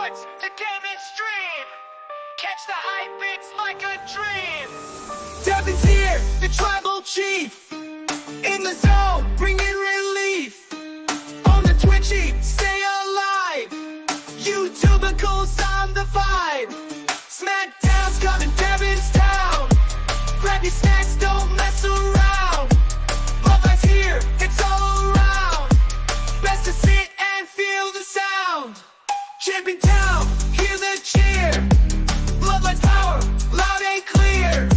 sports to gaming stream. Catch the hype, it's like a dream. Devin's here, the tribal chief. In the zone, bringing relief. On the Twitchy, stay alive. YouTubicals on the vibe. Smackdown's coming, Devin's town. Grab your snacks, don't mess around. Love life's here, it's all around. Best to sit and feel the sound. Champion town, hear the cheer. Bloodline's power, loud and clear.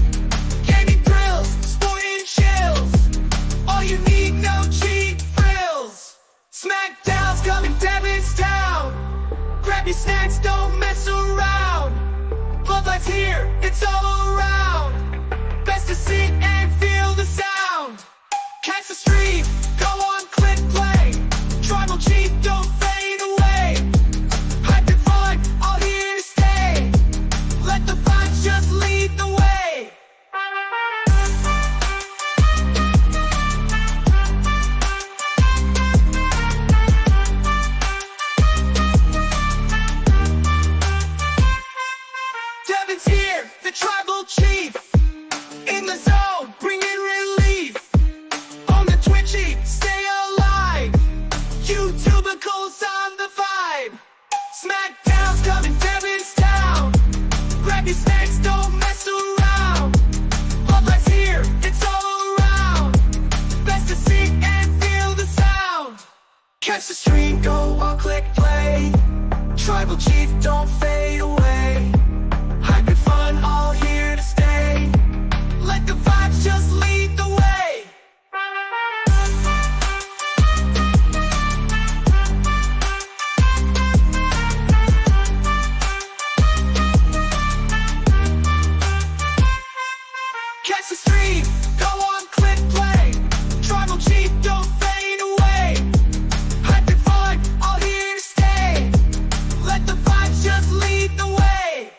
Gaming thrills, sporting chills. All you need, no cheap frills. Smackdown's coming, Devin's town. Grab your snacks, don't mess around. Bloodline's here, it's all around. Best to sit and feel the sound. Catch the stream, go on, click play. Tribal chief, don't fade away. Hype and fun, all here to stay. Let the vibes just lead the way. Devin's here, the tribal chief. In the zone, bringing relief. On the Twitchy, stay alive. YouTubicals on the vibe. Smackdown's coming, Devin's town. Grab your snacks, don't mess around. Bloodline's here, it's all around. Best to sit and feel the sound. Catch the stream, go on, click play. Tribal chief, don't fade away. Hype and fun, all here to stay. Let the vibes just lead the way. Catch the stream, go on, click play. Tribal chief, don't fade away. Hype and fun, all here to stay. Let the vibes just lead the way.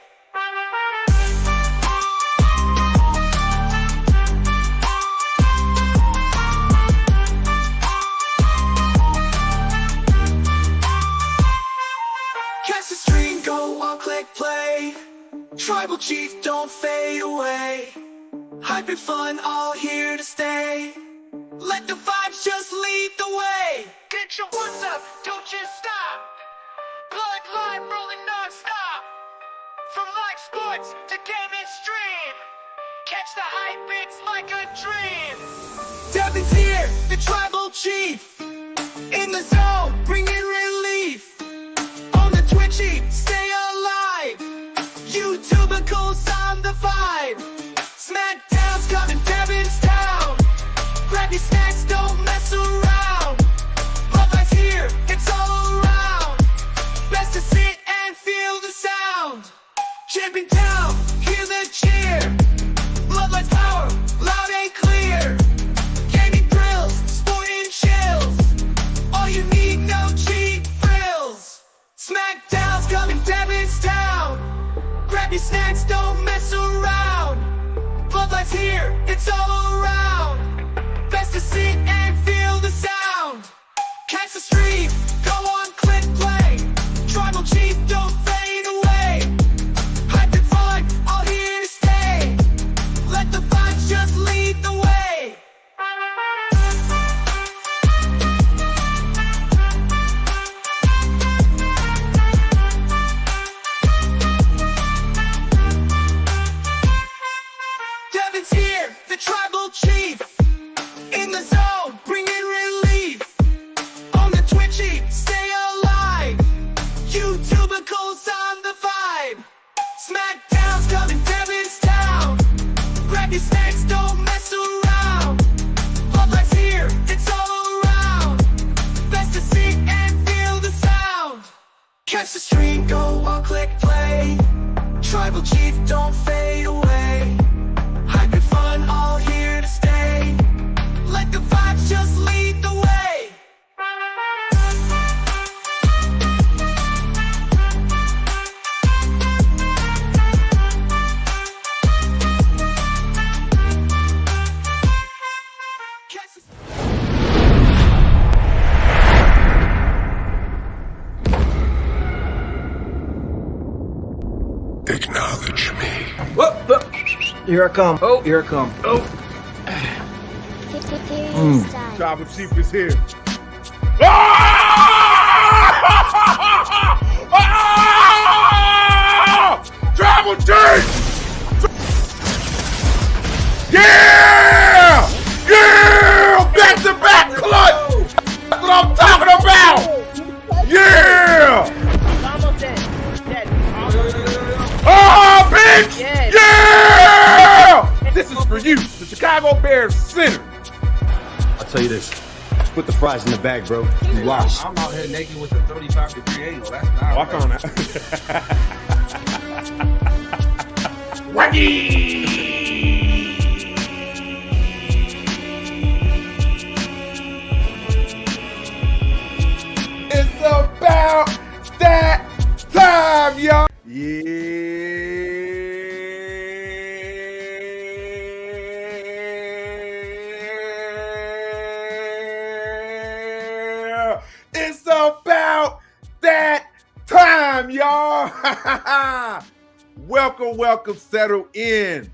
Catch the stream, go on, click play. Tribal chief, don't fade away. Hype and fun, all here to stay. Let the vibes just lead the way. Get your ones up, don't you stop. Bloodline rolling non-stop. From live sports to gaming stream. Catch the hype, it's like a dream. Devin's here, the tribal chief. In the zone, bringing relief. On the Twitchy, stay alive. YouTubicals on the vibe. Smackdown's coming, Devin's town. Grab your snacks, don't mess around. Bloodline's here, it's all around. Best to sit and feel the sound. Champion town, hear the cheer. Bloodline's power, loud and clear. Gaming thrills, sporting chills. All you need, no cheap frills. Smackdown's coming, Devin's town. Grab your snacks, don't mess around. Bloodline's here, it's all around. Best to sit and feel the sound. Catch the stream, go on, click play. Tribal chief, don't fade away. Hype and fun, all here to stay. Let the vibes just lead the way. Devin's here, the tribal chief. In the zone, bringing relief. On the Twitchy, stay alive. YouTubicals on the vibe. Smackdown's coming, Devin's town. Grab your snacks, don't mess around. Bloodline's here, it's all around. Best to sit and feel the sound. Catch the stream, go on, click play. Tribal chief, don't fade away. Hype and fun, all here to stay. Let the vibes just lead the way. Catch the Here I come. Oh, here I come. Oh. Tribal Chief is here. Tribal Chief! Yeah! Yeah! Back to back clutch! That's what I'm talking about! Yeah! Oh, bitch! Yeah! This is for you, the Chicago Bears center. I'll tell you this. Put the fries in the bag, bro. You washed. I'm out here naked with a 35-degree angle. That's not Walk on that. Wacky! It's about that time, y'all. Yeah. It's about that time, y'all. Welcome, settle in,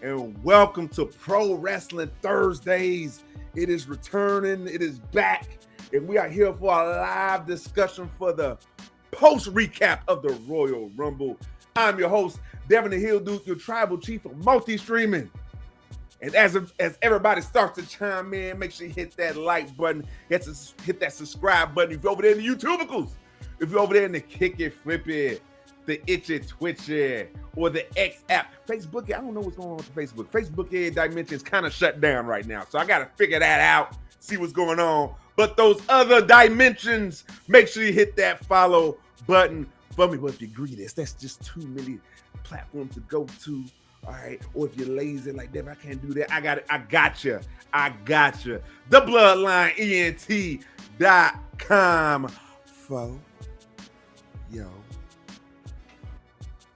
and welcome to Pro Wrestling Thursdays. It is returning, it is back, and we are here for a live discussion for the post recap of the Royal Rumble. I'm your host, Devin the Hill Duke, your tribal chief of multi-streaming. And as everybody starts to chime in, make sure you hit that like button, hit that subscribe button. If you're over there in the YouTubicals, if you're over there in the Kick It, Flip It, the Itch It, Twitch It, or the X app. Facebook, I don't know what's going on with Facebook. Facebook Dimensions kind of shut down right now. So I got to figure that out, see what's going on. But those other dimensions, make sure you hit that follow button for me. But if you're greedy, that's just too many platforms to go to. All right. Or if you're lazy like that, I can't do that. I got you. The BloodlineENT.com. For yo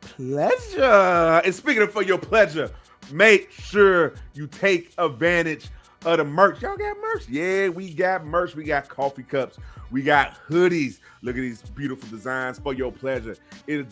pleasure. And speaking of for your pleasure, make sure you take advantage of the merch. Y'all got merch? Yeah, we got merch. We got coffee cups. We got hoodies. Look at these beautiful designs for your pleasure. It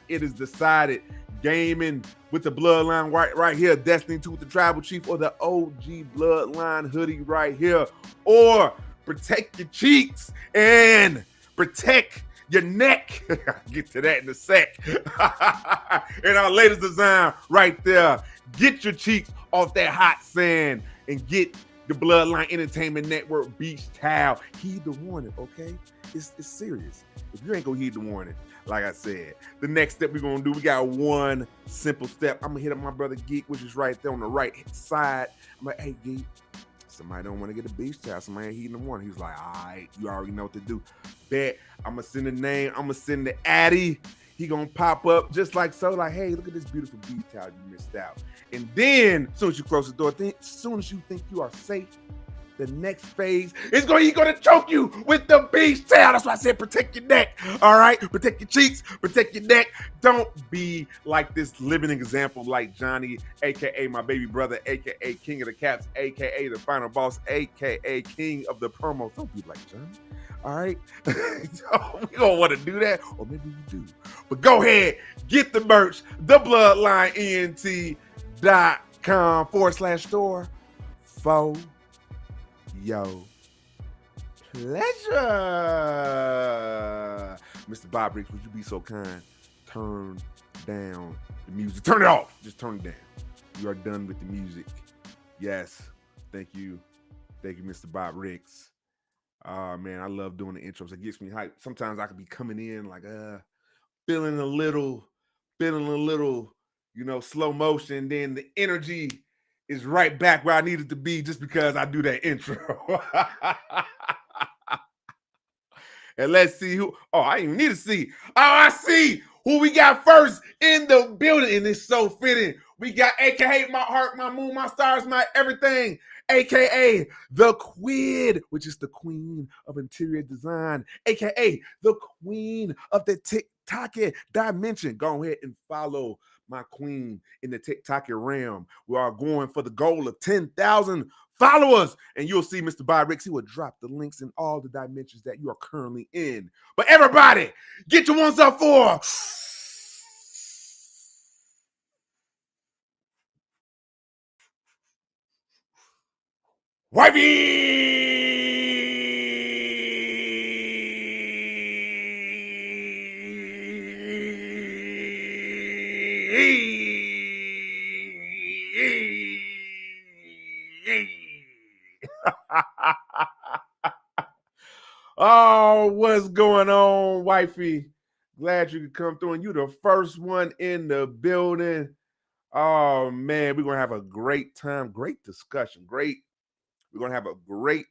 is decided gaming with the Bloodline right here. Destiny 2 with the Tribal Chief, or the OG Bloodline hoodie right here. Or protect your cheeks and protect your neck. I'll get to that in a sec. And our latest design right there. Get your cheeks off that hot sand and get the Bloodline Entertainment Network beach towel. Heed the warning, okay? It's serious. If you ain't gonna heed the warning, like I said, the next step we're gonna do, we got one simple step. I'm gonna hit up my brother Geek, which is right there on the right side. I'm like, hey Geek, somebody don't want to get a beach towel. Somebody ain't heeding the warning. He's like, all right, you already know what to do. Bet I'm gonna send the name. I'm gonna send the Addy. He gonna pop up just like so. Like, hey, look at this beautiful beach towel you missed out. And then, as soon as you close the door, as soon as you think you are safe, the next phase is he's gonna choke you with the beach towel. That's why I said protect your neck. All right, protect your cheeks, protect your neck. Don't be like this living example like Johnny, aka my baby brother, aka King of the Caps, aka the final boss, aka King of the promos. Don't be like Johnny. All right, we don't want to do that, or maybe we do. But go ahead, get the merch, thebloodlinent.com/store. For yo pleasure. Mr. Bob Riggs, would you be so kind? Turn down the music. Turn it off. Just turn it down. You are done with the music. Yes. Thank you. Thank you, Mr. Bob Riggs. Man, I love doing the intros. It gets me hyped. Sometimes I could be coming in like feeling a little, slow motion. Then the energy is right back where I needed to be just because I do that intro. And let's see who. Oh, I didn't even need to see. Oh, I see who we got first in the building. And it's so fitting. We got AKA my heart, my moon, my stars, my everything. AKA the Quid, which is the queen of interior design. AKA the queen of the TikTok dimension. Go ahead and follow my queen in the TikTok realm. We are going for the goal of 10,000 followers, and you'll see Mr. Bob Riggs. He will drop the links in all the dimensions that you are currently in. But everybody, get your ones up for Oh, what's going on, wifey? Glad you could come through, and you the first one in the building. Oh man, we're gonna have a great time, great discussion. We're gonna have a great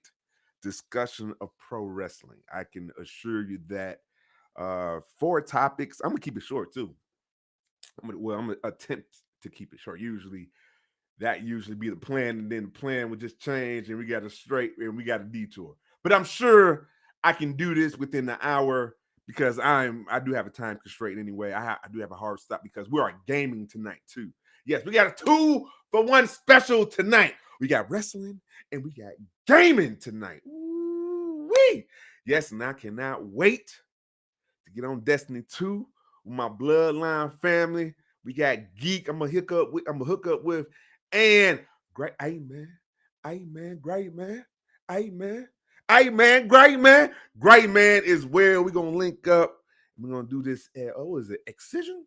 discussion of pro wrestling. I can assure you that. 4 topics. I'm gonna keep it short too. I'm gonna attempt to keep it short. That usually be the plan, and then the plan would just change, and we got a detour. But I'm sure I can do this within the hour because I do have a time constraint anyway. I do have a hard stop because we are gaming tonight too. Yes, we got a 2-for-1 special tonight. We got wrestling and we got gaming tonight. Woo-wee. Yes, and I cannot wait to get on Destiny 2 with my bloodline family. We got Geek. I'm gonna hook up with, and great. Hey man, great man. Great man is where we're gonna link up. We're gonna do this at is it Excision?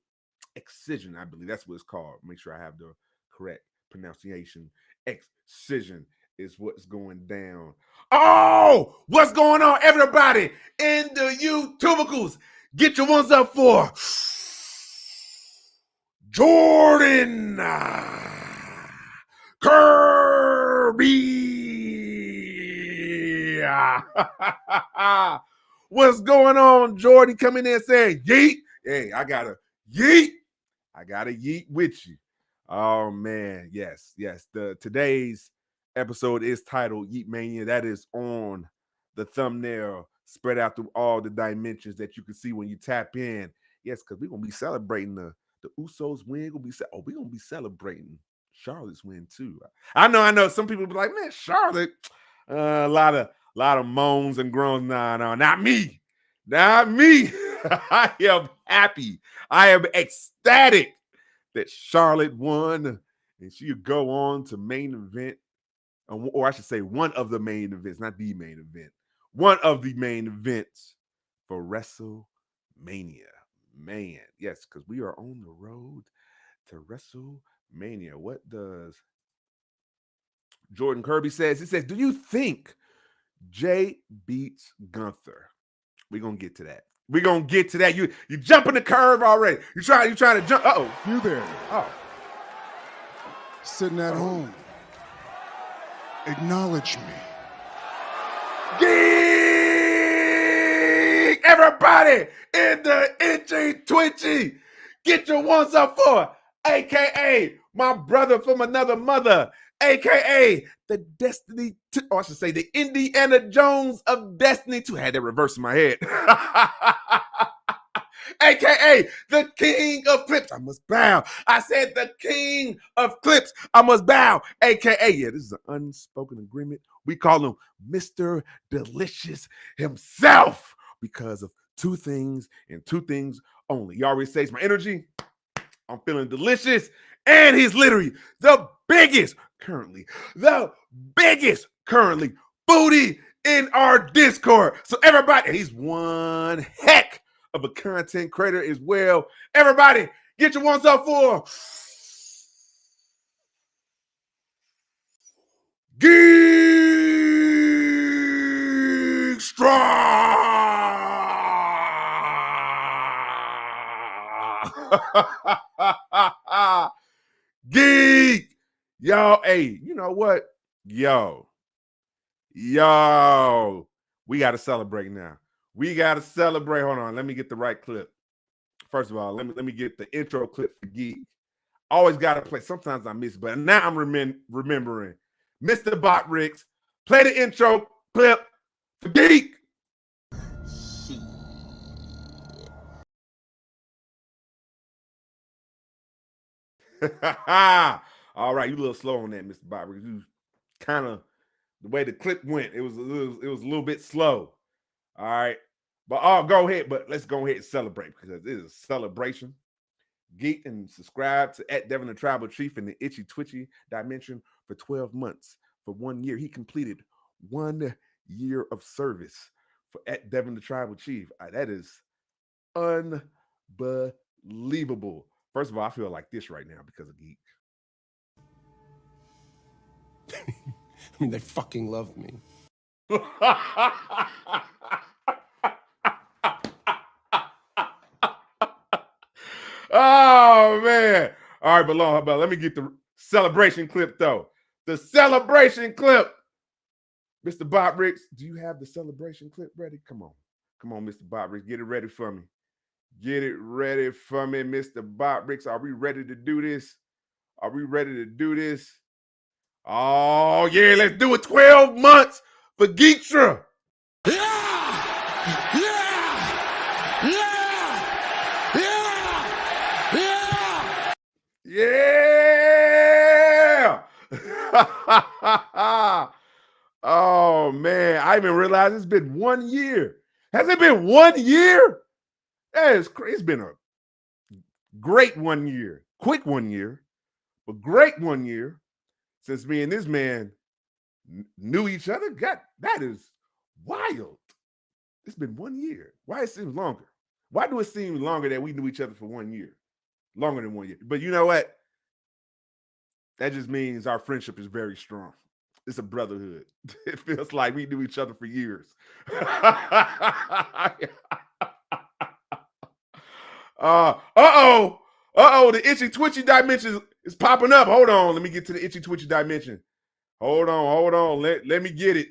Excision, I believe that's what it's called. Make sure I have the correct pronunciation. Excision is what's going down. Oh, what's going on, everybody in the YouTubicals? Get your ones up for Jordan Kirby. What's going on, Jordan? Coming in saying yeet. Hey, I got a yeet with you. Oh man, yes. Today's episode is titled Yeetmania. That is on the thumbnail, spread out through all the dimensions that you can see when you tap in. Yes, because we're gonna be celebrating the Usos win. We're gonna be celebrating Charlotte's win too. I know. Some people be like, man, Charlotte. A lot of moans and groans. No, not me. I am happy. I am ecstatic that Charlotte won, and she'll go on to main event, or I should say, one of the main events, not the main event, one of the main events for WrestleMania. Man, yes, because we are on the road to WrestleMania. What does Jordan Kirby says? He says, "Do you think Jay beats Gunther?" We're gonna get to that. You jumping the curve already. You trying to jump. You there, Oh. sitting at home. Acknowledge me. Geek! Everybody in the itchy twitchy, get your ones up for, aka my brother from another mother, aka the Destiny 2, or I should say the Indiana Jones of Destiny 2. I had that reverse in my head. AKA the king of clips. I must bow. I said the king of clips. I must bow. AKA, yeah, this is an unspoken agreement. We call him Mr. Delicious himself because of 2 things and 2 things only. He always says my energy. I'm feeling delicious. And he's literally the biggest currently booty in our Discord. So everybody, he's one heck of a content creator as well. Everybody, get your ones up for Geek Strong. Geek. Yo, hey, you know what? Yo, we got to celebrate now. Hold on, let me get the right clip. First of all, let me get the intro clip for Geek. Always got to play. Sometimes I miss it, but now I'm remembering. Mr. Bot Ricks, play the intro clip for Geek. All right, you a little slow on that, Mr. Bot Ricks. You kind of, the way the clip went, it was a little bit slow. All right. But go ahead. But let's go ahead and celebrate because it is a celebration. Geek and subscribe to @Devin the Tribal Chief in the itchy twitchy dimension for 12 months for 1 year. He completed 1 year of service at Devin the Tribal Chief. That is unbelievable. First of all, I feel like this right now because of Geek. I mean, they fucking love me. Oh man! All right, but let me get the celebration clip though. The celebration clip. Mr. Bob Riggs, do you have the celebration clip ready? Come on, Mr. Bob Riggs, get it ready for me. Get it ready for me, Mr. Bob Riggs. Are we ready to do this? Are we ready to do this? Oh yeah, let's do it. 12 months for Geekstra. Yeah! Oh man, I even realized it's been 1 year. Has it been 1 year? That is crazy. It's been a great 1 year, quick 1 year, but great 1 year since me and this man knew each other. God, that is wild. It's been 1 year. Why it seems longer? Why do it seem longer that we knew each other for 1 year? Longer than 1 year. But you know what? That just means our friendship is very strong. It's a brotherhood. It feels like we knew each other for years. The itchy twitchy dimension is popping up. Hold on. Let me get to the itchy twitchy dimension. Hold on. Let me get it.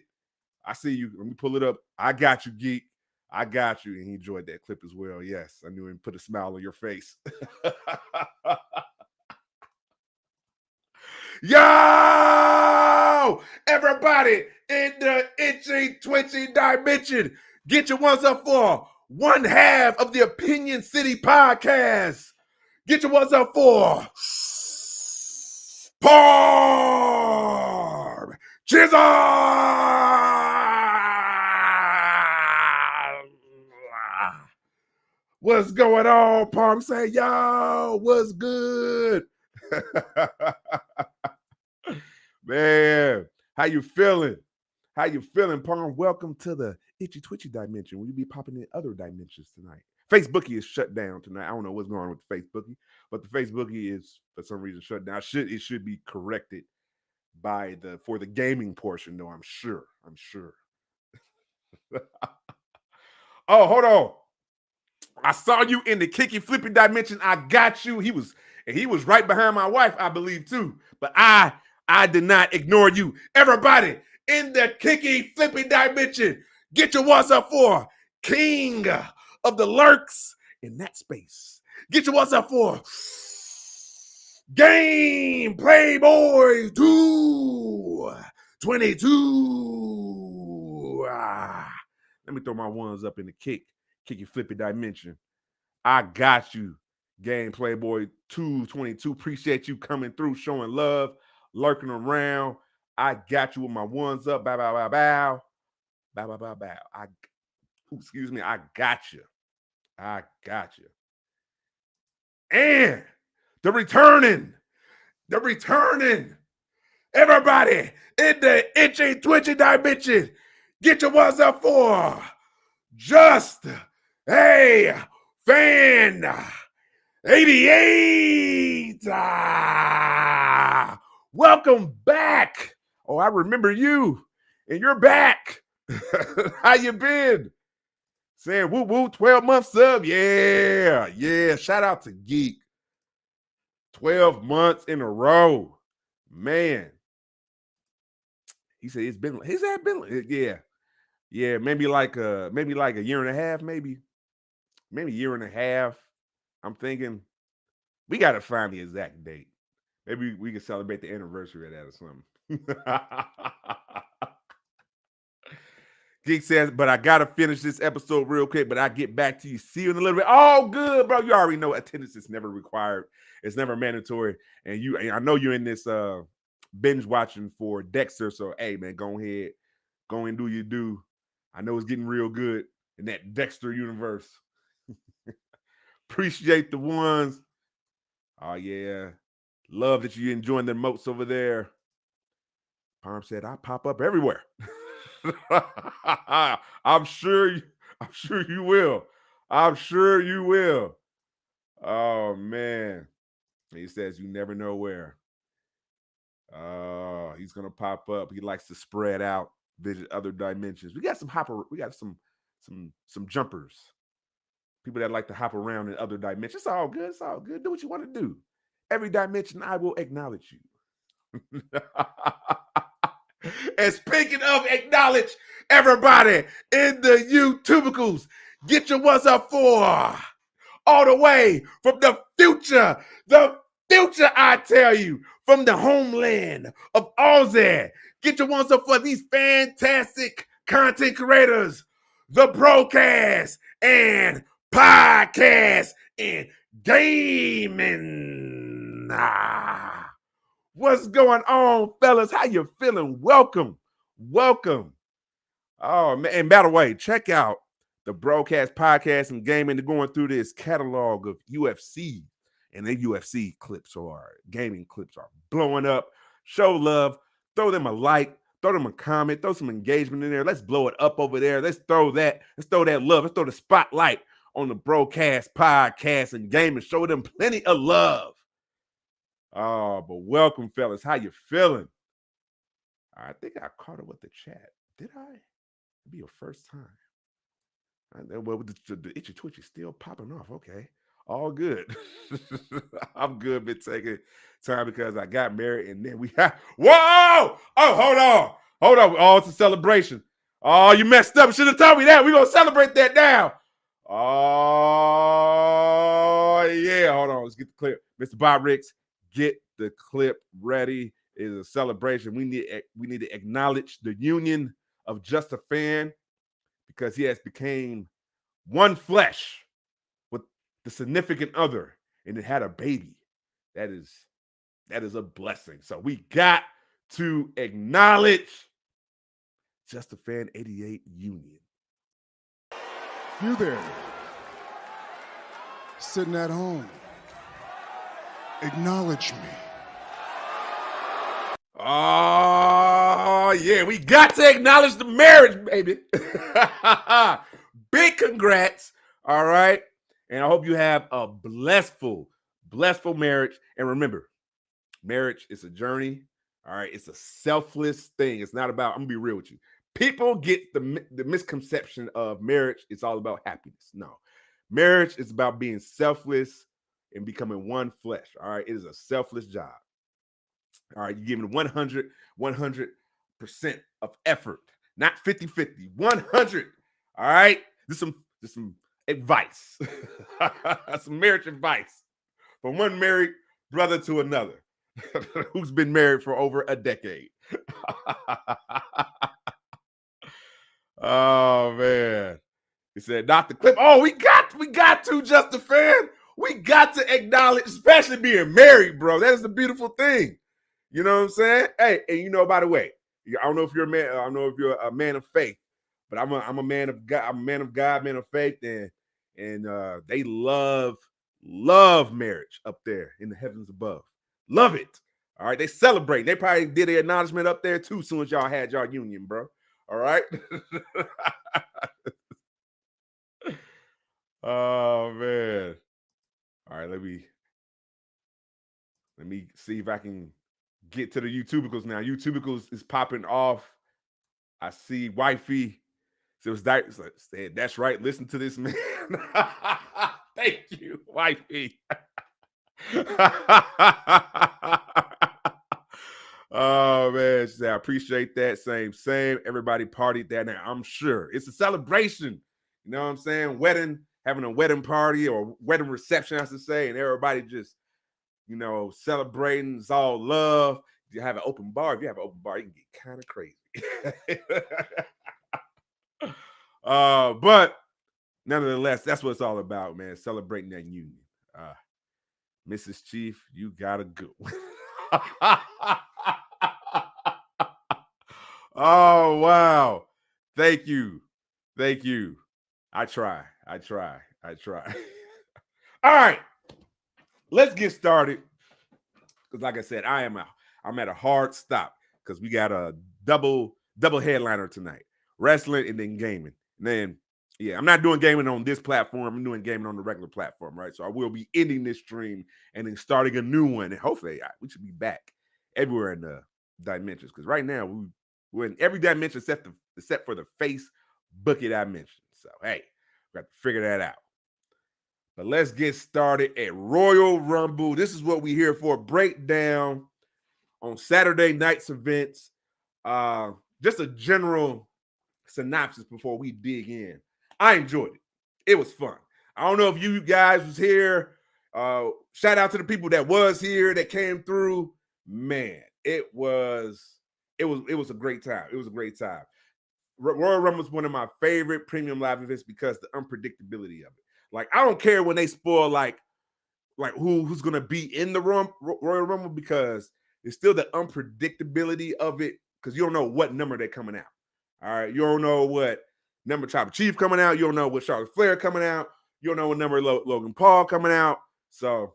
I see you. Let me pull it up. I got you, Geek. I got you. And he enjoyed that clip as well. Yes, I knew him put a smile on your face. Yo! Everybody in the itchy twitchy dimension, get your ones up for one half of the Opinion City podcast. Get your ones up for Parm Chisholm. What's going on, Parm? Say, yo, what's good? Man, how you feeling? How you feeling, Parm? Welcome to the itchy twitchy dimension. Will you be popping in other dimensions tonight? Facebookie is shut down tonight. I don't know what's going on with the Facebookie, but the Facebookie is for some reason shut down. It should be corrected for the gaming portion, though. I'm sure. Oh, hold on. I saw you in the kicky flippy dimension. I got you. He was right behind my wife, I believe, too. But I did not ignore you. Everybody in the kicky flippy dimension, get your what's up for King of the Lurks in that space. Get your what's up for Game Playboy 222. Let me throw my ones up in the kicky flippy dimension. I got you, Game Playboy 222. Appreciate you coming through, showing love, lurking around. I got you with my ones up. Bow, bow, bow, bow. Bow, bow, bow, bow. Excuse me. I got you. And the returning. Everybody in the itchy twitchy dimension, get your ones up for Just a Fan 88. Welcome back. Oh, I remember you, and you're back. How you been? Saying woo woo, 12 months sub. Yeah. Shout out to Geek. 12 months in a row. Man. He said it's been, yeah, maybe like a year and a half, maybe a year and a half. I'm thinking we got to find the exact date. Maybe we can celebrate the anniversary of that or something. Geek says, but I got to finish this episode real quick, but I'll get back to you. See you in a little bit. Oh, good, bro. You already know attendance is never required. It's never mandatory. And I know you're in this binge watching for Dexter. So, hey, man, go ahead. Go and do your do. I know it's getting real good in that Dexter universe. Appreciate the ones. Oh, yeah. Love that you're enjoying the emotes over there. Palm said, I pop up everywhere. I'm sure you will. I'm sure you will. Oh man. He says you never know where. He's gonna pop up. He likes to spread out, visit other dimensions. We got some jumpers. People that like to hop around in other dimensions. It's all good. It's all good. Do what you want to do. Every dimension, I will acknowledge you. And speaking of acknowledge, everybody in the YouTubicals, get your what's up for all the way from the future, I tell you, from the homeland of Aussie. Get your ones up for these fantastic content creators, the broadcast and podcast and gaming. What's going on, fellas? How you feeling? Welcome. Oh man, and by the way, check out the broadcast, podcast, and gaming. They're going through this catalog of UFC, and the UFC clips or gaming clips are blowing up. Show love, throw them a like, throw them a comment, throw some engagement in there. Let's blow it up over there. Let's throw that love. Let's throw the spotlight on the broadcast, podcast, and gaming. Show them plenty of love. Oh, but welcome, fellas. How you feeling? I think I caught up with the chat. Did I? It'd be your first time. Well, the itchy twitchy still popping off. Okay, all good. I'm good. Been taking time because I got married, and then we have. Whoa! Oh, hold on. Oh, it's a celebration. Oh, you messed up. Should have told me that. We're gonna celebrate that now. Oh yeah. Hold on. Let's get the clip, Mr. Bob Ricks. Get the clip ready. It is a celebration. We need to acknowledge the union of Just a Fan because he has became one flesh with the significant other and it had a baby. That is a blessing. So we got to acknowledge Just a Fan 88 union. You there, sitting at home. Acknowledge me. Oh, yeah, we got to acknowledge the marriage, baby. Big congrats, all right? And I hope you have a blissful marriage. And remember, marriage is a journey, all right? It's a selfless thing. It's not about, I'm going to be real with you. People get the misconception of marriage. It's all about happiness. No, marriage is about being selfless and becoming one flesh, all right? It is a selfless job. All right, you're giving 100% of effort, not 50-50, 100. All right, this is some advice, some marriage advice from one married brother to another who's been married for over a decade. Oh man, he said, "Not the clip." Oh, we got to Just a Fan. We got to acknowledge, especially being married, bro. That is a beautiful thing. You know what I'm saying? Hey, and you know, by the way, I don't know if you're a man. I don't know if you're a man of faith, but I'm a man of God. I'm a man of God, man of faith, and they love marriage up there in the heavens above. Love it. All right, they celebrate. They probably did an acknowledgement up there too, soon as y'all had y'all union, bro. All right. Oh man. All right, let me see if I can get to the YouTubicals now. YouTubicals is popping off. I see wifey. So said, that's right. Listen to this man. Thank you, wifey. Oh man, she said, I appreciate that. Same. Everybody partied that now. I'm sure it's a celebration. You know what I'm saying? Having a wedding party or wedding reception, I should say, and everybody just, you know, celebrating. It's all love. You have an open bar. If you have an open bar, you can get kind of crazy. But nonetheless, that's what it's all about, man. Celebrating that union. Mrs. Chief, you gotta go. Oh wow. Thank you. I try. All right. Let's get started. Because like I said, I'm at a hard stop. because we got a double headliner tonight, wrestling and then gaming. And then, yeah, I'm not doing gaming on this platform. I'm doing gaming on the regular platform, right? So I will be ending this stream and then starting a new one. And hopefully we should be back everywhere in the dimensions, because right now we're in every dimension except for the face bucket I mentioned. So, hey, we got to figure that out. But let's get started at Royal Rumble. This is what we're here for. Breakdown on Saturday night's events. Just a general synopsis before we dig in. I enjoyed it. It was fun. I don't know if you guys was here. Shout out to the people that was here, that came through. Man, it was a great time. It was a great time. Royal Rumble is one of my favorite premium live events because the unpredictability of it. Like, I don't care when they spoil like who's gonna be in the Royal Rumble, because it's still the unpredictability of it, because you don't know what number they're coming out. All right, you don't know what number Tribal Chief coming out. You don't know what Charlotte Flair coming out. You don't know what number Logan Paul coming out. So,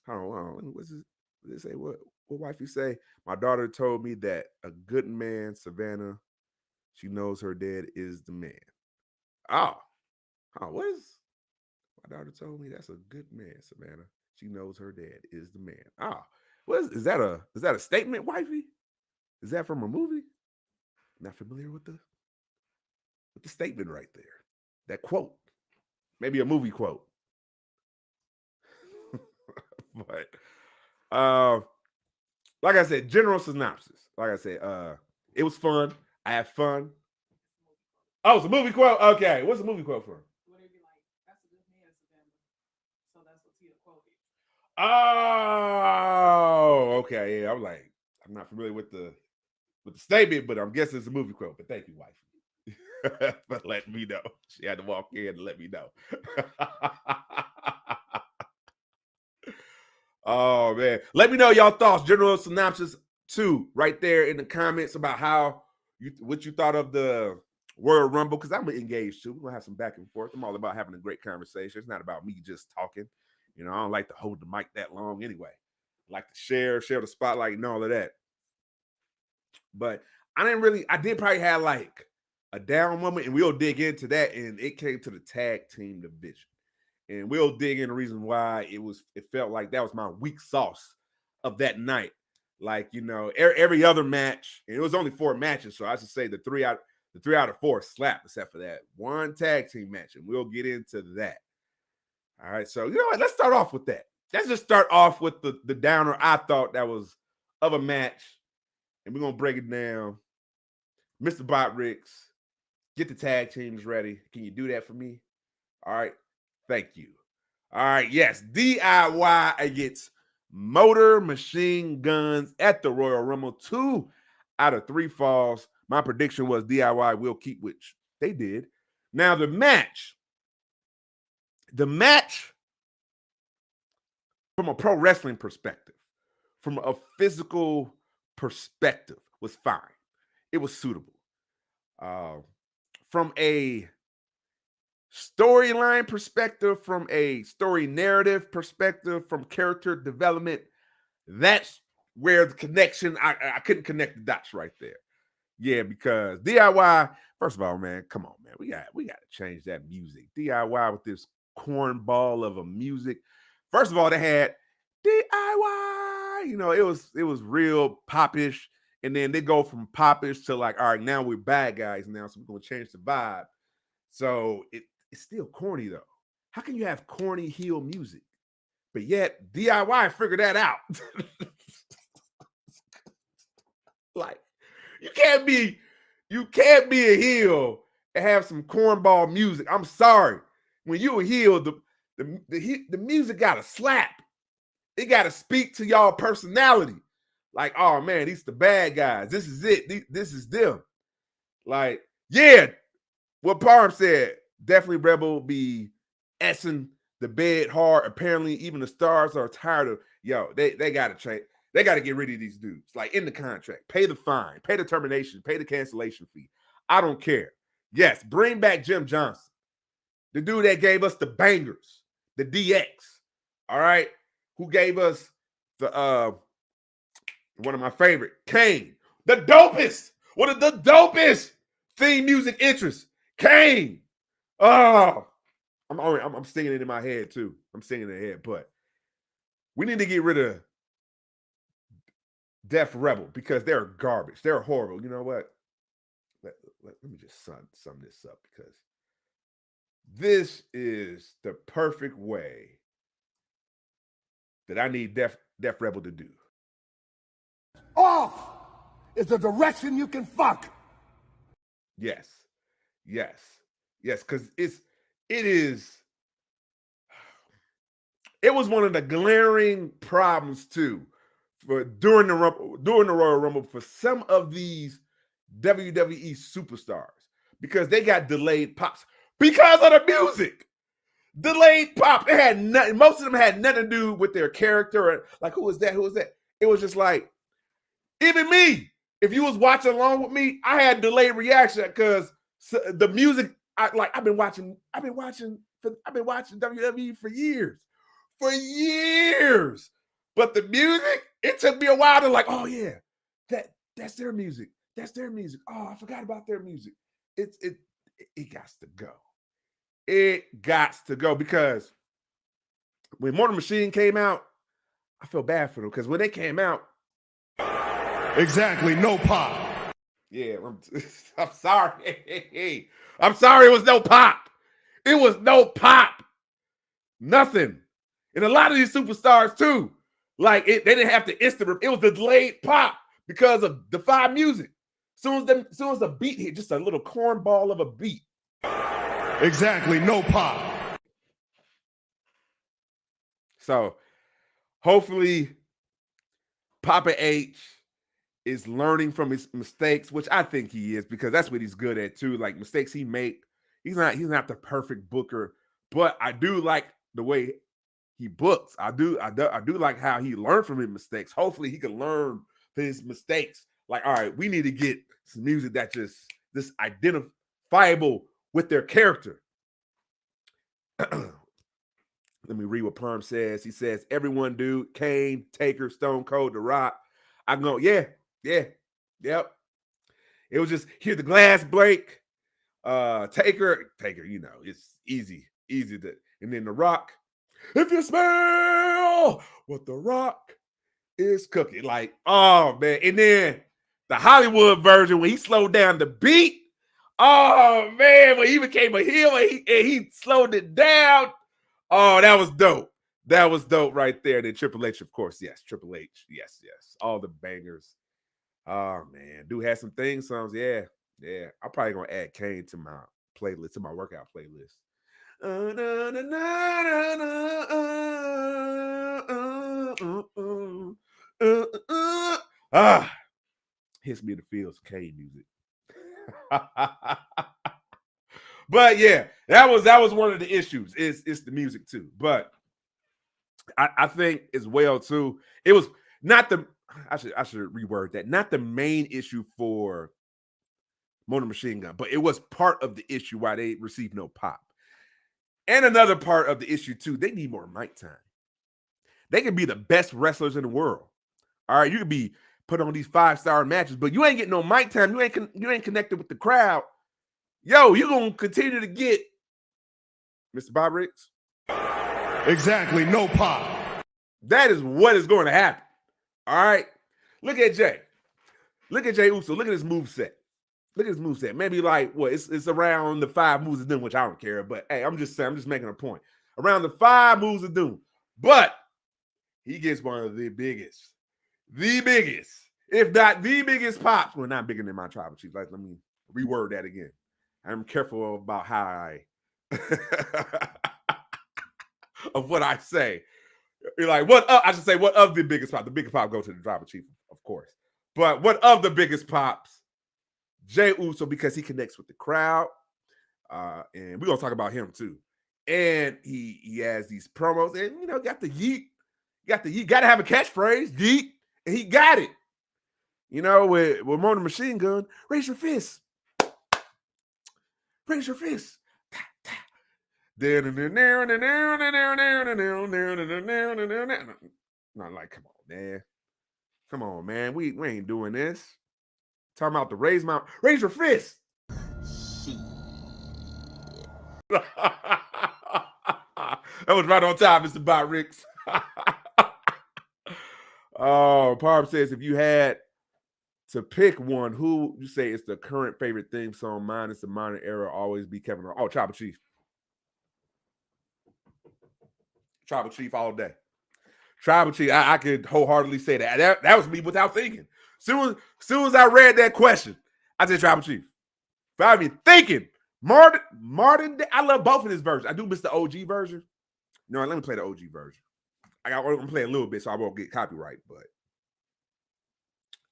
hold on. What's this? What did they say? What wifey say? My daughter told me that a good man, Savannah, she knows her dad is the man. Oh, what is? My daughter told me that's a good man, Savannah. She knows her dad is the man. Is that a statement, wifey? Is that from a movie? Not familiar with the statement right there. That quote. Maybe a movie quote. But like I said, general synopsis. Like I said, it was fun. I had fun. Oh, it's a movie quote? Okay. What's the movie quote from? Oh, okay. Yeah, I'm not familiar with the statement, but I'm guessing it's a movie quote. But thank you, wife. But let me know. She had to walk in and let me know. Oh man, let me know y'all thoughts. General synopsis too, right there in the comments about what you thought of the Royal Rumble, because I'm engaged too. We're gonna have some back and forth. I'm all about having a great conversation. It's not about me just talking. You know, I don't like to hold the mic that long anyway. I like to share the spotlight and all of that. But I did probably have like a down moment, and we'll dig into that. And it came to the tag team division. And we'll dig in the reason why it felt like that was my weak sauce of that night. Like, you know, every other match, and it was only 4 matches, so I should say the three out of 4 slapped, except for that one tag team match, and we'll get into that. All right, so you know what? Let's start off with that. Let's just start off with the downer I thought that was of a match, and we're gonna break it down. Mr. Botrix, get the tag teams ready. Can you do that for me? All right, thank you. All right, yes, DIY against Motor Machine Guns at the Royal Rumble. 2 out of 3 falls. My prediction was DIY will keep, which they did. Now the match from a pro wrestling perspective, from a physical perspective, was fine. It was suitable. From a storyline perspective, from a story narrative perspective, from character development, that's where the connection, I couldn't connect the dots right there. Yeah, because DIY, first of all, man, come on, man. We got to change that music. DIY with this cornball of a music. First of all, they had DIY, you know, it was real popish. And then they go from popish to like, all right, now we're bad guys now, so we're gonna change the vibe. So it's still corny though. How can you have corny heel music? But yet DIY figured that out. Like, you can't be a heel and have some cornball music. I'm sorry. When you a heel, the music gotta slap. It gotta speak to y'all personality. Like, oh man, these the bad guys. This is it. This is them. Like, yeah, what Parham said, definitely Rebel be essing the bed hard. Apparently, even the stars are tired of, they gotta change. They got to get rid of these dudes, like in the contract. Pay the fine, pay the termination, pay the cancellation fee. I don't care. Yes, bring back Jim Johnson, the dude that gave us the bangers, the DX. All right, who gave us the one of my favorite, Kane, the dopest, one of the dopest theme music interests, Kane. Oh, I'm singing it in my head too. I'm singing it in the head, but we need to get rid of Def Rebel because they're garbage. They're horrible. You know what? Let me just sum this up because this is the perfect way that I need Def Rebel to do. Off is the direction you can fuck. Yes, because it was one of the glaring problems too for during the Royal Rumble for some of these WWE superstars because they got delayed pops because of the music. Delayed pop. They had nothing. Most of them had nothing to do with their character. Or like, who was that? Who was that? It was just like, even me. If you was watching along with me, I had delayed reaction because the music. I've been watching WWE for years, But the music, it took me a while to like, oh yeah, that's their music. That's their music. Oh, I forgot about their music. It got to go. It got to go because when Mortal Machine came out, I feel bad for them because when they came out, Exactly, no pop. yeah, I'm sorry. I'm sorry it was no pop. It was no pop. Nothing. And a lot of these superstars too, like they didn't have to instant. It was the delayed pop because of Defy music. Soon as the beat hit, just a little cornball of a beat. Exactly, no pop. So hopefully Papa H is learning from his mistakes, which I think he is because that's what he's good at too. Like mistakes he make. He's not the perfect booker, but I do like the way he books. I do like how he learned from his mistakes. Hopefully he can learn from his mistakes. Like, all right, we need to get some music that just this identifiable with their character. Let me read what Perm says. He says, everyone, dude, Kane, Taker, Stone Cold, The Rock. I go, yep. It was just hear the glass break. Taker, you know, it's easy to, and then The Rock. If you smell what The Rock is cooking, like, oh man, and then the Hollywood version when he slowed down the beat. Oh man, when he became a heel and he slowed it down. Oh, that was dope. That was dope right there. Then Triple H, of course, yes. Triple H, yes. All the bangers. Oh man, dude had some theme songs. Yeah. I'm probably gonna add Kane to my playlist, to my workout playlist. Hits me in the feels, Kane music. But yeah, that was one of the issues. It's the music too. But I think as well too. It was not the. I should reword that. Not the main issue for Motor Machine Gun, but it was part of the issue why they received no pop. And another part of the issue too. They need more mic time. They can be the best wrestlers in the world. All right, you could be put on these 5-star matches, but you ain't getting no mic time. You ain't connected with the crowd. Yo, you're going to continue to get Mr. Bob Riggs. Exactly, no pop. That is what is going to happen. All right? Look at Jay. Look at Jay Uso. Look at his moveset. Maybe like, what, it's around the 5 moves of doom, which I don't care. But, hey, I'm just making a point. Around the 5 moves of doom. But he gets one of the biggest, if not the biggest pops. Well, not bigger than my tribal chief. Like, let me reword that again. I'm careful about how I of what I say. You're like, I should say, what of the biggest pop? The biggest pop goes to the tribal chief, of course. But what of the biggest pops? Jey Uso, because he connects with the crowd. And we're gonna talk about him too. And he has these promos, and you know, got the yeet. Gotta have a catchphrase, yeet, and he got it. You know, with Motor Machine Gun, raise your fist. Raise your fist. Not like, come on, man. We ain't doing this. Talking about the raise your fist. That was right on time, Mr. Bot Ricks. Oh, Parb says if you had to pick one, who you say is the current favorite theme song? Mine is the modern era, always be Kevin. Oh, Tribal Chief. Tribal Chief all day. Tribal Chief, I could wholeheartely say that. That was me without thinking. Soon as I read that question, I said Tribal Chief. Without even thinking. Martin, I love both of his versions. I do miss the OG version. No, let me play the OG version. I'm gonna play a little bit so I won't get copyright, but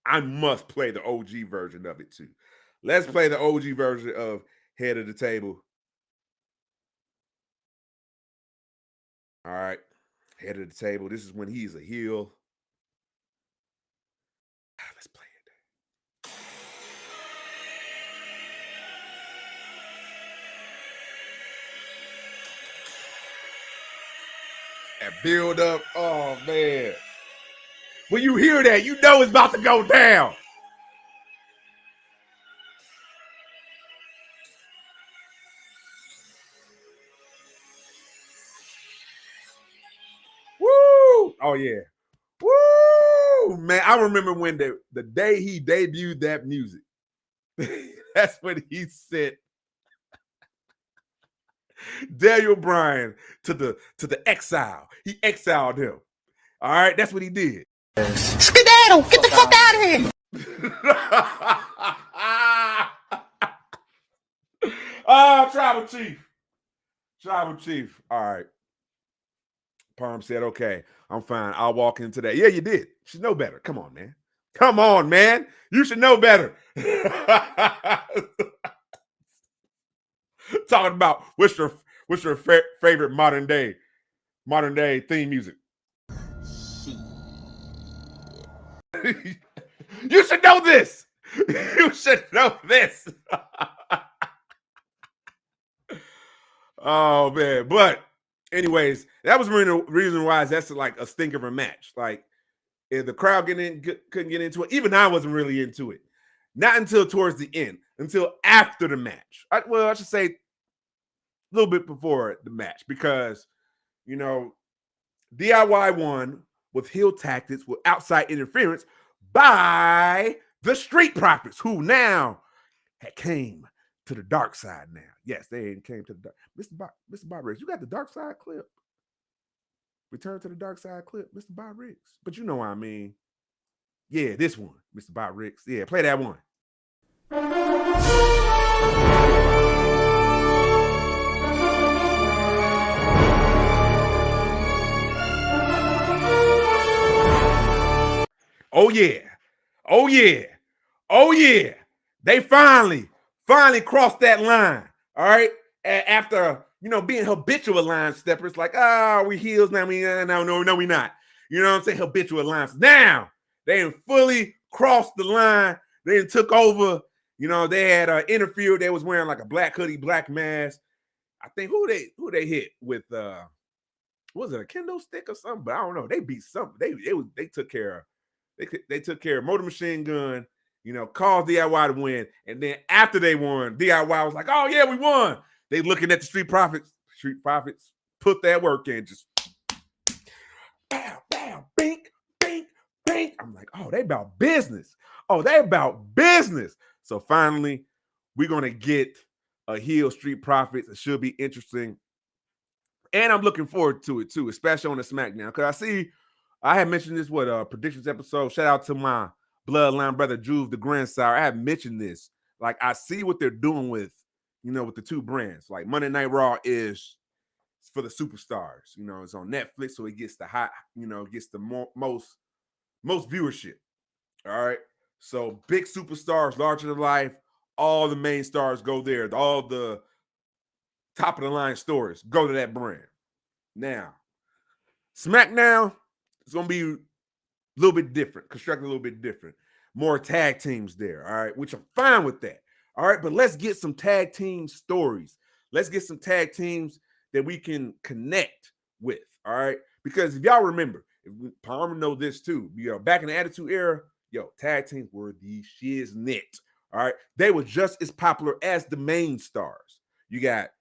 I must play the OG version of it too. Let's play the OG version of Head of the Table. All right, Head of the Table. This is when he's a heel. Let's play it. And build up. Oh, man. When you hear that, you know it's about to go down. Woo! Oh, yeah. Woo! Man, I remember when the day he debuted that music. That's when he sent Daniel Bryan to the exile. He exiled him. All right, that's what he did. Skedaddle! Get the fuck out of here! Tribal Chief. Tribal Chief. All right. Parm said, okay, I'm fine. I'll walk into that. Yeah, you did. You should know better. Come on, man. Come on, man. You should know better. Talking about what's your favorite modern day theme music? You should know this. You should know this. Oh man, but anyways, that was the reason why that's like a stink of a match. Like if the crowd couldn't get into it, even I wasn't really into it. Not until towards the end, until after the match. I should say a little bit before the match because, you know, DIY won with heel tactics with outside interference by the Street Profits, who now had came to the dark side now. Yes, they came to the dark. Mr. Bob Riggs, you got the dark side clip. Return to the dark side clip, Mr. Bob Riggs. But you know what I mean. Yeah, this one, Mr. Bob Riggs. Yeah, play that one. Oh yeah. Oh yeah. Oh yeah. They finally crossed that line. All right. After, you know, being habitual line steppers, like, we heels now. No, we not. You know what I'm saying? Habitual lines. Now they fully crossed the line. They took over. You know, they had interfered. They was wearing like a black hoodie, black mask. I think who they hit with was it a kendo stick or something? But I don't know. They beat something. They took care of. They took care of Motor Machine Gun, you know, caused DIY to win. And then after they won, DIY was like, oh, yeah, we won. They looking at the Street Profits. Street Profits put that work in. Just bam, bam, bink, bink, bink. I'm like, oh, they about business. Oh, they about business. So finally, we're going to get a heel Street Profits. It should be interesting. And I'm looking forward to it, too, especially on the SmackDown. Because I had mentioned this predictions episode. Shout out to my bloodline brother Juve the Grandsire. I have mentioned this. Like I see what they're doing with, you know, with the two brands. Like Monday Night Raw is for the superstars. You know, it's on Netflix, so it gets the hot, you know, gets the most viewership. All right. So big superstars, larger than life, all the main stars go there. All the top of the line stories go to that brand. Now, SmackDown, it's going to be a little bit different, constructed a little bit different. More tag teams there, all right, which I'm fine with that. All right, but let's get some tag team stories. Let's get some tag teams that we can connect with, all right? Because if y'all remember, Palmer know this too, you know, back in the Attitude Era, Yo, tag teams were the shiznit. All right. They were just as popular as the main stars. You got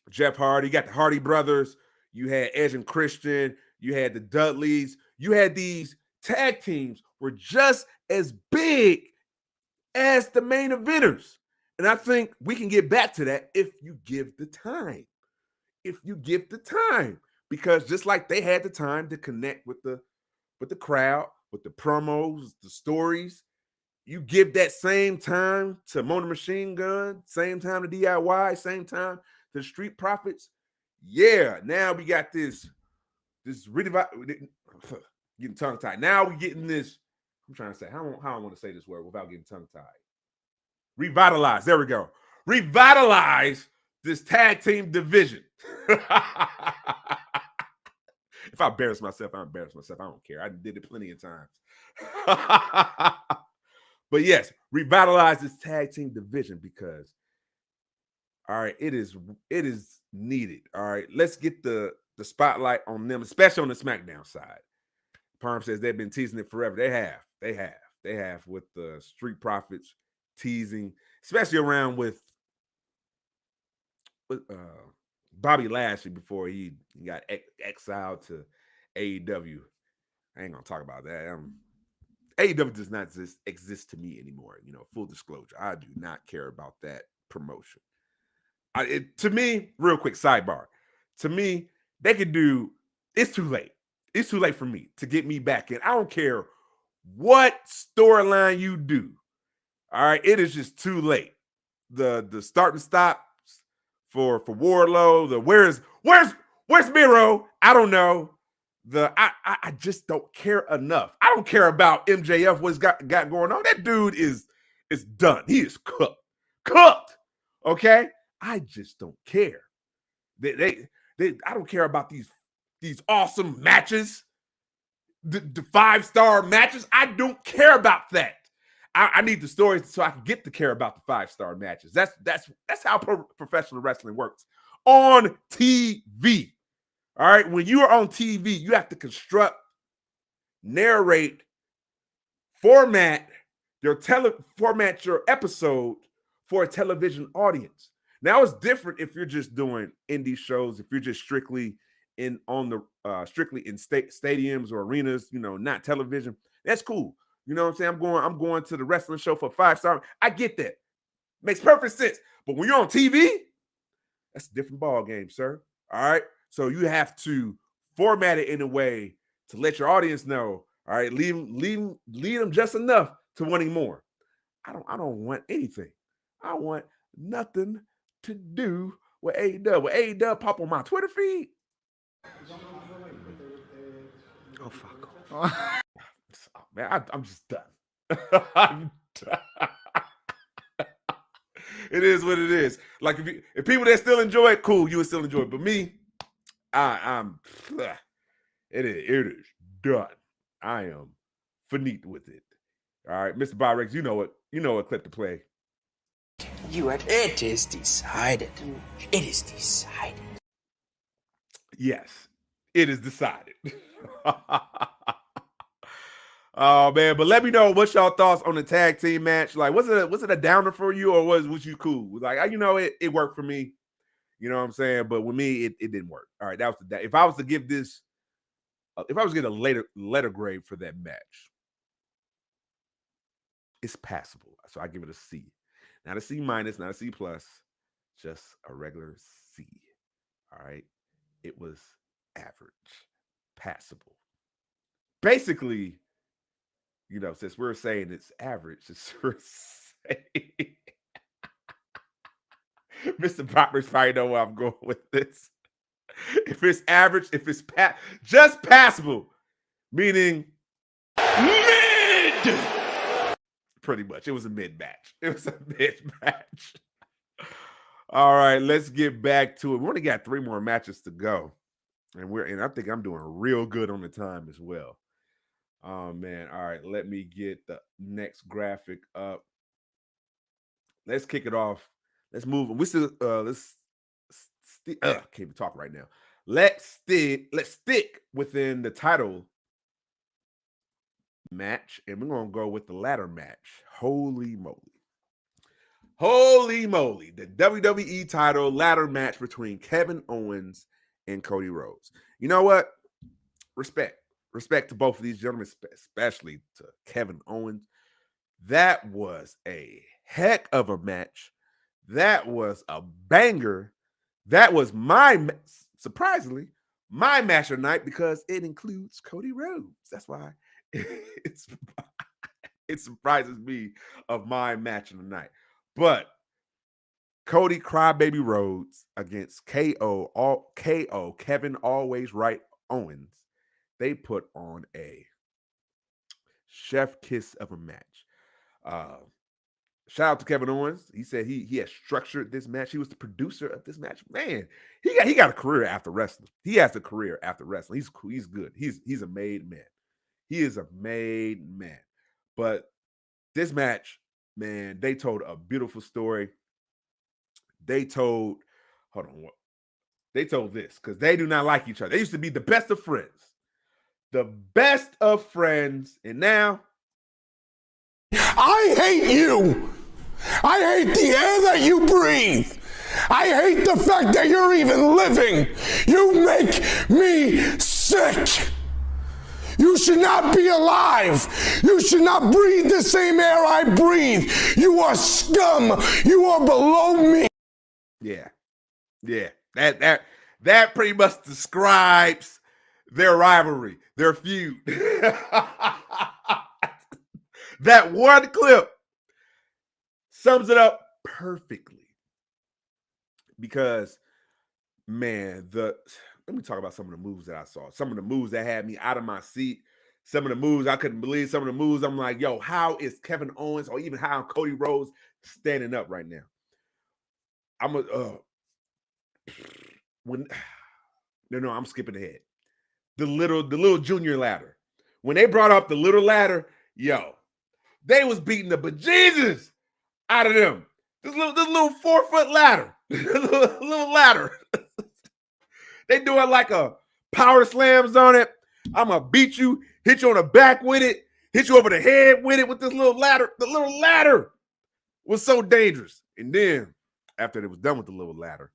Jeff Hardy, you got the Hardy brothers, you had Edge and Christian, you had the Dudleys, you had these tag teams were just as big as the main eventers. And I think we can get back to that if you give the time. If you give the time. Because just like they had the time to connect with the crowd, with the promos, the stories, you give that same time to Mona Machine Gun, same time to DIY, same time to the Street Profits. Yeah, now we got this really getting tongue tied. Now we're getting this. I'm trying to say how I want to say this word without getting tongue tied. Revitalize. There we go. Revitalize this tag team division. If I embarrass myself, I embarrass myself. I don't care. I did it plenty of times. But yes, revitalize this tag team division because, all right, it is needed. All right, let's get the spotlight on them, especially on the SmackDown side. Perm says they've been teasing it forever. They have with the Street Profits teasing, especially around with Bobby Lashley before he got exiled to AEW. I ain't gonna talk about that. AEW does not exist to me anymore. You know, full disclosure, I do not care about that promotion. To me, real quick sidebar. To me, they could do. It's too late. It's too late for me to get me back in. I don't care what storyline you do. All right, it is just too late. The start and stop for Wardlow. The where's Miro? I don't know. I just don't care enough. I don't care about MJF. What's got going on? That dude is done. He is cooked. Okay, I just don't care. I don't care about these awesome matches, the 5-star matches. I don't care about that. I need the stories so I can get to care about the 5-star matches. That's how professional wrestling works on TV. All right, when you are on TV, you have to construct, narrate, format your episode for a television audience. Now it's different if you're just doing indie shows, if you're just strictly in stadiums or arenas, you know, not television. That's cool. You know what I'm saying? I'm going to the wrestling show for 5-star. I get that. Makes perfect sense. But when you're on TV, that's a different ball game, sir. All right. So you have to format it in a way to let your audience know. All right, lead them just enough to wanting more. I don't want anything. I want nothing to do with AEW. With AEW pop on my Twitter feed. Oh fuck off. Oh, man, I'm just done. I'm done. It is what it is. Like if people that still enjoy it, cool, you would still enjoy it. But me, it is done. I am finite with it. All right, Mr. Byrex, you know what clip to play. It is decided. It is decided. Yes, it is decided. Oh man, but let me know what's y'all thoughts on the tag team match. Like, was it a downer for you, or was you cool? Like, it worked for me. You know what I'm saying? But with me, it didn't work. All right, that was the. If I was to give this, if I was to get a letter grade for that match, it's passable. So I give it a C, not a C minus, not a C plus, just a regular C. All right, it was average, passable. Basically, you know, since we're saying it's average, since we're saying Mr. Popper's probably know where I'm going with this. If it's average, if it's just passable, meaning mid. Pretty much. It was a mid match. All right, let's get back to it. We only got 3 more matches to go. And I think I'm doing real good on the time as well. Oh man. All right, let me get the next graphic up. Let's kick it off. Let's move. We still can't even talk right now. Let's stick within the title match, and we're gonna go with the ladder match. Holy moly. Holy moly. The WWE title ladder match between Kevin Owens and Cody Rhodes. You know what? Respect. Respect to both of these gentlemen, especially to Kevin Owens. That was a heck of a match. That was a banger. That was surprisingly, my match of the night because it includes Cody Rhodes. That's why it surprises me of my match of the night. But Cody Crybaby Rhodes against KO Kevin Always Right Owens. They put on a chef kiss of a match. Shout out to Kevin Owens. He said he has structured this match. He was the producer of this match. Man, he got a career after wrestling. He has a career after wrestling. He's good. He's a made man. He is a made man. But this match, man, they told a beautiful story. They told this because they do not like each other. They used to be the best of friends. The best of friends, and now I hate you. I hate the air that you breathe. I hate the fact that you're even living. You make me sick. You should not be alive. You should not breathe the same air I breathe. You are scum. You are below me. Yeah. That pretty much describes their rivalry, their feud. That one clip sums it up perfectly. Because, man, let me talk about some of the moves that I saw. Some of the moves that had me out of my seat. Some of the moves I couldn't believe. Some of the moves I'm like, yo, how is Kevin Owens or even how Cody Rhodes standing up right now? I'm skipping ahead. The little junior ladder. When they brought up the little ladder, yo, they was beating the bejesus out of them. This little 4-foot ladder. little ladder. They doing like a power slams on it. I'm gonna beat you, hit you on the back with it, hit you over the head with it with this little ladder. The little ladder was so dangerous. And then after they was done with the little ladder,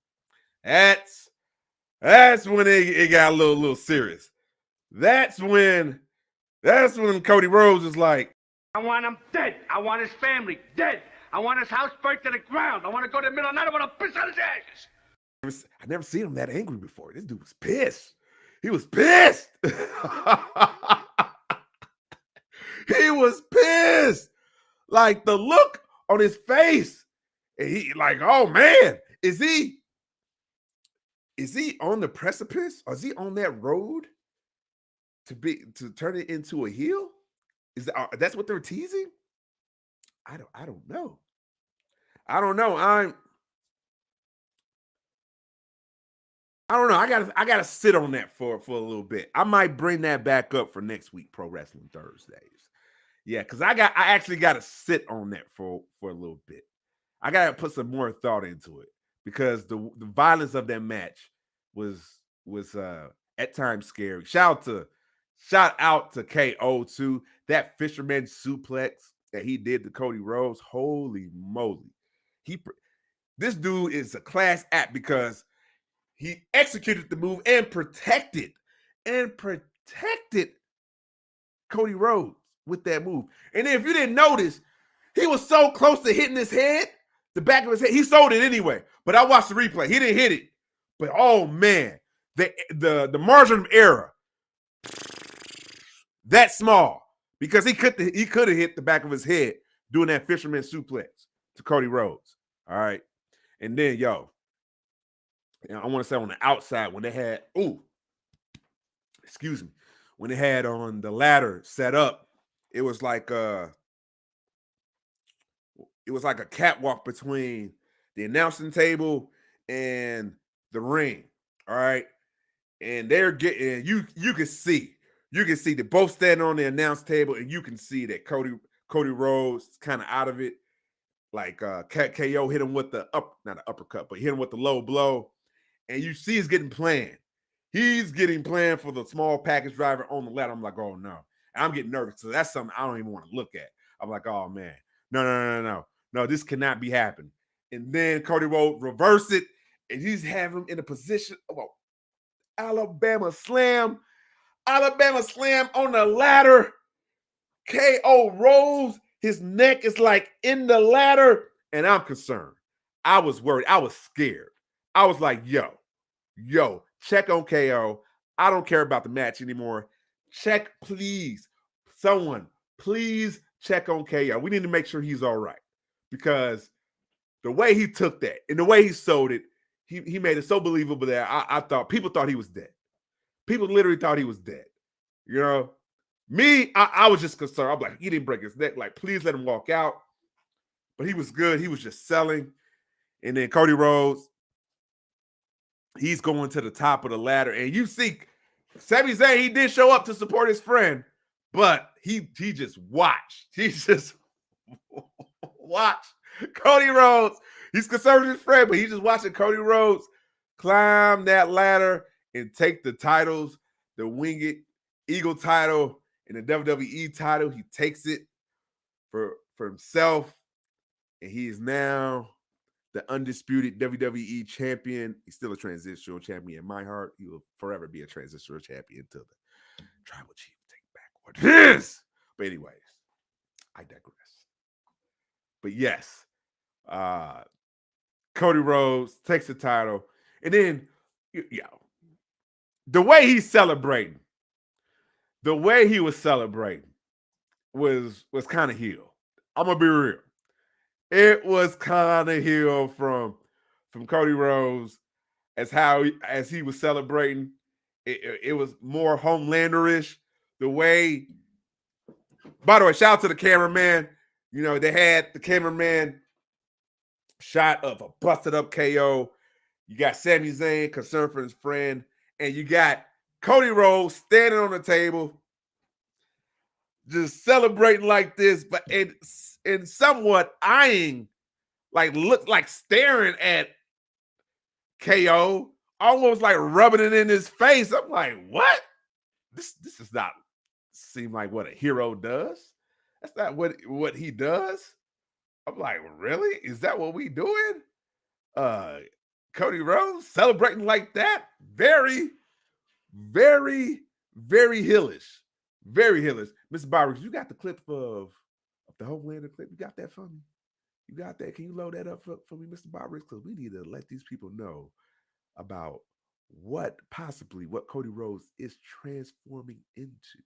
that's when it got a little serious. That's when Cody Rhodes is like, I want him dead. I want his family dead. I want his house burnt to the ground. I want to go to the middle of the night. I want to piss on his ashes. I never seen him that angry before. This dude was pissed. He was pissed. He was pissed. Like the look on his face. And he like, oh man, is he on the precipice? Or is he on that road to turn it into a heel? That's what they're teasing? I don't know. I don't know. I don't know. I gotta sit on that for a little bit. I might bring that back up for next week, Pro Wrestling Thursdays. Yeah, because I actually gotta sit on that for a little bit. I gotta put some more thought into it because the violence of that match was at times scary. Shout out to KO too. That fisherman suplex that he did to Cody Rhodes. Holy moly. This dude is a class act because he executed the move and protected Cody Rhodes with that move. And then if you didn't notice, he was so close to hitting his head, the back of his head. He sold it anyway, but I watched the replay. He didn't hit it. But oh man, the margin of error that small because he could have hit the back of his head doing that fisherman suplex to Cody Rhodes. All right. And then, I want to say on the outside when they had, when they had on the ladder set up, it was like a catwalk between the announcing table and the ring. All right. And they're getting, you can see they both standing on the announce table, and you can see that Cody Rhodes is kind of out of it. Like KO hit him with not an uppercut, but hit him with the low blow. And you see he's getting planned. He's getting planned for the small package driver on the ladder. I'm like, oh no. I'm getting nervous. So that's something I don't even want to look at. I'm like, oh man, no, this cannot be happening. And then Cody Rhodes reversed it, and he's having him in a position of Alabama slam on the ladder. KO Rhodes, his neck is like in the ladder, and I'm concerned. I was worried. I was scared. I was like, yo, check on KO. I don't care about the match anymore. Check, please. Someone, please check on KO. We need to make sure he's all right, because the way he took that and the way he sold it, he made it so believable that I thought people thought he was dead. People literally thought he was dead. You know, me, I was just concerned. I'm like, he didn't break his neck. Like, please let him walk out. But he was good. He was just selling. And then Cody Rhodes, he's going to the top of the ladder. And you see, Sami Zayn, he did show up to support his friend, but he just watched. He just watched Cody Rhodes. He's concerned with his friend, but he's just watching Cody Rhodes climb that ladder and take the titles, the Winged Eagle title and the WWE title. He takes it for himself, and he is now the undisputed WWE champion. He's still a transitional champion in my heart. He will forever be a transitional champion until the tribal chief take back what it is. But anyways, I digress. But yes, Cody Rhodes takes the title, and then the way he's celebrating, the way he was celebrating was kind of heel. I'm gonna be real. It was kind of heel from Cody Rhodes as he was celebrating. It was more Homelanderish. The way, by the way, shout out to the cameraman. You know, they had the cameraman shot of a busted up KO. You got Sami Zayn concerned for his friend, and you got Cody Rhodes standing on the table, just celebrating like this, but and somewhat eyeing, look like staring at KO, almost like rubbing it in his face. I'm like, what? This does not seem like what a hero does. That's not what he does. I'm like, really? Is that what we doing? Cody Rhodes celebrating like that? Very, very, very hillish. Very hillish. Mr. Byron, you got the clip of the Homelander clip? You got that for me? You got that? Can you load that up for me, Mr. Byron? Because we need to let these people know about what Cody Rhodes is transforming into.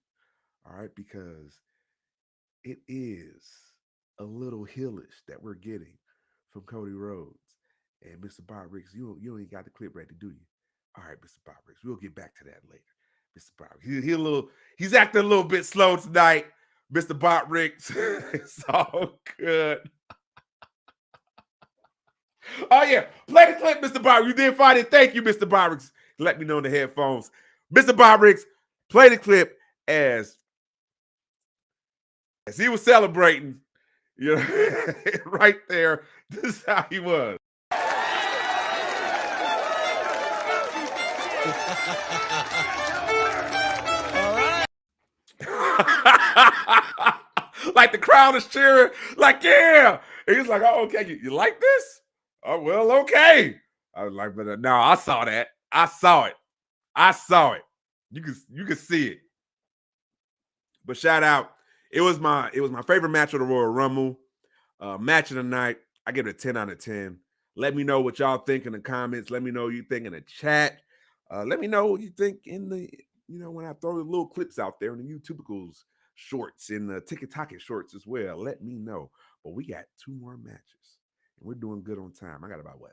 All right, because it is a little hillish that we're getting from Cody Rhodes. And Mr. Bob Riggs, you ain't got the clip ready, do you? All right, Mr. Bob Riggs, we'll get back to that later. Mr. Bob, he's acting a little bit slow tonight. Mr. Bob Riggs, it's all good. Oh yeah, play the clip, Mr. Bob. You did find it. Thank you, Mr. Bob Riggs. Let me know in the headphones. Mr. Bob Riggs, play the clip as he was celebrating, you know, right there. This is how he was. All right. Like the crowd is cheering, like, yeah. And he's like, oh, okay, you like this? Oh, well, okay. I was like, but no, I saw that. I saw it. You can see it. But shout out. It was my favorite match of the Royal Rumble. Match of the night. I give it a 10 out of 10. Let me know what y'all think in the comments. Let me know what you think in the chat. Let me know what you think in the, when I throw the little clips out there in the YouTubicals shorts and the TikTok shorts as well. Let me know. But we got 2 more matches. And we're doing good on time. I got about what?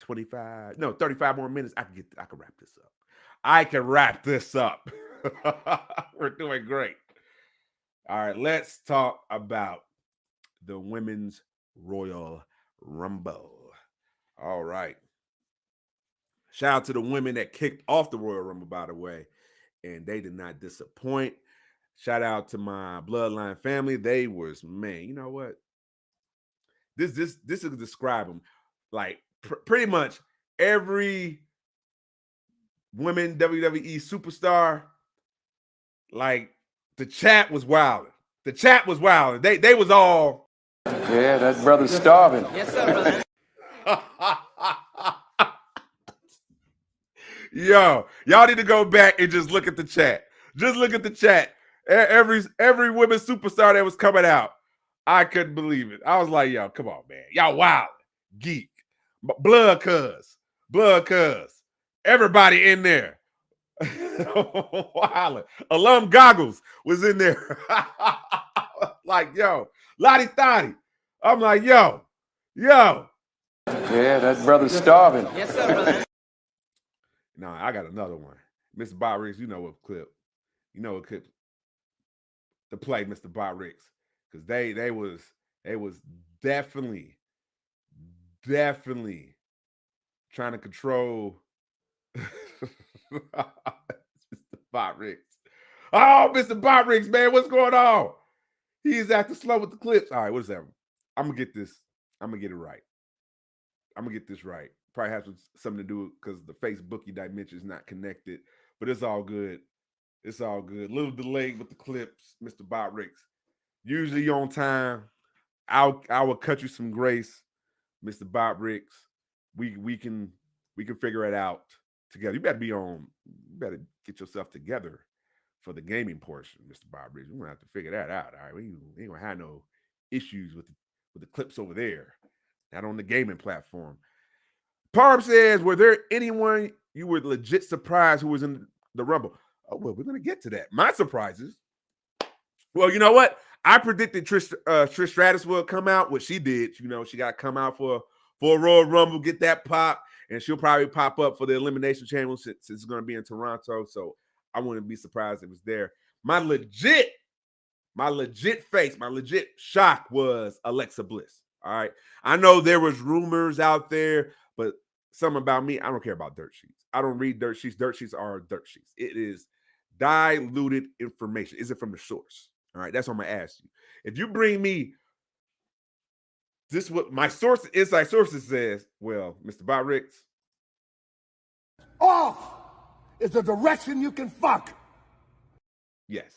35 more minutes. I can wrap this up. I can wrap this up. We're doing great. All right, let's talk about the Women's Royal Rumble. All right. Shout out to the women that kicked off the Royal Rumble, by the way, and they did not disappoint. Shout out to my Bloodline family. They was, man, you know what? This is describe them. Like pretty much every women WWE superstar Like the chat was wild. The chat was wild. They was all. Yeah, that brother's starving. Yes, sir, brother. Yo, y'all need to go back and just look at the chat. Just look at the chat. Every women's superstar that was coming out, I couldn't believe it. I was like, yo, come on, man. Y'all wild. Geek. Blood cuz. Everybody in there. Wild. Alum Goggles was in there. Like, yo, Lottie Thotty. I'm like, yo. Yeah, that brother's starving. Yes, sir, brother. No, I got another one. Mr. Bob Riggs, you know what clip. You know what clip to play, Mr. Bob Riggs. Because they was definitely trying to control Mr. Bob Riggs. Oh, Mr. Bob Riggs, man, what's going on? He's acting slow with the clips. All right, what's that? I'm gonna get this. I'm gonna get it right. I'm gonna get this right. Probably has something to do because the Facebooky dimension is not connected, but it's all good. It's all good. Little delayed with the clips, Mr. Bob Riggs. Usually on time. I will cut you some grace, Mr. Bob Riggs. We can figure it out together. You better get yourself together for the gaming portion, Mr. Bob Riggs. We're gonna have to figure that out. All right, we ain't gonna have no issues with the clips over there. Not on the gaming platform. Parm says, were there anyone you were legit surprised who was in the Rumble? Oh, well, we're going to get to that. My surprises. Well, you know what? I predicted Trish Stratus would come out. What she did, you know, she got to come out for a Royal Rumble, get that pop, and she'll probably pop up for the Elimination Chamber since it's going to be in Toronto. So I wouldn't be surprised if it was there. My legit face, my legit shock was Alexa Bliss. All right. I know there was rumors out there, but something about me, I don't care about dirt sheets. I don't read dirt sheets. Dirt sheets are dirt sheets. It is diluted information. Is it from the source? All right. That's what I'm going to ask you. If you bring me this, what my source, inside sources says, well, Mr. Bob Riggs. Off is a direction you can fuck. Yes.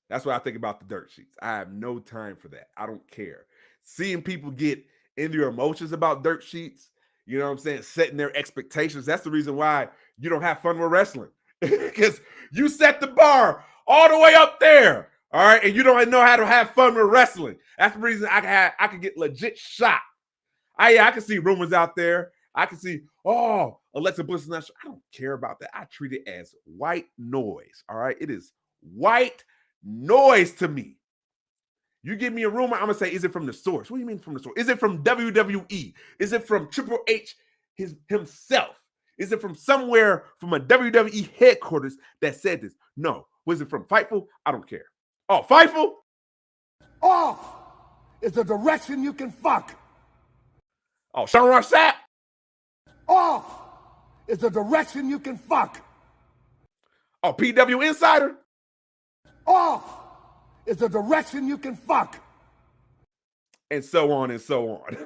That's what I think about the dirt sheets. I have no time for that. I don't care. Seeing people get into your emotions about dirt sheets, you know what I'm saying, setting their expectations. That's the reason why you don't have fun with wrestling. Because you set the bar all the way up there, all right, and you don't know how to have fun with wrestling. That's the reason I could get legit shot. I can see rumors out there. I can see, oh, Alexa Bliss is not sure. I don't care about that. I treat it as white noise, all right? It is white noise to me. You give me a rumor, I'm going to say, is it from the source? What do you mean from the source? Is it from WWE? Is it from Triple H himself? Is it from somewhere from a WWE headquarters that said this? No. Was it from Fightful? I don't care. Oh, Fightful? Off is a direction you can fuck. Oh, Sean Ross Sapp? Off is a direction you can fuck. Oh, PW Insider? Off is a direction you can fuck. And so on and so on.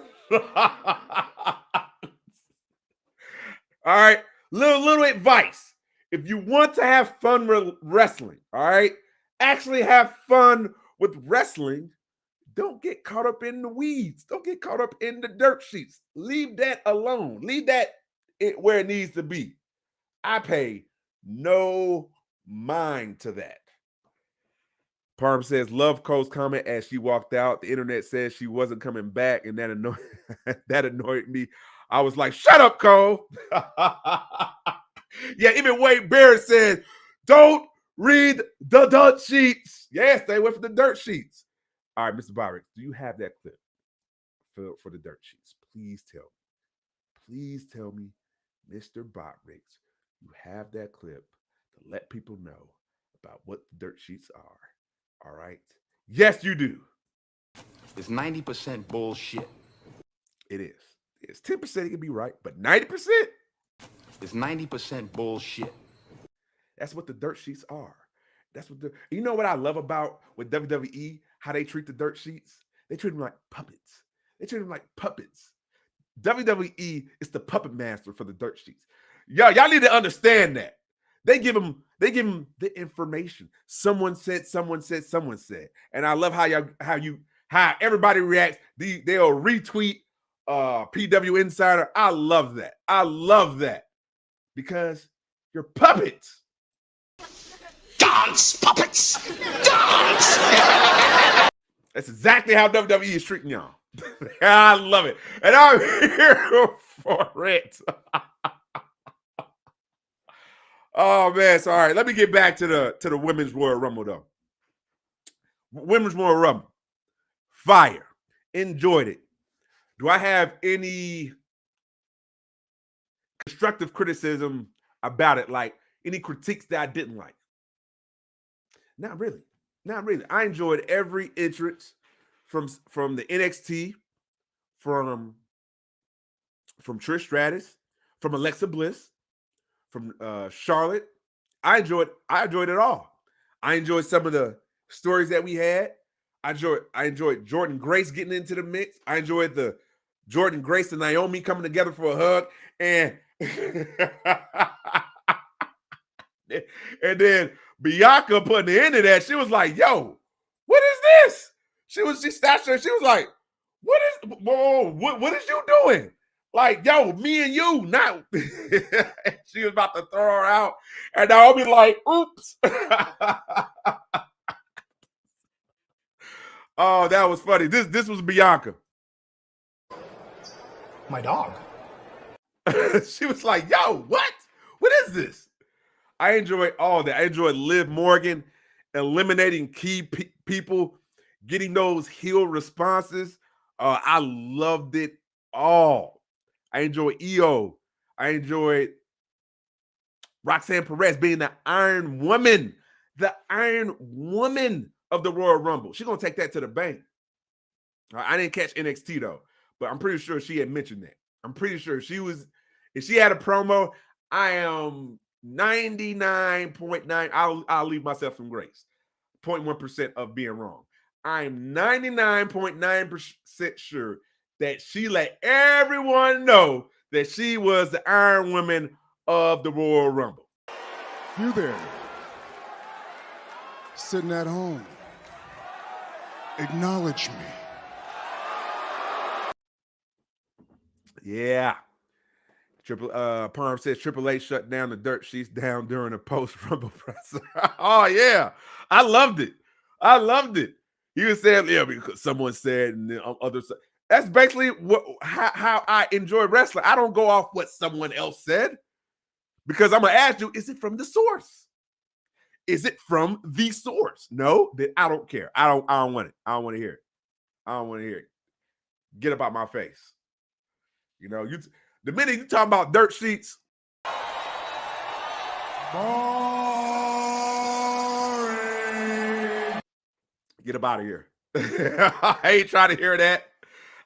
All right. Little advice. If you want to have fun with wrestling, all right, actually have fun with wrestling, don't get caught up in the weeds. Don't get caught up in the dirt sheets. Leave that alone. Leave that where it needs to be. I pay no mind to that. Parm says, love Cole's comment as she walked out. The internet says she wasn't coming back, and that annoyed me. I was like, shut up, Cole. Yeah, even Wade Barrett said, don't read the dirt sheets. Yeah, stay away from the dirt sheets. All right, Mr. Byrick, do you have that clip for the dirt sheets? Please tell me. Please tell me, Mr. Botrix, you have that clip to let people know about what the dirt sheets are. All right? Yes, you do. It's 90% bullshit. It is. It's 10% it can be right, but 90%? It's 90% bullshit. That's what the dirt sheets are. That's what you know what I love about with WWE, how they treat the dirt sheets? They treat them like puppets. WWE is the puppet master for the dirt sheets. Y'all need to understand that. They give them the information. Someone said, and I love how everybody reacts. They'll retweet PW Insider. I love that. I love that because you're puppets. Dance, puppets! Dance! That's exactly how WWE is treating y'all. I love it. And I'm here for it. Oh man, so all right, let me get back to the Women's Royal Rumble though. Women's Royal Rumble. Fire. Enjoyed it. Do I have any constructive criticism about it? Like any critiques that I didn't like? Not really. Not really. I enjoyed every entrance from the NXT, from Trish Stratus, from Alexa Bliss, from Charlotte. I enjoyed it all. I enjoyed some of the stories that we had. I enjoyed Jordan Grace getting into the mix. I enjoyed the Jordan Grace and Naomi coming together for a hug. And and then Bianca putting the end of that. She was like, yo, what is this? She snatched her. She was like, what is you doing? Like, yo, me and you, not. She was about to throw her out. And Naomi like, oops. Oh, that was funny. This was Bianca. My dog. She was like, yo, what? What is this? I enjoyed all that. I enjoyed Liv Morgan eliminating key people, getting those heel responses. I loved it all. I enjoyed EO. I enjoyed Roxanne Perez being the Iron Woman of the Royal Rumble. She's going to take that to the bank. I didn't catch NXT though, but I'm pretty sure she had mentioned that. I'm pretty sure if she had a promo, I am 99.9. I'll leave myself some grace. 0.1% of being wrong. I'm 99.9% sure that she let everyone know that she was the Iron Woman of the Royal Rumble. You there, sitting at home, acknowledge me. Yeah. Parm says Triple H shut down the dirt sheets down during a post-Rumble presser. Oh, yeah. I loved it. He was saying, yeah, because someone said, and then others. That's basically how I enjoy wrestling. I don't go off what someone else said because I'm going to ask you, is it from the source? Is it from the source? No, then I don't care. I don't want it. I don't want to hear it. I don't want to hear it. Get up out my face. You know, the minute you talk about dirt sheets, boring. Get up out of here. I ain't trying to hear that.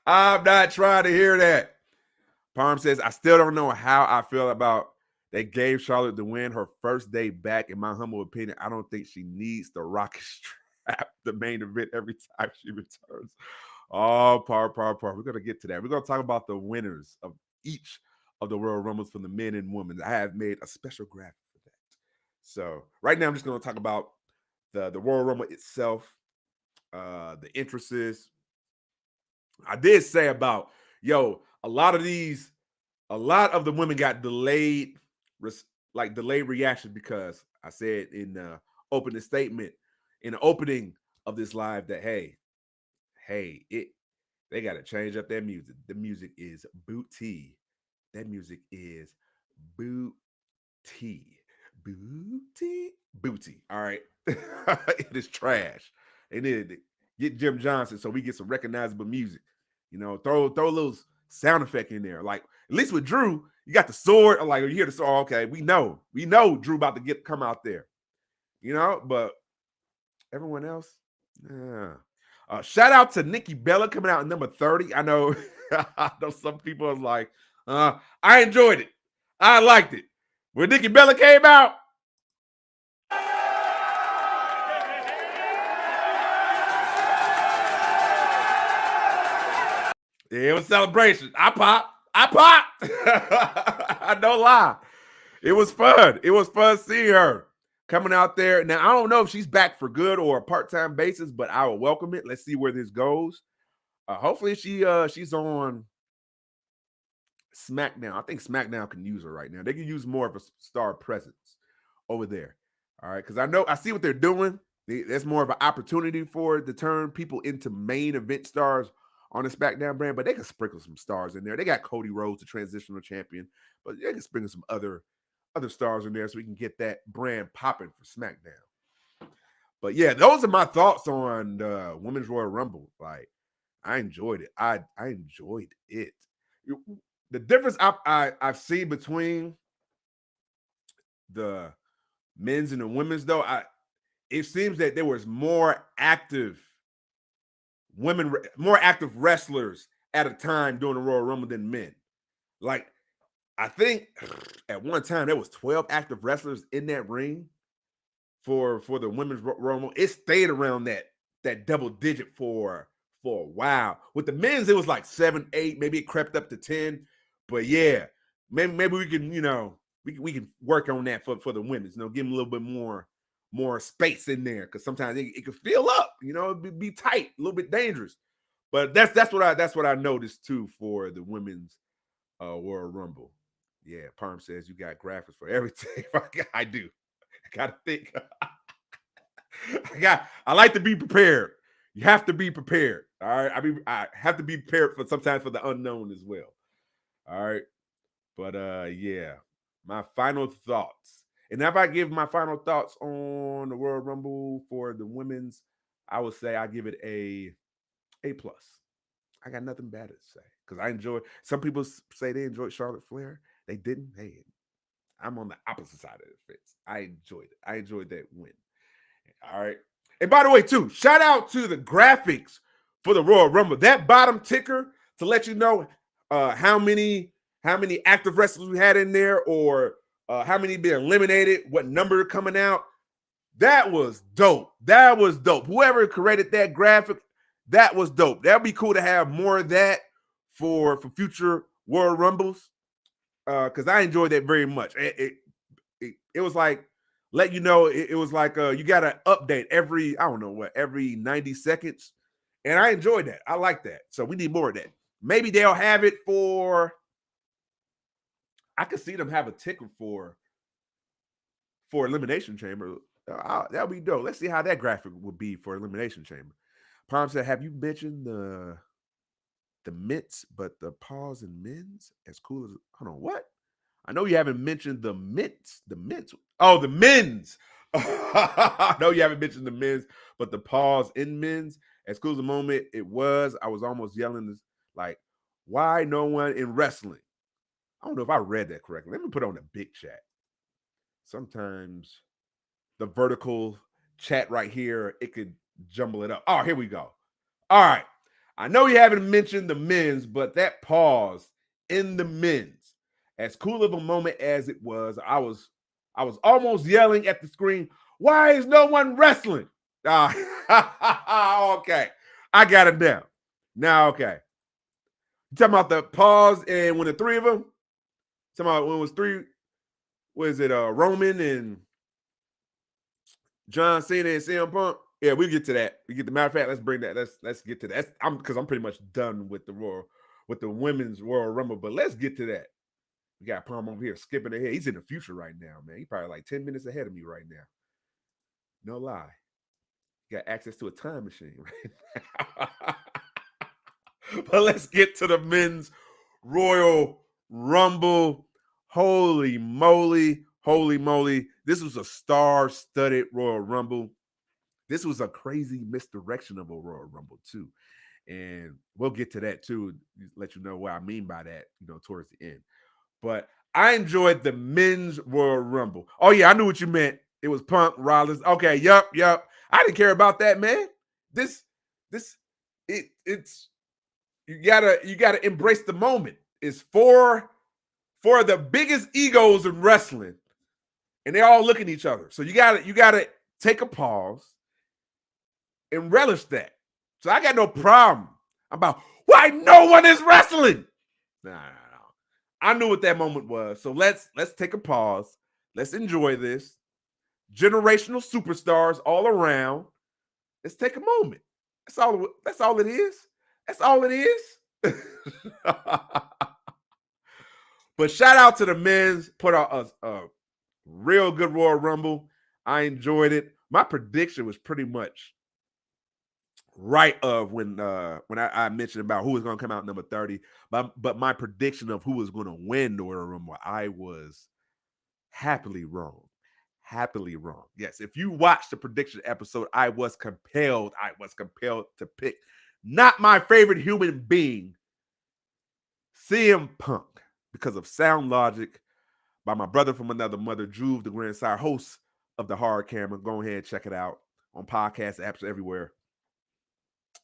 I'm not trying to hear that. Parm says, I still don't know how I feel about they gave Charlotte the win her first day back. In my humble opinion, I don't think she needs the rocket strap, the main event, every time she returns. Oh, Par. We're going to get to that. We're going to talk about the winners of each of the Royal Rumbles from the men and women. I have made a special graphic for that. So right now I'm just going to talk about the Royal Rumble itself, the entrances. I did say about, a lot of the women got delayed reaction because I said in the opening statement, in the opening of this live that, hey, they got to change up their music. The music is booty. That music is booty. All right. It is trash. They need to get Jim Johnson so we get some recognizable music. You know, throw a little sound effect in there. Like, at least with Drew, you got the sword. Or like, you hear the sword. Okay, we know Drew about to come out there. You know, but everyone else, yeah. Shout out to Nikki Bella coming out at number 30. I know, some people are like, I enjoyed it. I liked it. When Nikki Bella came out, it was a celebration. I popped. I don't lie. It was fun. It was fun seeing her coming out there. Now, I don't know if she's back for good or a part-time basis, but I will welcome it. Let's see where this goes. Hopefully she's on SmackDown. I think SmackDown can use her right now. They can use more of a star presence over there. All right, because I see what they're doing. There's more of an opportunity for it to turn people into main event stars on the SmackDown brand, but they can sprinkle some stars in there. They got Cody Rhodes, the transitional champion, but they can sprinkle some other stars in there so we can get that brand popping for SmackDown. But yeah, those are my thoughts on the Women's Royal Rumble. Like, I enjoyed it. I enjoyed it. The difference I've seen between the men's and the women's, though, it seems that there was more active wrestlers at a time during the Royal Rumble than men. Like, I think at one time there was 12 active wrestlers in that ring for the women's Royal Rumble. It stayed around that double digit for a while. With the men's, it was like 7, 8, maybe it crept up to 10. But yeah, maybe we can, we can work on that for the women's, give them a little bit more space in there, because sometimes it could fill up, be tight, a little bit dangerous. But that's what I noticed too for the women's Royal Rumble. Yeah, Parm says you got graphics for everything. I do. I gotta think. I like to be prepared. You have to be prepared. All right. I have to be prepared for sometimes for the unknown as well. All right. But yeah, my final thoughts. And if I give my final thoughts on the Royal Rumble for the women's, I would say I give it A+. I got nothing bad to say because I enjoy. Some people say they enjoyed Charlotte Flair. They didn't. Hey, I'm on the opposite side of the fence. I enjoyed it. I enjoyed that win. All right. And by the way, too, shout out to the graphics for the Royal Rumble. That bottom ticker to let you know how many active wrestlers we had in there, or how many been eliminated, what number coming out. That was dope. That was dope. Whoever created that graphic, that was dope. That'd be cool to have more of that for future Royal Rumbles, because I enjoyed that very much. It was like, let you know, it was like you got to update every 90 seconds. And I enjoyed that. I like that. So we need more of that. Maybe they'll have it for, I could see them have a ticker for Elimination Chamber. That would be dope. Let's see how that graphic would be for Elimination Chamber. Palm said, have you mentioned the mints, but the pause and men's as cool as, hold on, what? I know you haven't mentioned the mints. The mints. Oh, the men's. I know you haven't mentioned the men's, but the pause in men's, as cool as the moment it was, I was almost yelling this, like, why no one in wrestling? I don't know if I read that correctly. Let me put it on the big chat. Sometimes the vertical chat right here, it could jumble it up. Oh, here we go. All right. I know you haven't mentioned the men's, but that pause in the men's, as cool of a moment as it was, I was almost yelling at the screen, why is no one wrestling? Okay. I got it down. Now, okay. You talking about the pause and when the three of them? Talking about when it was three, what is it, Roman and John Cena and CM Punk? Yeah, we'll get to that. Matter of fact, let's bring that. Let's get to that. Because I'm pretty much done with the women's Royal Rumble, but let's get to that. We got Palm over here skipping ahead. He's in the future right now, man. He's probably like 10 minutes ahead of me right now. No lie. You got access to a time machine right now. But let's get to the men's Royal Rumble. Holy moly. Holy moly. This was a star-studded Royal Rumble. This was a crazy misdirection of a Royal Rumble, too. And we'll get to that, too, let you know what I mean by that, towards the end. But I enjoyed the men's Royal Rumble. Oh, yeah, I knew what you meant. It was Punk, Rollins. Okay, yup. I didn't care about that, man. It's you gotta embrace the moment. It's for the biggest egos in wrestling, and they all look at each other. So you gotta take a pause and relish that. So I got no problem about why no one is wrestling. No. I knew what that moment was. So let's take a pause. Let's enjoy this. Generational superstars all around. Let's take a moment. That's all it is. That's all it is. But shout out to the men's. Put out a real good Royal Rumble. I enjoyed it. My prediction was pretty much right of when I mentioned about who was going to come out number 30. But my prediction of who was going to win the Royal Rumble, I was happily wrong. Happily wrong. Yes, if you watch the prediction episode, I was compelled to pick not my favorite human being, CM Punk, because of Sound Logic by my brother from another mother, Drew, the Grandsire, host of the Hard Camera. Go ahead and check it out on podcast apps everywhere.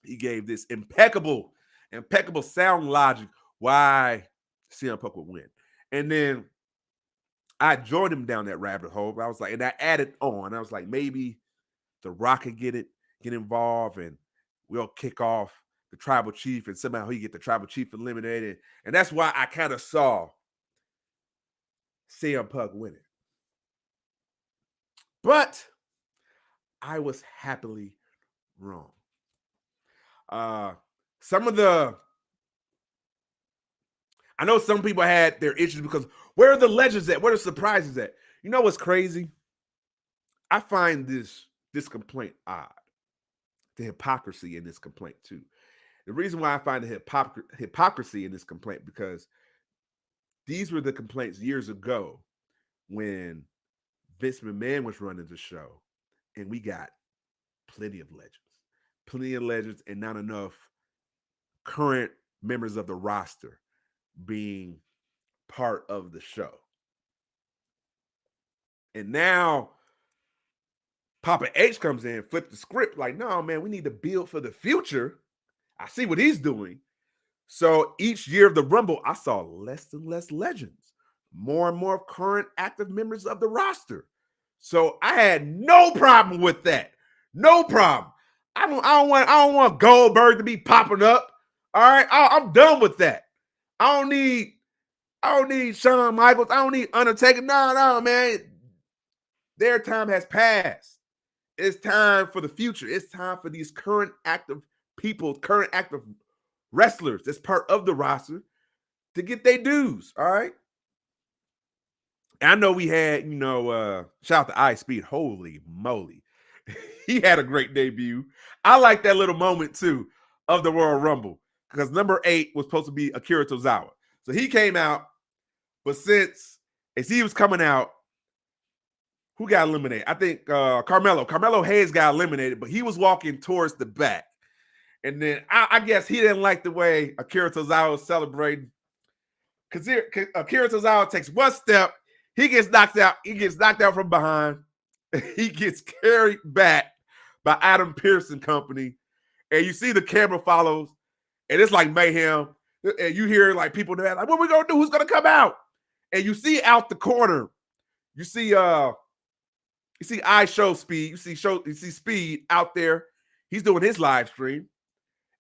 He gave this impeccable sound logic why CM Punk would win. And then I joined him down that rabbit hole. I was like, and I added on. I was like, maybe The Rock could get involved, and we'll kick off the Tribal Chief, and somehow he get the Tribal Chief eliminated. And that's why I kind of saw CM Punk winning. But I was happily wrong. I know some people had their issues because where are the legends at? Where are the surprises at? You know what's crazy? I find this complaint odd. The hypocrisy in this complaint too. The reason why I find the hypocrisy in this complaint, because these were the complaints years ago when Vince McMahon was running the show, and we got plenty of legends, and not enough current members of the roster being part of the show. And now Papa H comes in, flipped the script, like, no, man, we need to build for the future. I see what he's doing. So each year of the Rumble, I saw less and less legends, more and more current active members of the roster. So I had no problem with that. No problem. I don't want Goldberg to be popping up. All right, I'm done with that. I don't need Shawn Michaels. I don't need Undertaker. No, man. Their time has passed. It's time for the future. It's time for these current active people, current active wrestlers that's part of the roster to get their dues. All right. And I know we had, shout out to Ice Speed. Holy moly. He had a great debut. I like that little moment too of the Royal Rumble, because number 8 was supposed to be Akira Tozawa. So he came out, but as he was coming out, who got eliminated? I think Carmelo Hayes got eliminated, but he was walking towards the back. And then I guess he didn't like the way Akira Tozawa was celebrating. Because Akira Tozawa takes one step, he gets knocked out. He gets knocked out from behind. He gets carried back by Adam Pearce and company. And you see the camera follows, and it's like mayhem. And you hear like people there like, what are we gonna do? Who's gonna come out? And you see out the corner, you see I Show Speed. You see Speed out there. He's doing his live stream.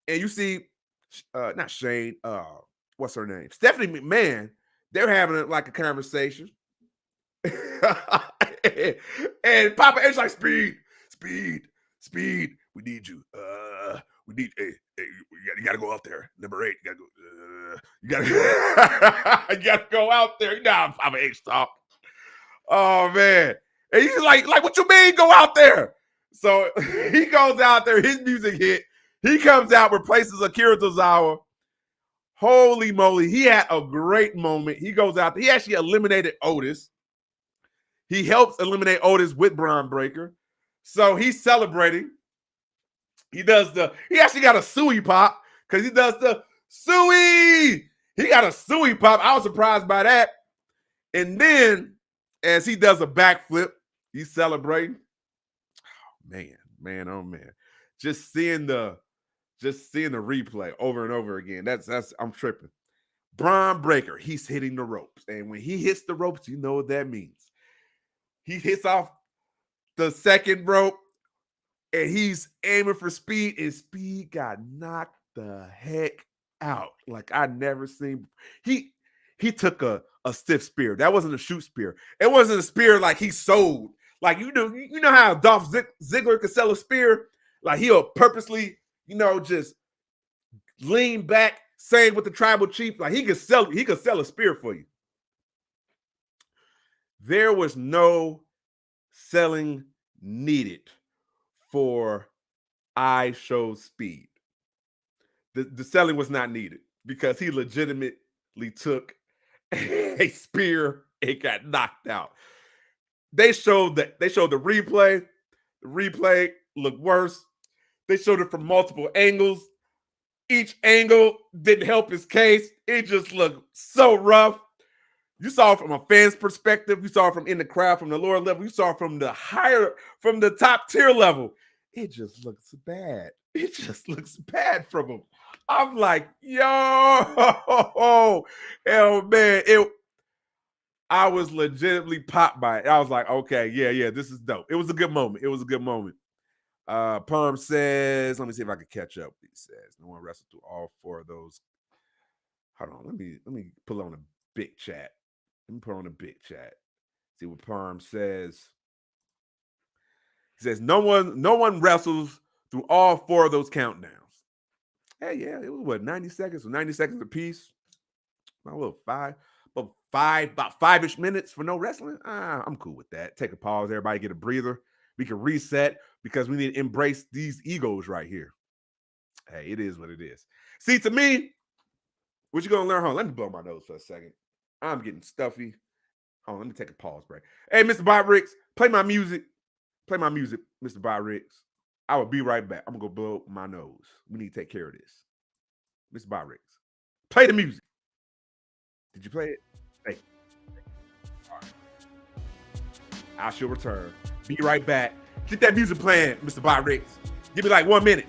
And you see not Shane, what's her name? Stephanie McMahon. They're having like a conversation. And Papa H like, Speed, we need you. You gotta go out there. Number 8, you gotta go out there. Nah, Papa H talk. Oh man. And he's like, what you mean go out there? So he goes out there, his music hit. He comes out, replaces Akira Tozawa. Holy moly, he had a great moment. He goes out there. He actually eliminated Otis. He helps eliminate Otis with Braun Breaker. So he's celebrating. He actually got a suey pop, because he does the suey. He got a suey pop. I was surprised by that. And then as he does a backflip, he's celebrating. Oh, man. Just seeing the replay over and over again. That's I'm tripping. Braun Breaker, he's hitting the ropes. And when he hits the ropes, you know what that means. He hits off the second rope, and he's aiming for Speed, and Speed got knocked the heck out like I never seen. He he took a stiff spear. That wasn't a shoot spear. It wasn't a spear like he sold. Like you know how Dolph Ziggler could sell a spear? Like he'll purposely, just lean back, saying with the tribal chief, like he could sell a spear for you. There was no selling needed for I Show Speed. The selling was not needed because he legitimately took a spear and got knocked out. They showed the replay. The replay looked worse. They showed it from multiple angles. Each angle didn't help his case. It just looked so rough. You saw it from a fan's perspective. You saw it from in the crowd, from the lower level. You saw it from the top tier level. It just looks bad. It just looks bad from him. I'm like, yo, hell man. I was legitimately popped by it. I was like, okay, yeah, this is dope. It was a good moment. Perm says, let me see if I can catch up. He says, no one wrestled through all four of those. Hold on, let me pull on a big chat. See what Perm says. He says, no one wrestles through all four of those countdowns. Hey, yeah, it was what, 90 seconds? So 90 seconds apiece. About 5-ish minutes for no wrestling. I'm cool with that. Take a pause, everybody get a breather. We can reset because we need to embrace these egos right here. Hey, it is what it is. See, to me, what you gonna learn? Hold on, let me blow my nose for a second. I'm getting stuffy. Hold on, let me take a pause break. Hey, Mr. Botrix, play my music. Play my music, Mr. Botrix. I will be right back. I'm gonna go blow my nose. We need to take care of this. Mr. Botrix, play the music. Did you play it? Hey. All right. I shall return. Be right back. Get that music playing, Mr. Botrix. Give me like 1 minute.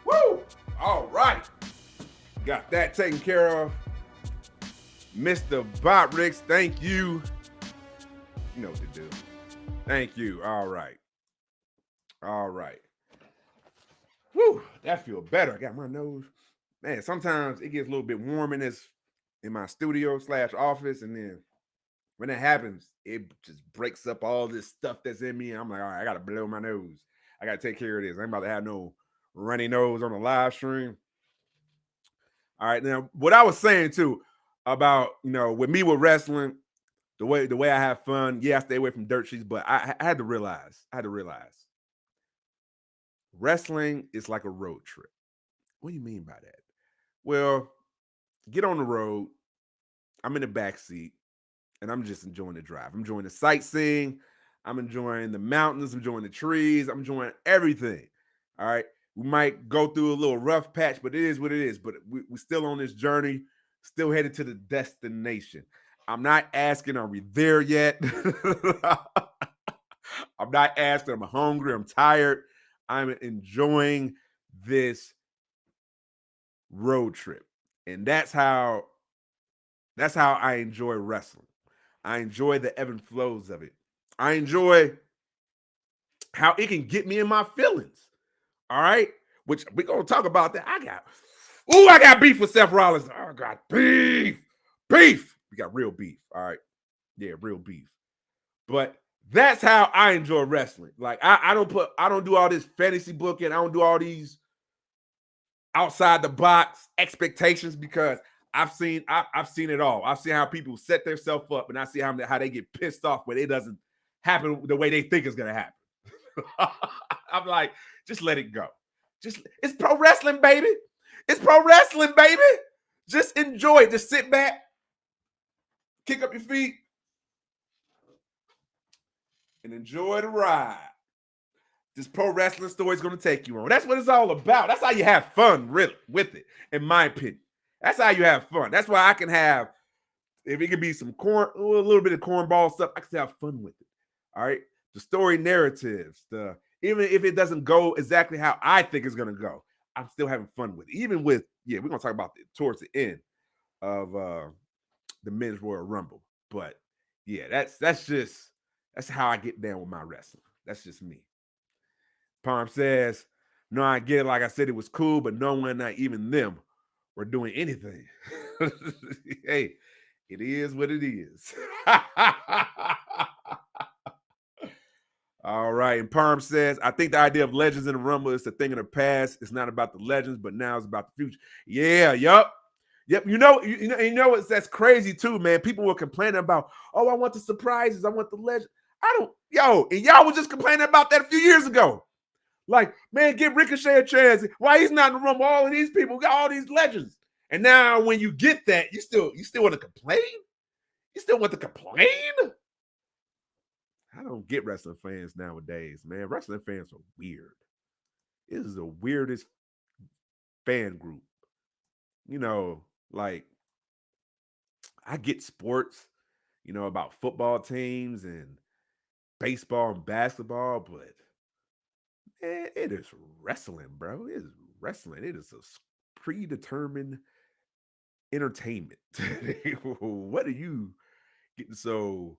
Woo! All right. Got that taken care of. Mr. Botrix, thank you. You know what to do. Thank you. All right. Whew, that feels better. I got my nose. Man, sometimes it gets a little bit warm in my studio / office, and then when that happens, it just breaks up all this stuff that's in me. And I'm like, all right, I gotta blow my nose. I gotta take care of this. I ain't about to have no runny nose on the live stream. All right, now what I was saying too about with me with wrestling, the way I have fun. Yeah, I stay away from dirt sheets, but I had to realize. Wrestling is like a road trip. What do you mean by that? Well, get on the road. I'm in the back seat, and I'm just enjoying the drive. I'm enjoying the sightseeing. I'm enjoying the mountains. I'm enjoying the trees. I'm enjoying everything. All right. We might go through a little rough patch, but it is what it is. But we're still on this journey, still headed to the destination. I'm not asking, are we there yet? I'm not asking, I'm hungry, I'm tired. I'm enjoying this road trip. And that's how I enjoy wrestling. I enjoy the ebb and flows of it. I enjoy how it can get me in my feelings. All right? Which we're going to talk about that. I got beef with Seth Rollins. I got beef. We got real beef. All right? Yeah, real beef. But that's how I enjoy wrestling. Like I don't do all this fantasy booking. I don't do all these outside the box expectations because I've seen it all. I've seen how people set themselves up, and I see how they get pissed off when it doesn't happen the way they think it's gonna happen. I'm like, just let it go. It's pro wrestling, baby. It's pro wrestling, baby. Just enjoy it. Just sit back, kick up your feet, and enjoy the ride. This pro wrestling story is going to take you on. That's what it's all about. That's how you have fun, really, with it, in my opinion. That's how you have fun. That's why I can have if it could be some corn, a little bit of cornball stuff, I can still have fun with it. All right. The story narratives, even if it doesn't go exactly how I think it's gonna go, I'm still having fun with it. Even with, we're gonna talk about it towards the end of the Men's Royal Rumble. But that's how I get down with my wrestling. That's just me. Palm says, no, I get it. Like I said, it was cool, but no one, not even them, were doing anything. Hey, it is what it is. All right. And Parm says, I think the idea of legends in the Rumble is a thing of the past. It's not about the legends, but now it's about the future. Yeah, yep. You know that's crazy too, man. People were complaining about, oh, I want the surprises, I want the legend. And y'all was just complaining about that a few years ago. Like, man, get Ricochet a chance. Why he's not in the Rumble? All of these people got all these legends. And now when you get that, you still want to complain? You still want to complain? I don't get wrestling fans nowadays, man. Wrestling fans are weird. This is the weirdest fan group. Like, I get sports, about football teams and baseball and basketball, but man, it is wrestling, bro. It is wrestling. It is a predetermined entertainment. What are you getting so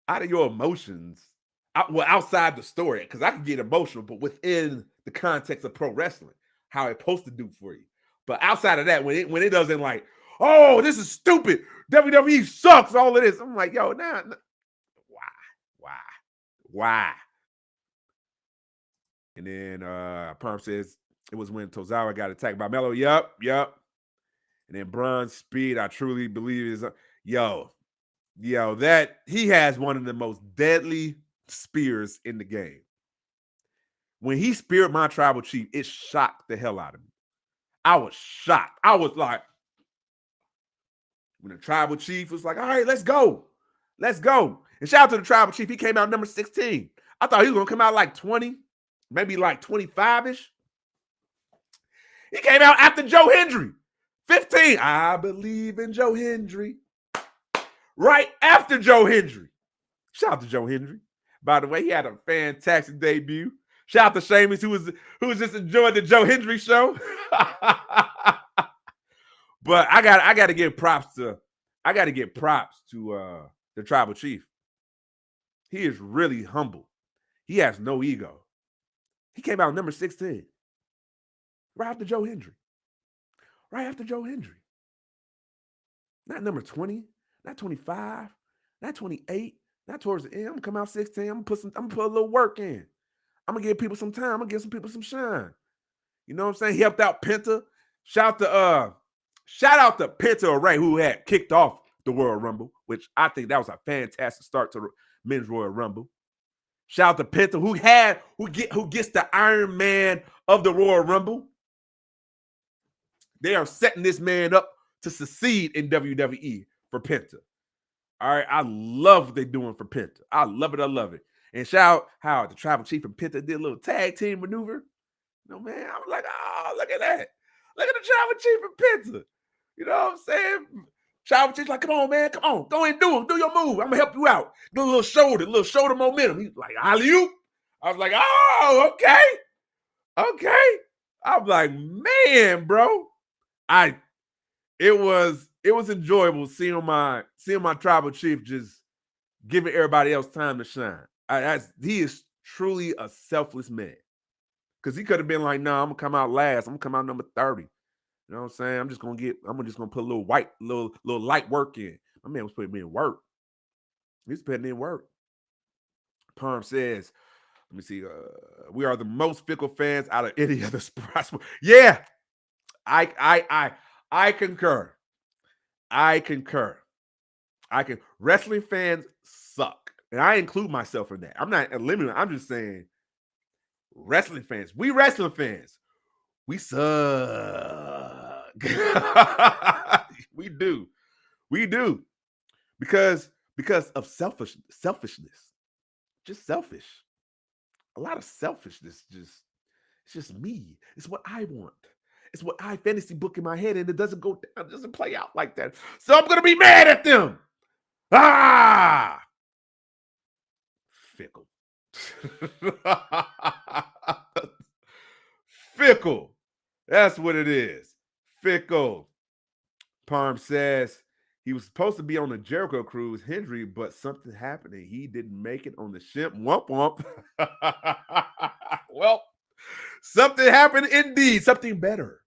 out of your emotions? Outside the story, because I can get emotional, but within the context of pro wrestling, how it's supposed to do for you. But outside of that, when it doesn't like, oh, this is stupid, WWE sucks, all of this, I'm like, yo, nah. Why? And then Perm says it was when Tozawa got attacked by Melo. Yup. And then Braun Speed, I truly believe is that he has one of the most deadly spears in the game. When he speared my tribal chief, it shocked the hell out of me. I was shocked. I was like, when the tribal chief was like, all right, let's go. And shout out to the tribal chief. He came out number 16. I thought he was going to come out like 20, maybe like 25-ish. He came out after Joe Hendry. 15. I believe in Joe Hendry. Right after Joe Hendry. Shout out to Joe Hendry. By the way, he had a fantastic debut. Shout out to Sheamus, who was just enjoying the Joe Hendry show. But I got to give props to the tribal chief. He is really humble. He has no ego. He came out number 16. Right after Joe Hendry. Not number 20, not 25, not 28, not towards the end. I'm gonna come out 16. I'm gonna put a little work in. I'm gonna give people some time. I'm gonna give some people some shine. You know what I'm saying? He helped out Penta. Shout out to Penta or Ray, who had kicked off the Royal Rumble, which I think that was a fantastic start to the Men's Royal Rumble. Shout out to Penta, who gets the Iron Man of the Royal Rumble. They are setting this man up to succeed in WWE for Penta. All right, I love what they're doing for Penta. I love it. And shout out how the tribal chief and Penta did a little tag team maneuver. Man, I was like, oh, look at that. Look at the tribal chief and Penta. You know what I'm saying? Tribal chief's like, come on, man, come on. Go ahead and do your move. I'm going to help you out. Do a little shoulder momentum. He's like, alley-oop. I was like, oh, okay. I'm like, man, bro. It was enjoyable seeing my tribal chief just giving everybody else time to shine. He is truly a selfless man. Because he could have been like, nah, I'm gonna come out last. I'm gonna come out number 30. You know what I'm saying? I'm just gonna put a little light work in. My man was putting in work. He's putting in work. Palm says, let me see. We are the most fickle fans out of any other sport. Yeah, I concur. Wrestling fans suck. And I include myself in that. I'm not eliminating. I'm just saying wrestling fans. We wrestling fans. We suck. We do. Because of selfishness. Just selfish. A lot of selfishness. It's just me. It's what I want. It's what I fantasy book in my head, and it doesn't go down, it doesn't play out like that. So I'm gonna be mad at them. Ah, fickle. Fickle. That's what it is. Fickle. Parm says he was supposed to be on the Jericho cruise, Hendry, but something happened and he didn't make it on the ship. Womp womp. Well, something happened indeed. Something better.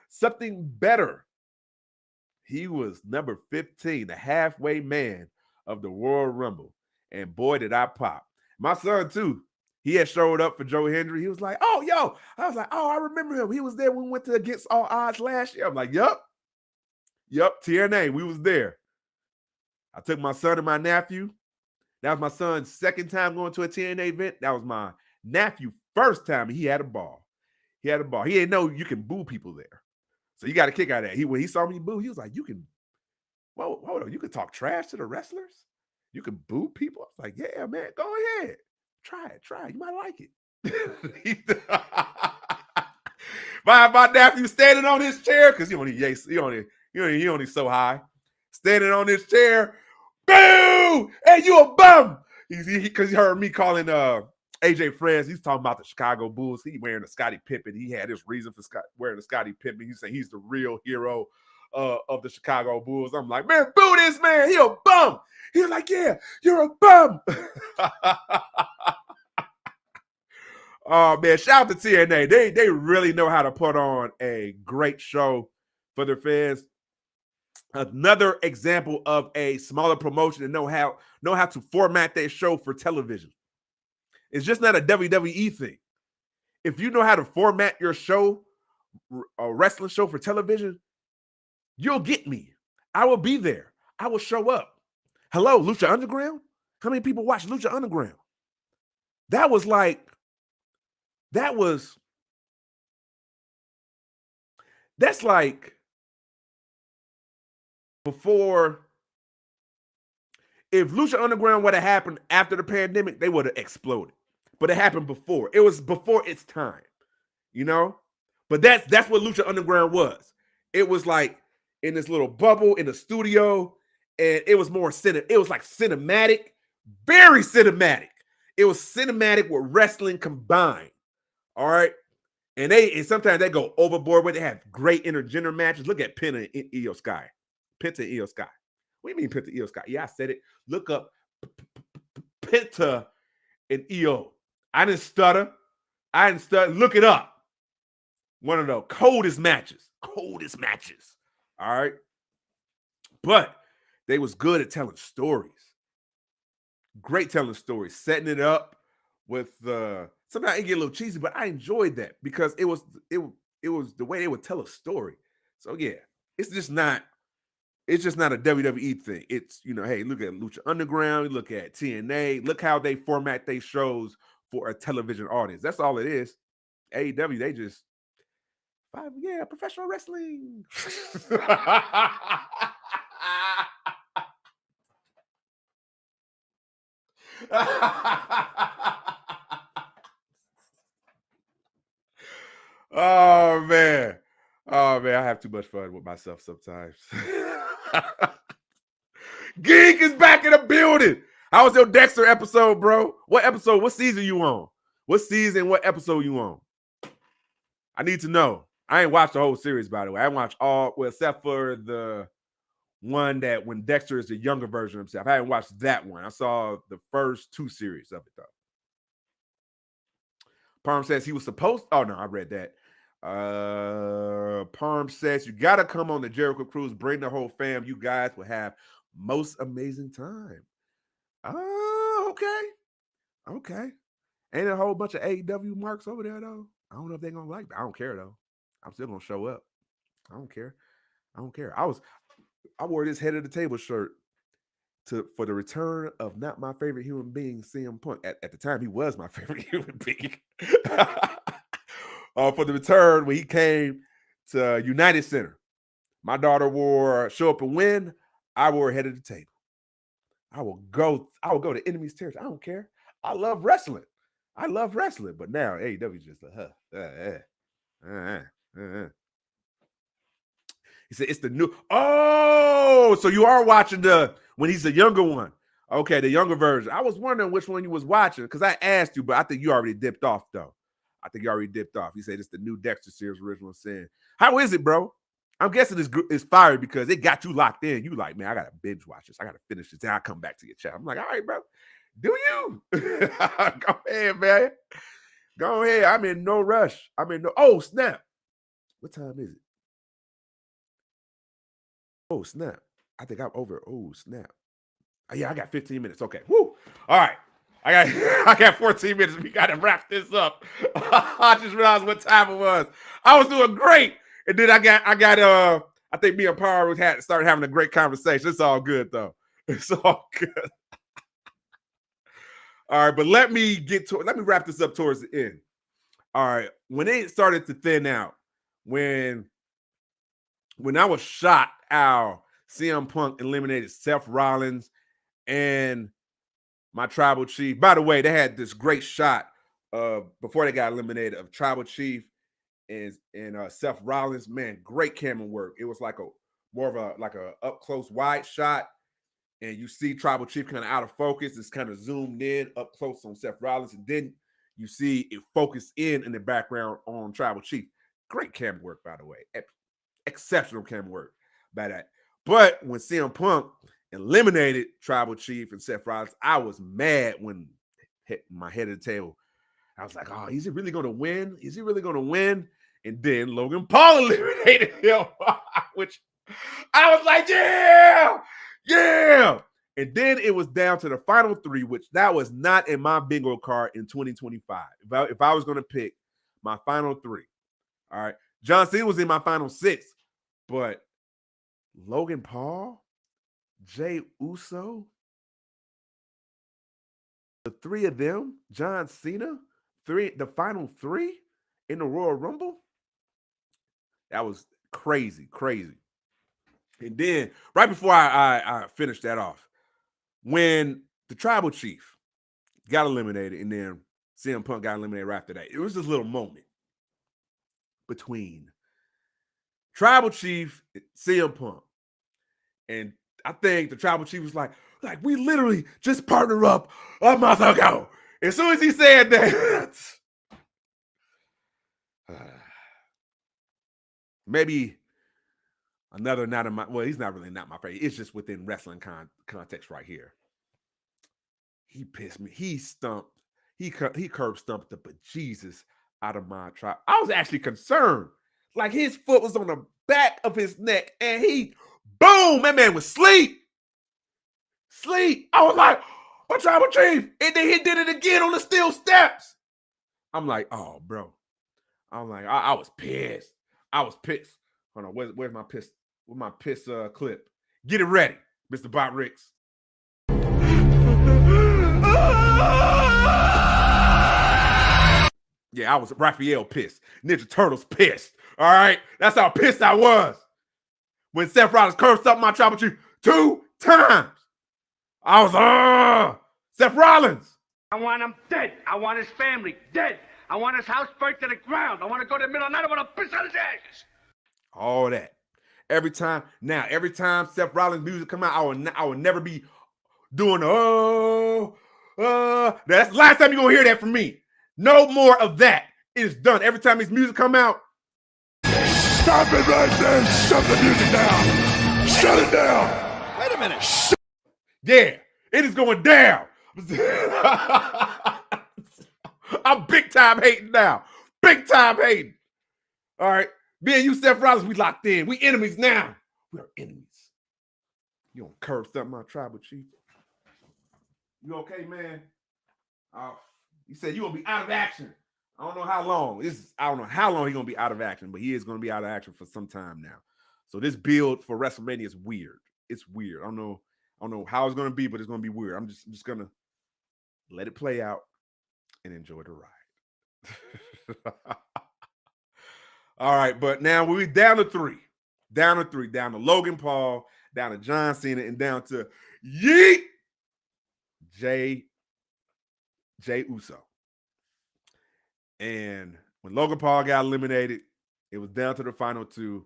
Something better. He was number 15, the halfway man of the Royal Rumble. And boy, did I pop. My son, too. He had showed up for Joe Hendry. He was like, oh, yo. I was like, oh, I remember him. He was there when we went to Against All Odds last year. I'm like, yup. Yup, TNA. We was there. I took my son and my nephew. That was my son's second time going to a TNA event. That was my nephew first time. He had a ball. He had a ball. He didn't know you can boo people there. So you got a kick out of that. When he saw me boo, he was like, you can, well, hold on, you can talk trash to the wrestlers? You can boo people? I was like, yeah, man, go ahead. Try it. You might like it. my nephew standing on his chair, because he only so high. Standing on his chair, boo! Hey, you a bum! Because he heard me calling AJ Friends. He's talking about the Chicago Bulls. He wearing a Scottie Pippen. He had his reason for wearing a Scottie Pippen. He said he's the real hero of the Chicago Bulls. I'm like, man, boo this man. He a bum. He was like, yeah, you're a bum. Oh, man, shout out to TNA. They really know how to put on a great show for their fans. Another example of a smaller promotion and know how to format their show for television. It's just not a WWE thing. If you know how to format your show, a wrestling show for television, you'll get me. I will be there. I will show up. Hello, Lucha Underground? How many people watch Lucha Underground? That's like before. If Lucha Underground would have happened after the pandemic, they would have exploded. But it happened before. It was before its time, you know? But that's what Lucha Underground was. It was like in this little bubble in the studio, and it was more it was like cinematic, very cinematic. It was cinematic with wrestling combined. All right. And sometimes they go overboard where they have great intergender matches. Look at Penta and Io Sky. Penta and Io Sky. What do you mean Penta and Io Sky? Yeah, I said it. Look up Penta and Io. I didn't stutter. Look it up. One of the coldest matches. All right. But they was good at telling stories. Great telling stories. Setting it up with sometimes it get a little cheesy, but I enjoyed that because it was the way they would tell a story. So yeah, it's just not a WWE thing. It's, hey, look at Lucha Underground, look at TNA, look how they format their shows for a television audience. That's all it is. AEW, they just professional wrestling. Oh man, I have too much fun with myself sometimes. Geek is back in the building. How was your Dexter episode, bro? What episode? What season you on? What season? What episode you on? I need to know. I ain't watched the whole series, by the way. I watched except for the one that when Dexter is the younger version of himself. I haven't watched that one. I saw the first 2 series of it, though. Parm says he was supposed. Oh, no, I read that. Parm says you got to come on the Jericho Cruise. Bring the whole fam. You guys will have most amazing time. Oh, okay. Ain't a whole bunch of AEW marks over there, though. I don't know if they're going to like that. I don't care, though. I'm still going to show up. I don't care. I wore this head of the table shirt for the return of not my favorite human being, CM Punk. At the time, he was my favorite human being. For the return when he came to United Center. My daughter wore Show Up and Win. I wore head of the table. I will go to enemy's territory. I don't care. I love wrestling. But now AEW just He said it's the new. Oh, so you are watching when he's the younger one. Okay, the younger version. I was wondering which one you was watching because I asked you, but I think you already dipped off though. I think you already dipped off. He said it's the new Dexter series original sin. How is it, bro? I'm guessing it's fire because it got you locked in. You like, man, I gotta binge watch this. I gotta finish this. Then I'll come back to your chat. I'm like, all right, bro. Do you? Go ahead, man. Go ahead. I'm in no rush. Oh, snap. What time is it? Oh, snap. I think I'm over. Oh, snap. Yeah, I got 15 minutes. Okay. Woo. All right. I got 14 minutes. We got to wrap this up. I just realized what time it was. I was doing great. And then I think me and Power started having a great conversation. It's all good though. It's all good. All right, but let me wrap this up towards the end. All right. When it started to thin out, when I was shocked how CM Punk eliminated Seth Rollins and my Tribal Chief. By the way, they had this great shot before they got eliminated of Tribal Chief and Seth Rollins. Man, great camera work. It was like more of a up close wide shot, and you see Tribal Chief kind of out of focus. It's kind of zoomed in up close on Seth Rollins, and then you see it focused in the background on Tribal Chief. Great camera work, by the way. Exceptional camera work by that. But when CM Punk eliminated Tribal Chief and Seth Rollins, I was mad when hit my head of the table. I was like, oh, is he really going to win? Is he really going to win? And then Logan Paul eliminated him, which I was like, yeah. And then it was down to the final three, which that was not in my bingo card in 2025. If I was going to pick my final three, all right, John Cena was in my final six, but Logan Paul, Jay Uso, the three of them, John Cena, the final three in the Royal Rumble. That was crazy. And then right before I finished that off, when the Tribal Chief got eliminated and then CM Punk got eliminated right after that, it was this little moment between Tribal Chief and CM Punk. And I think the Tribal Chief was like, we literally just partnered up a month ago. As soon as he said that, maybe another not in my, well, he's not really not my favorite. It's just within wrestling context right here. He pissed me. He stumped. He curb stumped the bejesus out of my tribe. I was actually concerned. Like his foot was on the back of his neck and boom, that man was asleep. I was like, my Tribal Chief. And then he did it again on the steel steps. I'm like, oh, bro. I'm like, I was pissed. Hold on, where's my piss? Where's my piss clip? Get it ready, Mr. Bob Ricks. Yeah, I was Raphael pissed. Ninja Turtles pissed. All right? That's how pissed I was. When Seth Rollins cursed up my Tribal Chief 2 times. I was, Seth Rollins. I want him dead. I want his family dead. I want his house burnt to the ground. I want to go to the middle of the night. I want to piss on his ashes. All that. Every time Seth Rollins music come out, I will never be doing that's the last time you're gonna hear that from me. No more of that. It's done. Every time his music come out. Stop it right there. Shut the music down. Shut it down. Wait a minute. Yeah, it is going down. I'm big time hating now. Big time hating. All right. Me and you, Seth Rollins, we locked in. We enemies now. We are enemies. You don't curse up my Tribal Chief. You okay, man? You said you're going to be out of action. I don't know how long. I don't know how long he's going to be out of action, but he is going to be out of action for some time now. So this build for WrestleMania is weird. It's weird. I don't know how it's going to be, but it's going to be weird. I'm just going to let it play out and enjoy the ride. All right, but now we're down to three. Down to Logan Paul, down to John Cena, and down to Jay Uso. And when Logan Paul got eliminated, it was down to the final two.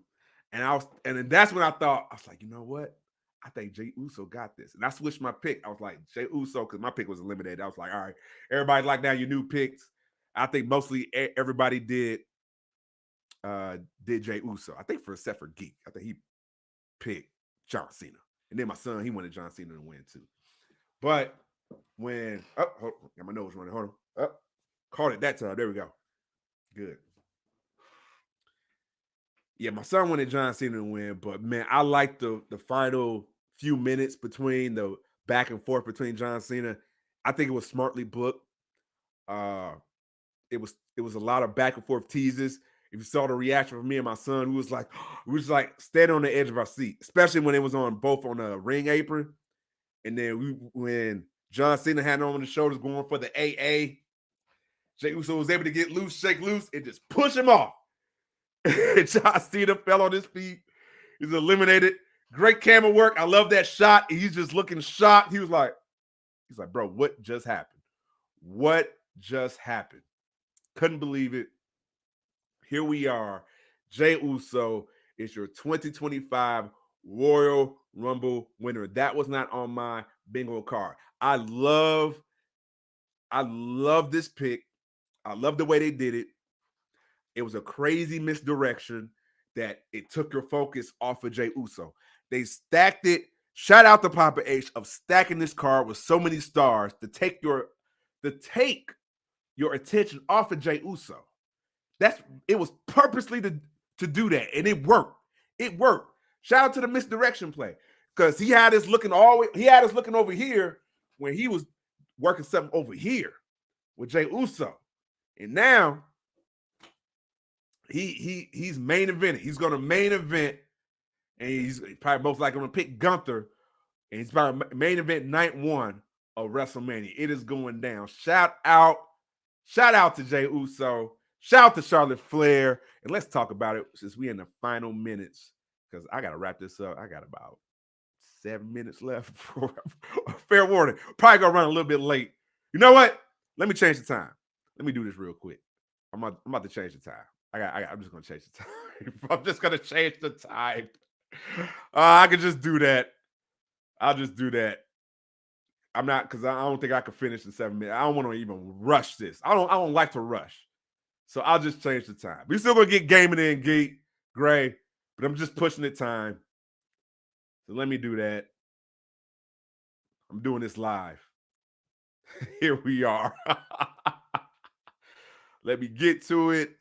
And then that's when I thought, I was like, you know what? I think Jey Uso got this. And I switched my pick. I was like, Jey Uso, because my pick was eliminated. I was like, all right, everybody lock down your new picks. I think mostly everybody did Jey Uso. I think except for Geek. I think he picked John Cena. And then my son, he wanted John Cena to win too. But when got my nose running. Hold on. Caught it that time. There we go. Good. Yeah, my son wanted John Cena to win, but man, I like the final few minutes between the back and forth between John Cena. I think it was smartly booked. It was a lot of back and forth teases. If you saw the reaction from me and my son, we was like standing on the edge of our seat, especially when it was on both on a ring apron. And then when John Cena had on the shoulders going for the AA, Jey Uso was able to get loose, shake loose, and just push him off. John Cena fell on his feet. He's eliminated. Great camera work. I love that shot. He's just looking shocked. He's like, bro, what just happened? What just happened? Couldn't believe it. Here we are. Jey Uso is your 2025 Royal Rumble winner. That was not on my bingo card. I love this pick. I love the way they did it. It was a crazy misdirection that it took your focus off of Jey Uso. They stacked it. Shout out to Papa H of stacking this card with so many stars to take your attention off of Jey Uso. It was purposely to do that, and it worked. It worked. Shout out to the misdirection play because he had us looking over here when he was working something over here with Jey Uso, and now he's main evented. He's going to main event, and he's probably most likely going to pick Gunther, and he's probably main event night 1 of WrestleMania. It is going down. Shout out to Jey Uso. Shout out to Charlotte Flair. And let's talk about it since we're in the final minutes, because I got to wrap this up. I got about 7 minutes left. Fair warning. Probably going to run a little bit late. You know what? Let me change the time. Let me do this real quick. I'm about to change the time. I'm just going to change the time. I'm just going to change the time. I can just do that. I'll just do that. I'm not, because I don't think I can finish in 7 minutes. I don't want to even rush this. I don't like to rush. So I'll just change the time. We're still going to get Gaming and Geek, Gray, but I'm just pushing the time. So let me do that. I'm doing this live. Here we are. Let me get to it.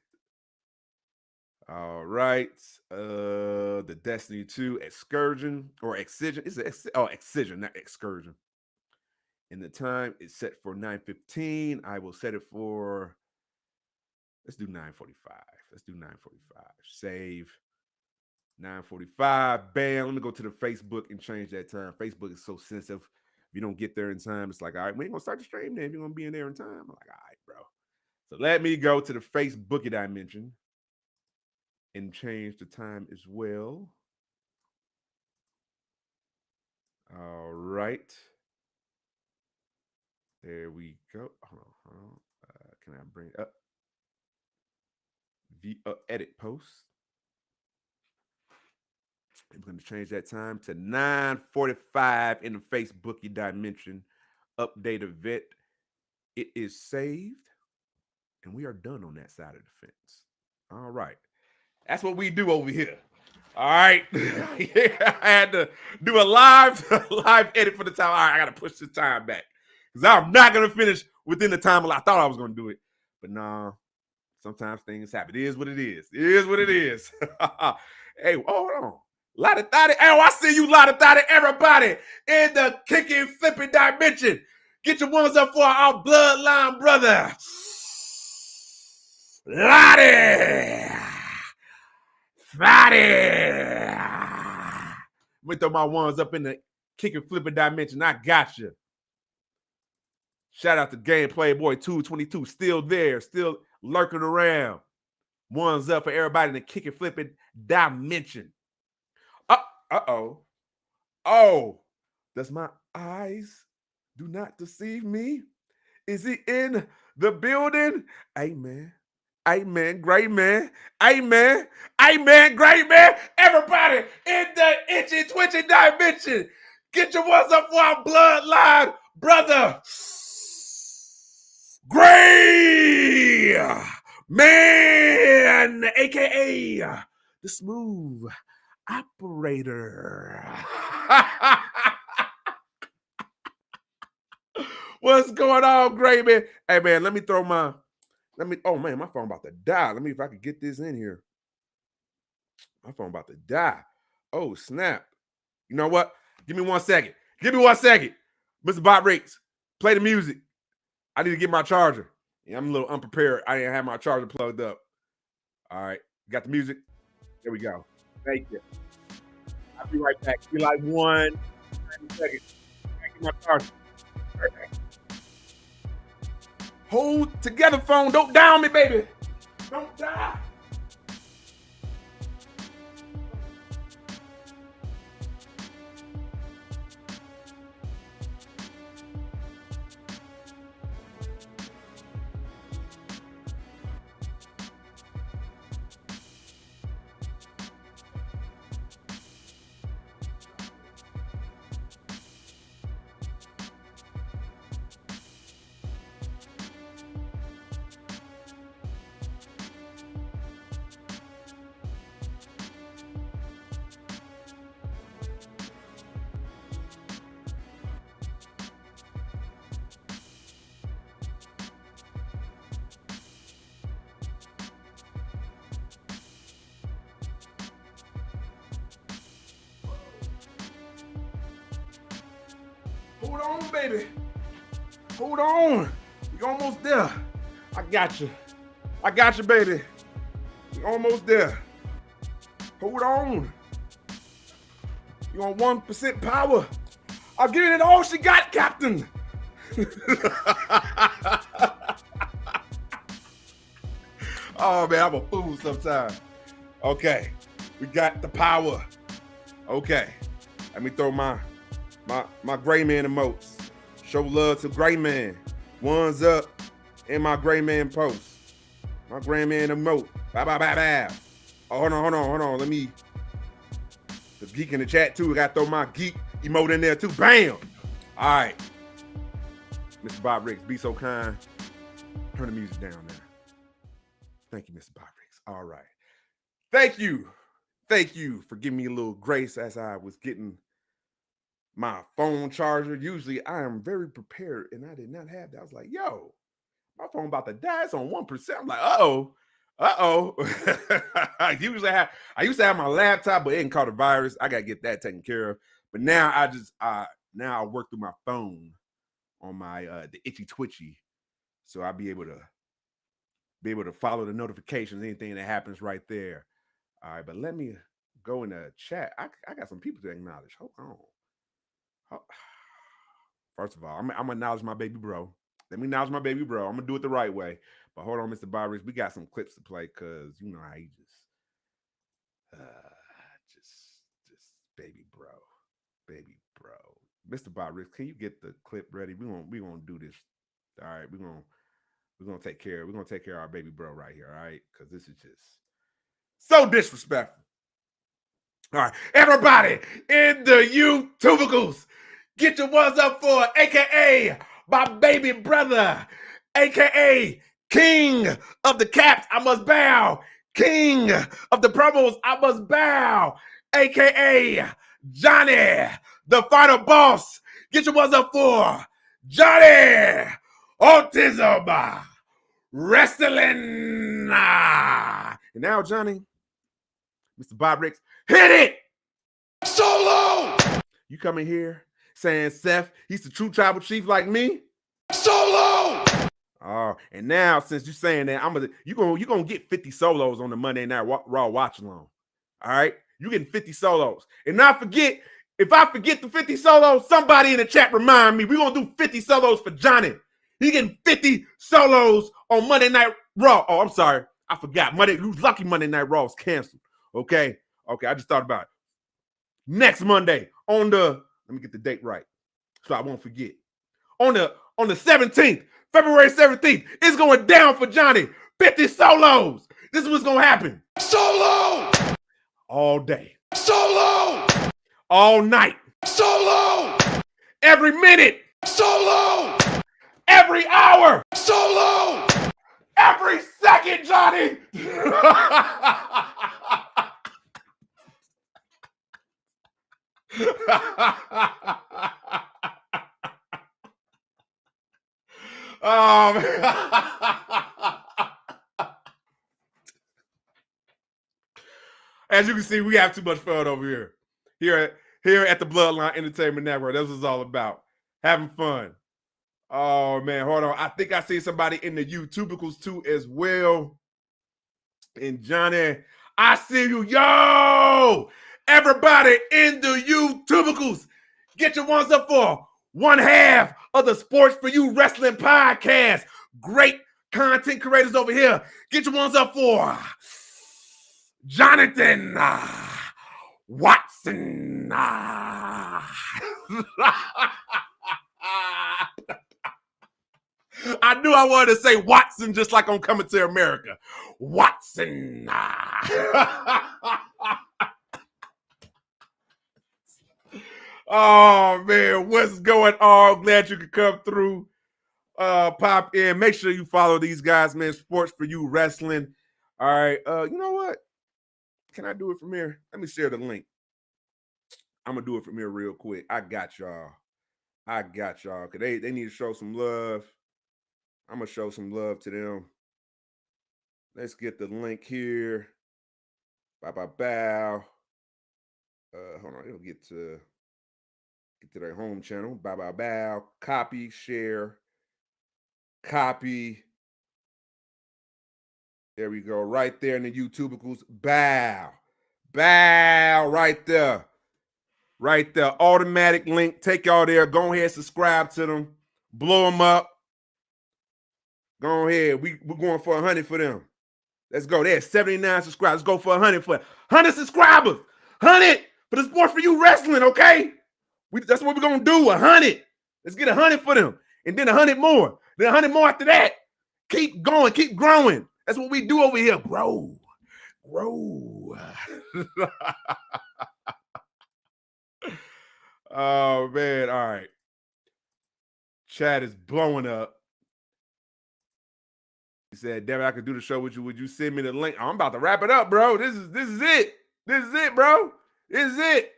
All right. The Destiny 2 Excursion or Excision. Excision, not Excursion. And the time is set for 9:15. I will set it for, let's do 9:45. Let's do 9:45. Save 9:45. Bam. Let me go to the Facebook and change that time. Facebook is so sensitive. If you don't get there in time, it's like, all right, we ain't gonna start the stream then if you're gonna be in there in time. I'm like, all right, bro. So let me go to the Facebook dimension and change the time as well. All right. There we go. Hold on. Can I bring up the edit post? I'm going to change that time to 9:45 in the Facebook dimension. Update event. It is saved, and we are done on that side of the fence. All right. That's what we do over here. All right. Yeah, I had to do a live edit for the time. All right, I got to push the time back because I'm not going to finish within the time I thought I was going to do it. But no, sometimes things happen. It is what it is. It is what it is. Hey, hold on. Lotta Thotty. Oh, I see you, Lotta Thotty. Everybody in the kicking, flipping dimension. Get your ones up for our bloodline brother. Lottie. Friday. Let me throw my ones up in the kicking, flipping dimension. I got you. Shout out to Game Playboy 222. Still there. Still lurking around. Ones up for everybody in the kicking, flipping dimension. Uh-oh. Oh, does my eyes do not deceive me? Is he in the building? Hey, man. Amen, great man. Amen. Amen, great man. Everybody in the itchy, twitchy dimension, get your ones up for our bloodline, brother. Gray man, aka the smooth operator. What's going on, Gray man? Hey man, let me oh man, my phone about to die. Let me if I could get this in here. My phone about to die. Oh, snap. You know what? Give me 1 second. Give me 1 second. Mr. Bob Riggs, play the music. I need to get my charger. Yeah, I'm a little unprepared. I didn't have my charger plugged up. All right. Got the music? There we go. Thank you. I'll be right back. Be like 1 second. I get my charger. Okay. Hold together, phone. Don't down me, baby. Don't die. Hold on, baby. Hold on. We almost there. I got you. I got you, baby. We almost there. Hold on. You on 1% power? I'll give it all she got, Captain. Oh man, I'm a fool sometimes. Okay, we got the power. Okay, let me throw my gray man emotes. Show love to gray man. One's up in my gray man post. My gray man emote. Bye bye bye bye. Oh, hold on. Let me. The geek in the chat too. I got to throw my geek emote in there too. Bam. All right. Mr. Bob Riggs, be so kind. Turn the music down there. Thank you, Mr. Bob Riggs. All right. Thank you. Thank you for giving me a little grace as I was getting my phone charger. Usually I am very prepared and I did not have that. I was like, yo, my phone about to die. It's on 1%. I'm like, uh-oh. I used to have my laptop, but it didn't caught a virus. I gotta get that taken care of. But now I work through my phone on my the itchy twitchy. So I'll be able to follow the notifications, anything that happens right there. All right, but let me go in the chat. I got some people to acknowledge. Hold on. First of all, I'm gonna acknowledge my baby bro. Let me acknowledge my baby bro. I'm gonna do it the right way. But hold on, Mr. Bob Riggs. We got some clips to play because you know how he just baby bro. Mr. Bob Riggs, can you get the clip ready? We're gonna do this. All right, we're gonna take care of our baby bro right here, all right? Because this is just so disrespectful. All right, everybody in the YouTubicals, get your ones up for AKA my baby brother, AKA King of the Caps, I must bow. King of the promos, I must bow. AKA Johnny, the final boss. Get your ones up for Johnny Autism Wrestling. And now, Johnny, Mr. Bob Riggs, hit it! Solo! You coming here saying Seth, he's the true tribal chief like me? Solo! Oh, and now since you're saying that, you're gonna get 50 solos on the Monday Night Raw watch along. All right, you getting 50 solos. And not forget, if I forget the 50 solos, somebody in the chat remind me. We're gonna do 50 solos for Johnny. He getting 50 solos on Monday Night Raw. Oh, I'm sorry, I forgot. Lucky Monday Night Raw is canceled. Okay, I just thought about it. Next Monday on the, let me get the date right so I won't forget. On the 17th, February 17th, it's going down for Johnny. 50 solos. This is what's gonna happen. Solo! All day. Solo! All night. Solo! Every minute. Solo! Every hour. Solo! Every second, Johnny. As you can see, we have too much fun over here. Here at the Bloodline Entertainment Network. That's what it's all about. Having fun. Oh man, hold on. I think I see somebody in the YouTubicals too as well. And Johnny, I see you. Yo! Everybody in the YouTubicals, get your ones up for one half of the Sports for You Wrestling Podcast. Great content creators over here. Get your ones up for Jonathan Watson. I knew I wanted to say Watson just like on Coming to America. Watson. Oh, man. What's going on? Glad you could come through. Pop in. Make sure you follow these guys, man. Sports for You Wrestling. All right. You know what? Can I do it from here? Let me share the link. I'm going to do it from here real quick. I got y'all. Because they need to show some love. I'm going to show some love to them. Let's get the link here. Bow. Hold on. It'll get to their home channel. Bow. Copy, share. Copy. There we go. Right there in the YouTubicals. Bow. Right there. Automatic link. Take y'all there. Go ahead, subscribe to them. Blow them up. Go ahead. We're going for 100 for them. Let's go. They have 79 subscribers. Let's go for 100 for 100 subscribers. 100 for the Sports for You Wrestling, okay? That's what we're going to do, 100. Let's get 100 for them. And then 100 more. Then 100 more after that. Keep going. Keep growing. That's what we do over here. Grow. Oh, man. All right. Chat is blowing up. He said, Devin, I could do the show with you. Would you send me the link? I'm about to wrap it up, bro. This is it. This is it, bro. This is it.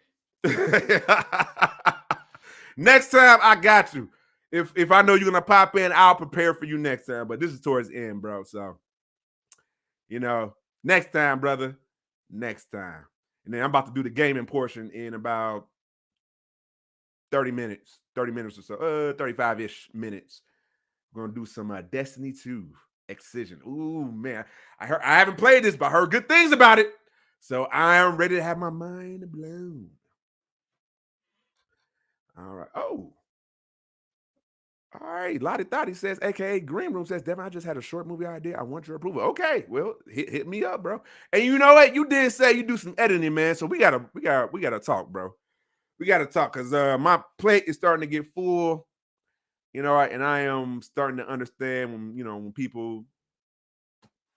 Next time, I got you. If I know you're going to pop in, I'll prepare for you next time. But this is towards the end, bro. So, next time, brother. Next time. And then I'm about to do the gaming portion in about 30 minutes. 30 minutes or so. 35-ish minutes. We're going to do some Destiny 2. Excision. Ooh, man. I haven't played this, but I heard good things about it. So I am ready to have my mind blown. All right. Oh. All right. Lottie Thotty says, aka Green Room says, Devin, I just had a short movie idea. I want your approval. Okay. Well, hit me up, bro. And you know what? You did say you do some editing, man. So we gotta talk, bro. We gotta talk because my plate is starting to get full. And I am starting to understand when people,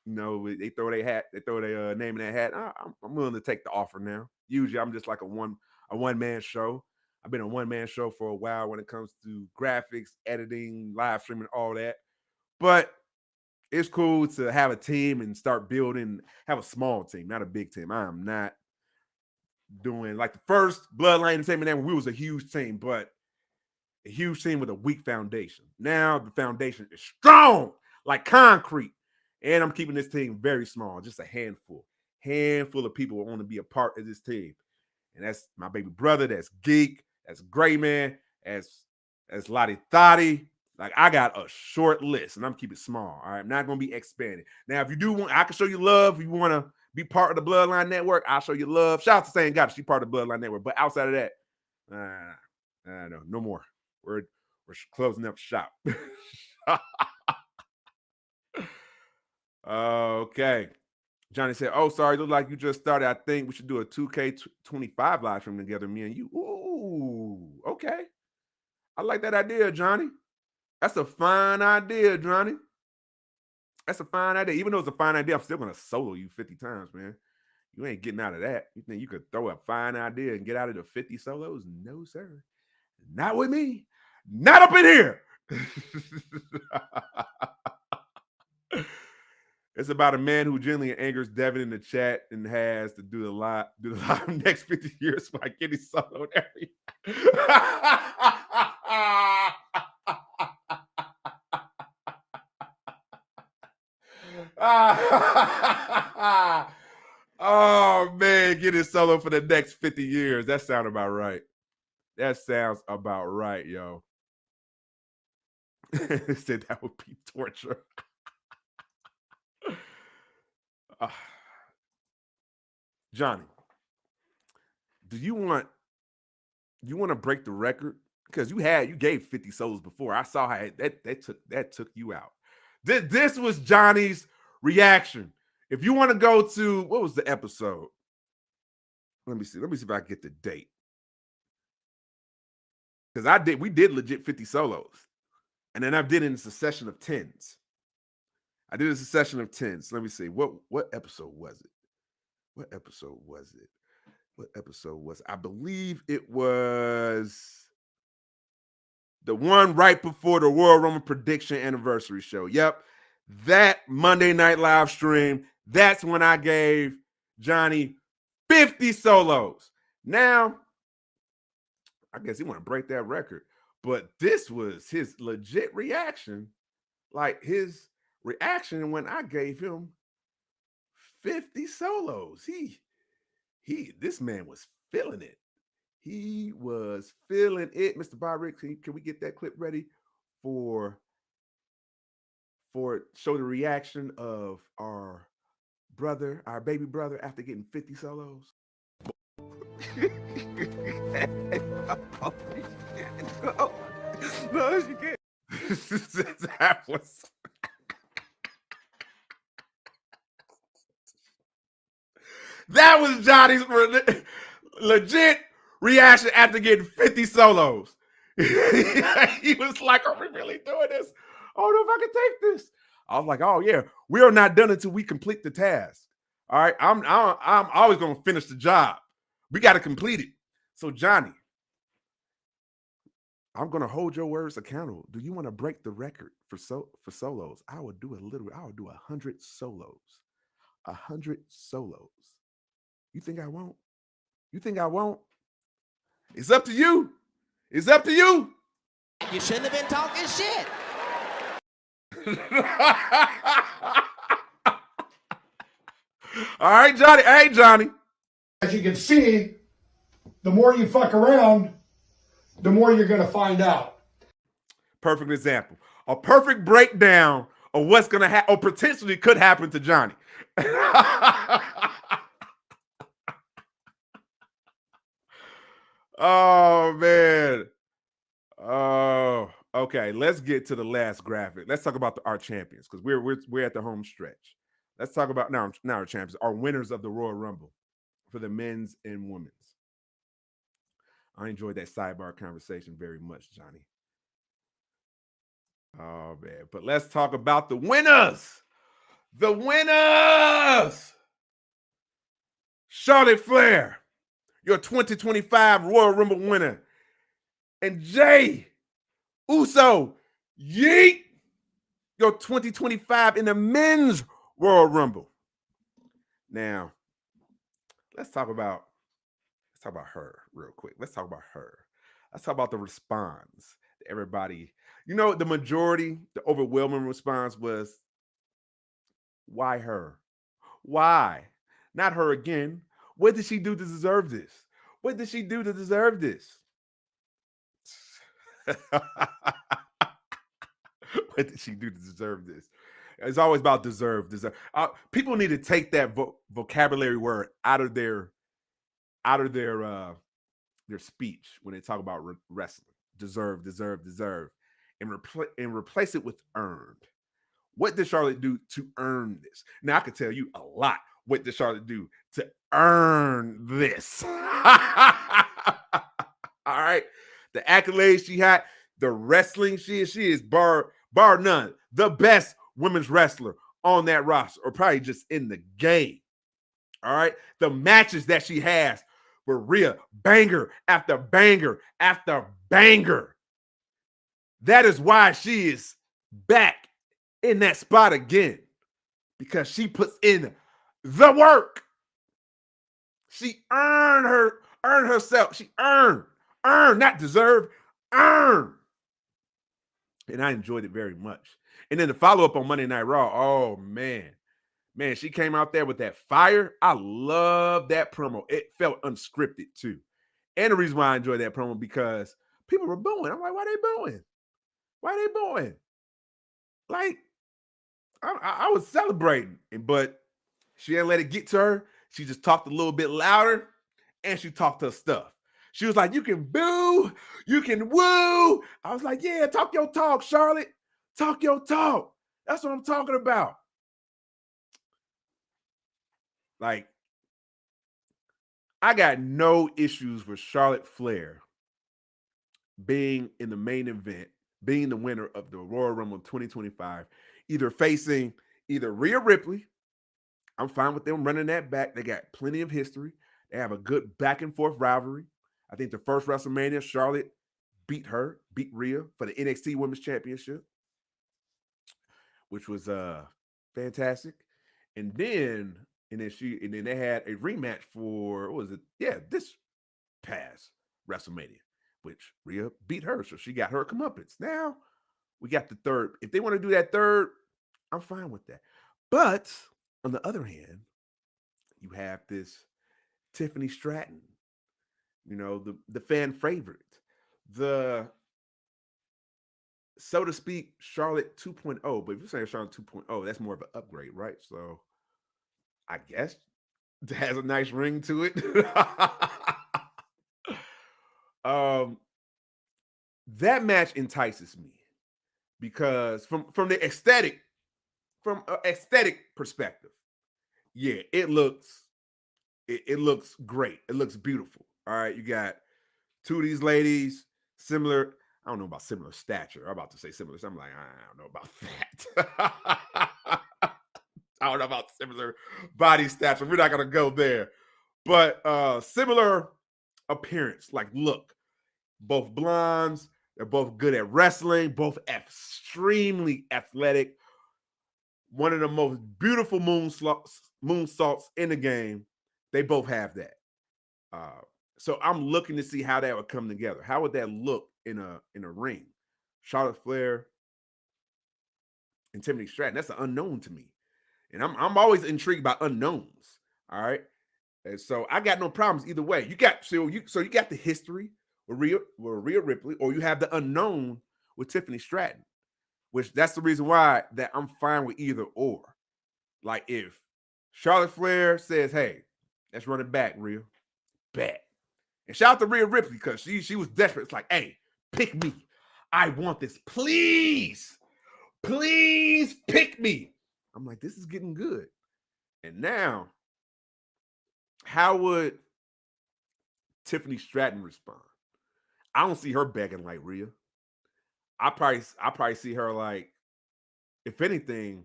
they throw their name in that hat. I'm willing to take the offer now. Usually I'm just like a one-man show. I've been a one-man show for a while when it comes to graphics, editing, live streaming, all that. But it's cool to have a team and start building, have a small team, not a big team. I am not doing like the first Bloodline Entertainment Network. We was a huge team, but a huge team with a weak foundation. Now the foundation is strong, like concrete. And I'm keeping this team very small, just a handful of people who want to be a part of this team. And that's my baby brother, that's Geek, that's Gray Man, that's Lottie Thotty. Like, I got a short list, and I'm keeping it small. All right, I'm not going to be expanding. Now, if you do want, I can show you love. If you want to be part of the Bloodline Network, I'll show you love. Shout out to Saying God, she's part of the Bloodline Network. But outside of that, no more. We're closing up shop. Okay. Johnny said, oh, sorry, look like you just started. I think we should do a 2K25 live stream together, me and you. Ooh, okay. I like that idea, Johnny. That's a fine idea, Johnny. That's a fine idea. Even though it's a fine idea, I'm still gonna solo you 50 times, man. You ain't getting out of that. You think you could throw a fine idea and get out of the 50 solos? No, sir. Not with me. Not up in here. It's about a man who genuinely angers Devin in the chat and has to do the live next 50 years by getting soloed every. Oh man, get it solo for the next 50 years. That sounds about right. That sounds about right, yo. Said that would be torture. Johnny, do you want to break the record? Because you gave 50 solos before. I saw how that took you out. This was Johnny's reaction. If you want to go to, what was the episode? Let me see if I can get the date. Because we did legit 50 solos. And then I did it in a succession of 10s. I did a succession of 10s. Let me see. What episode was it? What episode was it? I believe it was the one right before the Royal Rumble prediction anniversary show. Yep. That Monday night live stream. That's when I gave Johnny 50 solos. Now, I guess he want to break that record. But this was his legit reaction. Like his reaction when I gave him 50 solos. This man was feeling it. He was feeling it. Mr. Byrick, can we get that clip ready for show the reaction of our baby brother after getting 50 solos? No, you can't. That was Johnny's legit reaction after getting 50 solos. He was like, "Are we really doing this? I don't know if I can take this." I was like, "Oh yeah, we are not done until we complete the task." All right, I'm always gonna finish the job. We got to complete it. So Johnny, I'm gonna hold your words accountable. Do you want to break the record for solos? I will do 100 solos. 100 solos. You think I won't? You think I won't? It's up to you. It's up to you. You shouldn't have been talking shit. All right, Johnny. Hey, Johnny. As you can see, the more you fuck around, the more you're going to find out. Perfect example. A perfect breakdown of what's going to happen or potentially could happen to Johnny. Oh, man. Oh, okay. Let's get to the last graphic. Let's talk about our champions because we're at the home stretch. Let's talk about now our champions, our winners of the Royal Rumble for the men's and women's. I enjoyed that sidebar conversation very much, Johnny. Oh, man. But let's talk about the winners. The winners. Charlotte Flair, your 2025 Royal Rumble winner. And Jay Uso, Yeet, your 2025 in the men's Royal Rumble. Now, let's talk about her real quick. Let's talk about her. Let's talk about the response. Everybody, the majority, the overwhelming response was, why her? Why? Not her again. What did she do to deserve this? What did she do to deserve this? What did she do to deserve this? It's always about deserve. People need to take that vocabulary word out of their speech when they talk about wrestling. Deserve, and replace it with earned. What did Charlotte do to earn this? Now I can tell you a lot. What did Charlotte do to earn this? All right. The accolades she had, the wrestling she is bar none, the best women's wrestler on that roster, or probably just in the game. All right. The matches that she has were Rhea, banger after banger after banger. That is why she is back in that spot again, because she puts in the work. She earned herself. She earned, not deserved, earned. And I enjoyed it very much. And then the follow-up on Monday Night Raw, oh, man. Man, she came out there with that fire. I love that promo. It felt unscripted, too. And the reason why I enjoyed that promo, because people were booing. I'm like, why they booing? Why they booing? Like, I was celebrating, but she didn't let it get to her. She just talked a little bit louder, and she talked her stuff. She was like, you can boo, you can woo. I was like, yeah, talk your talk, Charlotte. Talk your talk. That's what I'm talking about. Like, I got no issues with Charlotte Flair being in the main event, being the winner of the Royal Rumble 2025, either facing Rhea Ripley. I'm fine with them running that back. They got plenty of history. They have a good back and forth rivalry. I think the first WrestleMania, Charlotte beat Rhea for the NXT Women's Championship, which was fantastic. And then they had a rematch for, what was it? Yeah, this past WrestleMania, which Rhea beat her, so she got her comeuppance. Now we got the third. If they want to do that third, I'm fine with that. But on the other hand, you have this Tiffany Stratton, the fan favorite, the, so to speak, Charlotte 2.0. But if you're saying Charlotte 2.0, that's more of an upgrade, right? So I guess it has a nice ring to it. That match entices me because from the aesthetic perspective, yeah, it looks great. It looks beautiful. All right, you got two of these ladies, similar. I don't know about similar stature. I'm about to say similar. So I'm like, I don't know about that. I don't know about similar body stature. We're not gonna go there, but similar appearance, like look. Both blondes. They're both good at wrestling. Both extremely athletic. One of the most beautiful moonsaults in the game. They both have that. So I'm looking to see how that would come together. How would that look in a ring? Charlotte Flair and Tiffany Stratton. That's an unknown to me, and I'm always intrigued by unknowns. All right, and so I got no problems either way. You got the history with Rhea Ripley, or you have the unknown with Tiffany Stratton, which that's the reason why that I'm fine with either or. Like if Charlotte Flair says, "Hey, let's run it back, Rhea," bet. And shout out to Rhea Ripley because she was desperate. It's like, hey, pick me. I want this. Please pick me. I'm like, this is getting good. And now, how would Tiffany Stratton respond? I don't see her begging like Rhea. I probably see her like, if anything,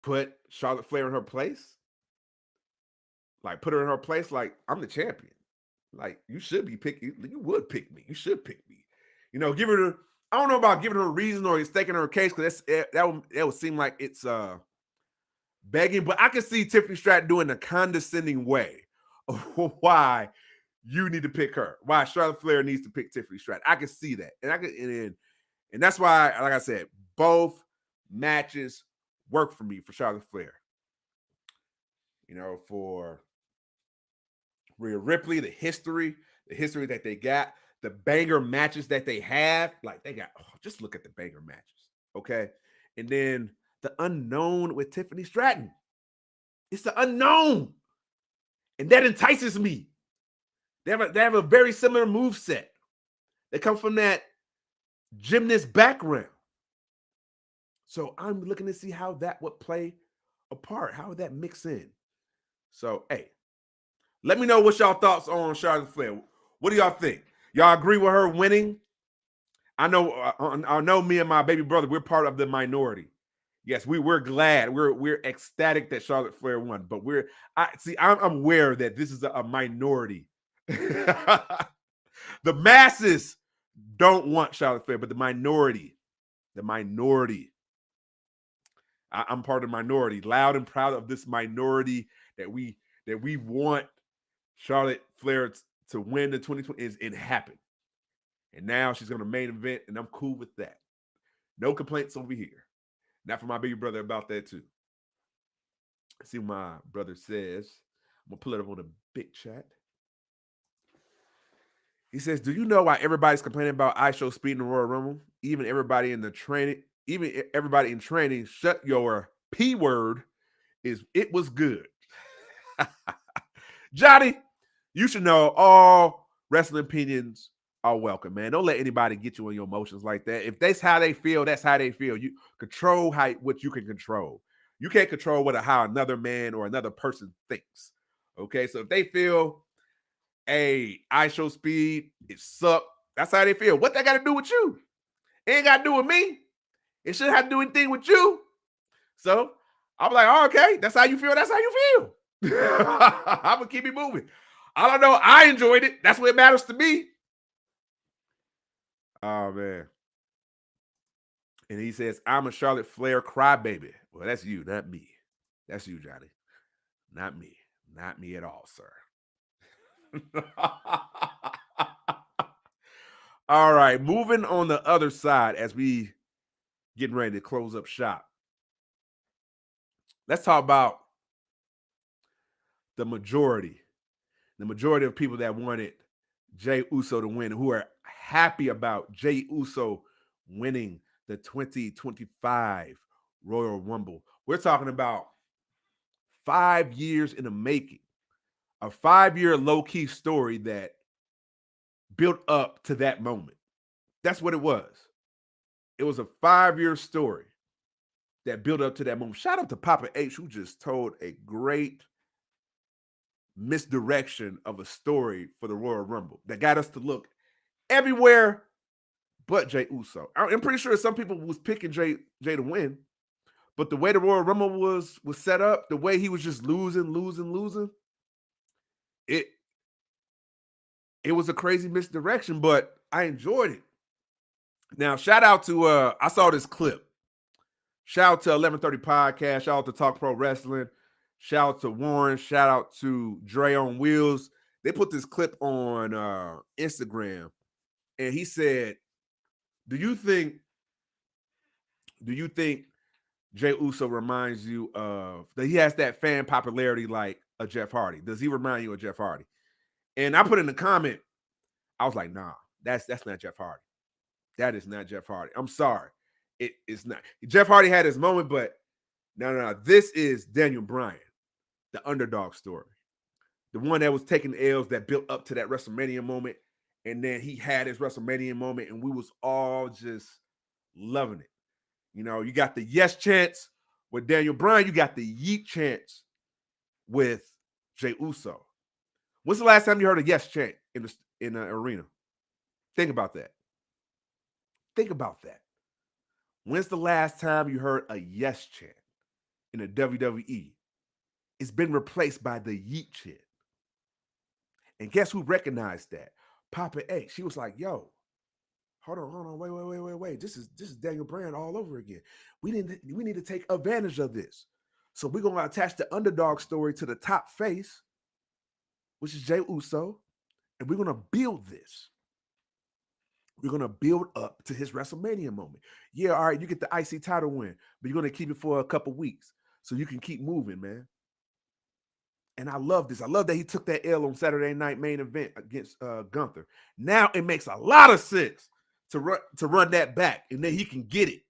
put Charlotte Flair in her place. Like, put her in her place. Like, I'm the champion. Like, you should be picking. You would pick me. You should pick me. Give her. I don't know about giving her a reason or staking her case because that would seem like it's begging. But I can see Tiffany Stratton doing a condescending way of why you need to pick her. Why Charlotte Flair needs to pick Tiffany Stratton. I can see that, and that's why, like I said, both matches work for me for Charlotte Flair. For Rhea Ripley, the history that they got, the banger matches that they have, like they got. Just look at the banger matches, okay? And then the unknown with Tiffany Stratton. It's the unknown, and that entices me. They have a very similar moveset. They come from that gymnast background. So I'm looking to see how that would play a part. How would that mix in? So, hey, let me know what's y'all thoughts on Charlotte Flair. What do y'all think? Y'all agree with her winning? I know me and my baby brother, we're part of the minority. Yes, we're glad. We're ecstatic that Charlotte Flair won, but I'm aware that this is a minority. The masses don't want Charlotte Flair, but the minority, I'm part of the minority, loud and proud of this minority that we want Charlotte Flair to win the 2020 it happened. And now she's going to main event, and I'm cool with that. No complaints over here. Not for my big brother about that too. Let's see what my brother says. I'm going to pull it up on the big chat. He says, do you know why everybody's complaining about IShow speed in the Royal Rumble? Even everybody in training, shut your P word, it was good. Johnny, you should know all wrestling opinions are welcome, man. Don't let anybody get you in your emotions like that. If that's how they feel, that's how they feel. You control what you can control. You can't control how another man or another person thinks. Okay, so if they feel, hey, IShow speed, it sucked, that's how they feel. What that got to do with you? It ain't got to do with me. It shouldn't have to do anything with you. So I'm like, oh, okay, that's how you feel. That's how you feel. I'm gonna keep it moving. I don't know. I enjoyed it. That's what matters to me. Oh man. And he says, I'm a Charlotte Flair crybaby. Well, that's you, not me. That's you, Johnny. Not me. Not me at all, sir. All right, moving on the other side as we getting ready to close up shop. Let's talk about the majority of people that wanted Jey Uso to win, who are happy about Jey Uso winning the 2025 Royal Rumble. We're talking about 5 years in the making, a 5-year low-key story that built up to that moment. That's what it was. It was a 5-year story that built up to that moment. Shout out to Papa H, who just told a great misdirection of a story for the Royal Rumble that got us to look everywhere but Jey Uso. I'm pretty sure some people was picking Jey to win, but the way the Royal Rumble was set up, the way he was just losing, it was a crazy misdirection, but I enjoyed it. Now, shout out to I saw this clip. Shout out to 1130 Podcast. Shout out to Talk Pro Wrestling. Shout out to Warren. Shout out to Dre on Wheels. They put this clip on Instagram, and he said, Do you think Jey Uso reminds you of that? He has that fan popularity like a Jeff Hardy. Does he remind you of Jeff Hardy? And I put in the comment, I was like, nah, that's not Jeff Hardy. That is not Jeff Hardy. I'm sorry. It's not. Jeff Hardy had his moment, but no. This is Daniel Bryan, the underdog story. The one that was taking the L's that built up to that WrestleMania moment. And then he had his WrestleMania moment, and we was all just loving it. You know, you got the yes chants with Daniel Bryan. You got the yeet chants with Jey Uso. When's the last time you heard a yes chant in the arena? Think about that. Think about that. When's the last time you heard a yes chant in the WWE? It's been replaced by the yeet chant. And guess who recognized that? Papa A. She was like, yo, hold on, wait. This is Daniel Bryan all over again. We need to take advantage of this. So we're gonna attach the underdog story to the top face, which is Jey Uso, and we're gonna build this. We're gonna build up to his WrestleMania moment. Yeah, all right, you get the IC title win, but you're gonna keep it for a couple weeks so you can keep moving, man. And I love this. I love that he took that L on Saturday night main event against Gunther. Now it makes a lot of sense to run that back, and then he can get it.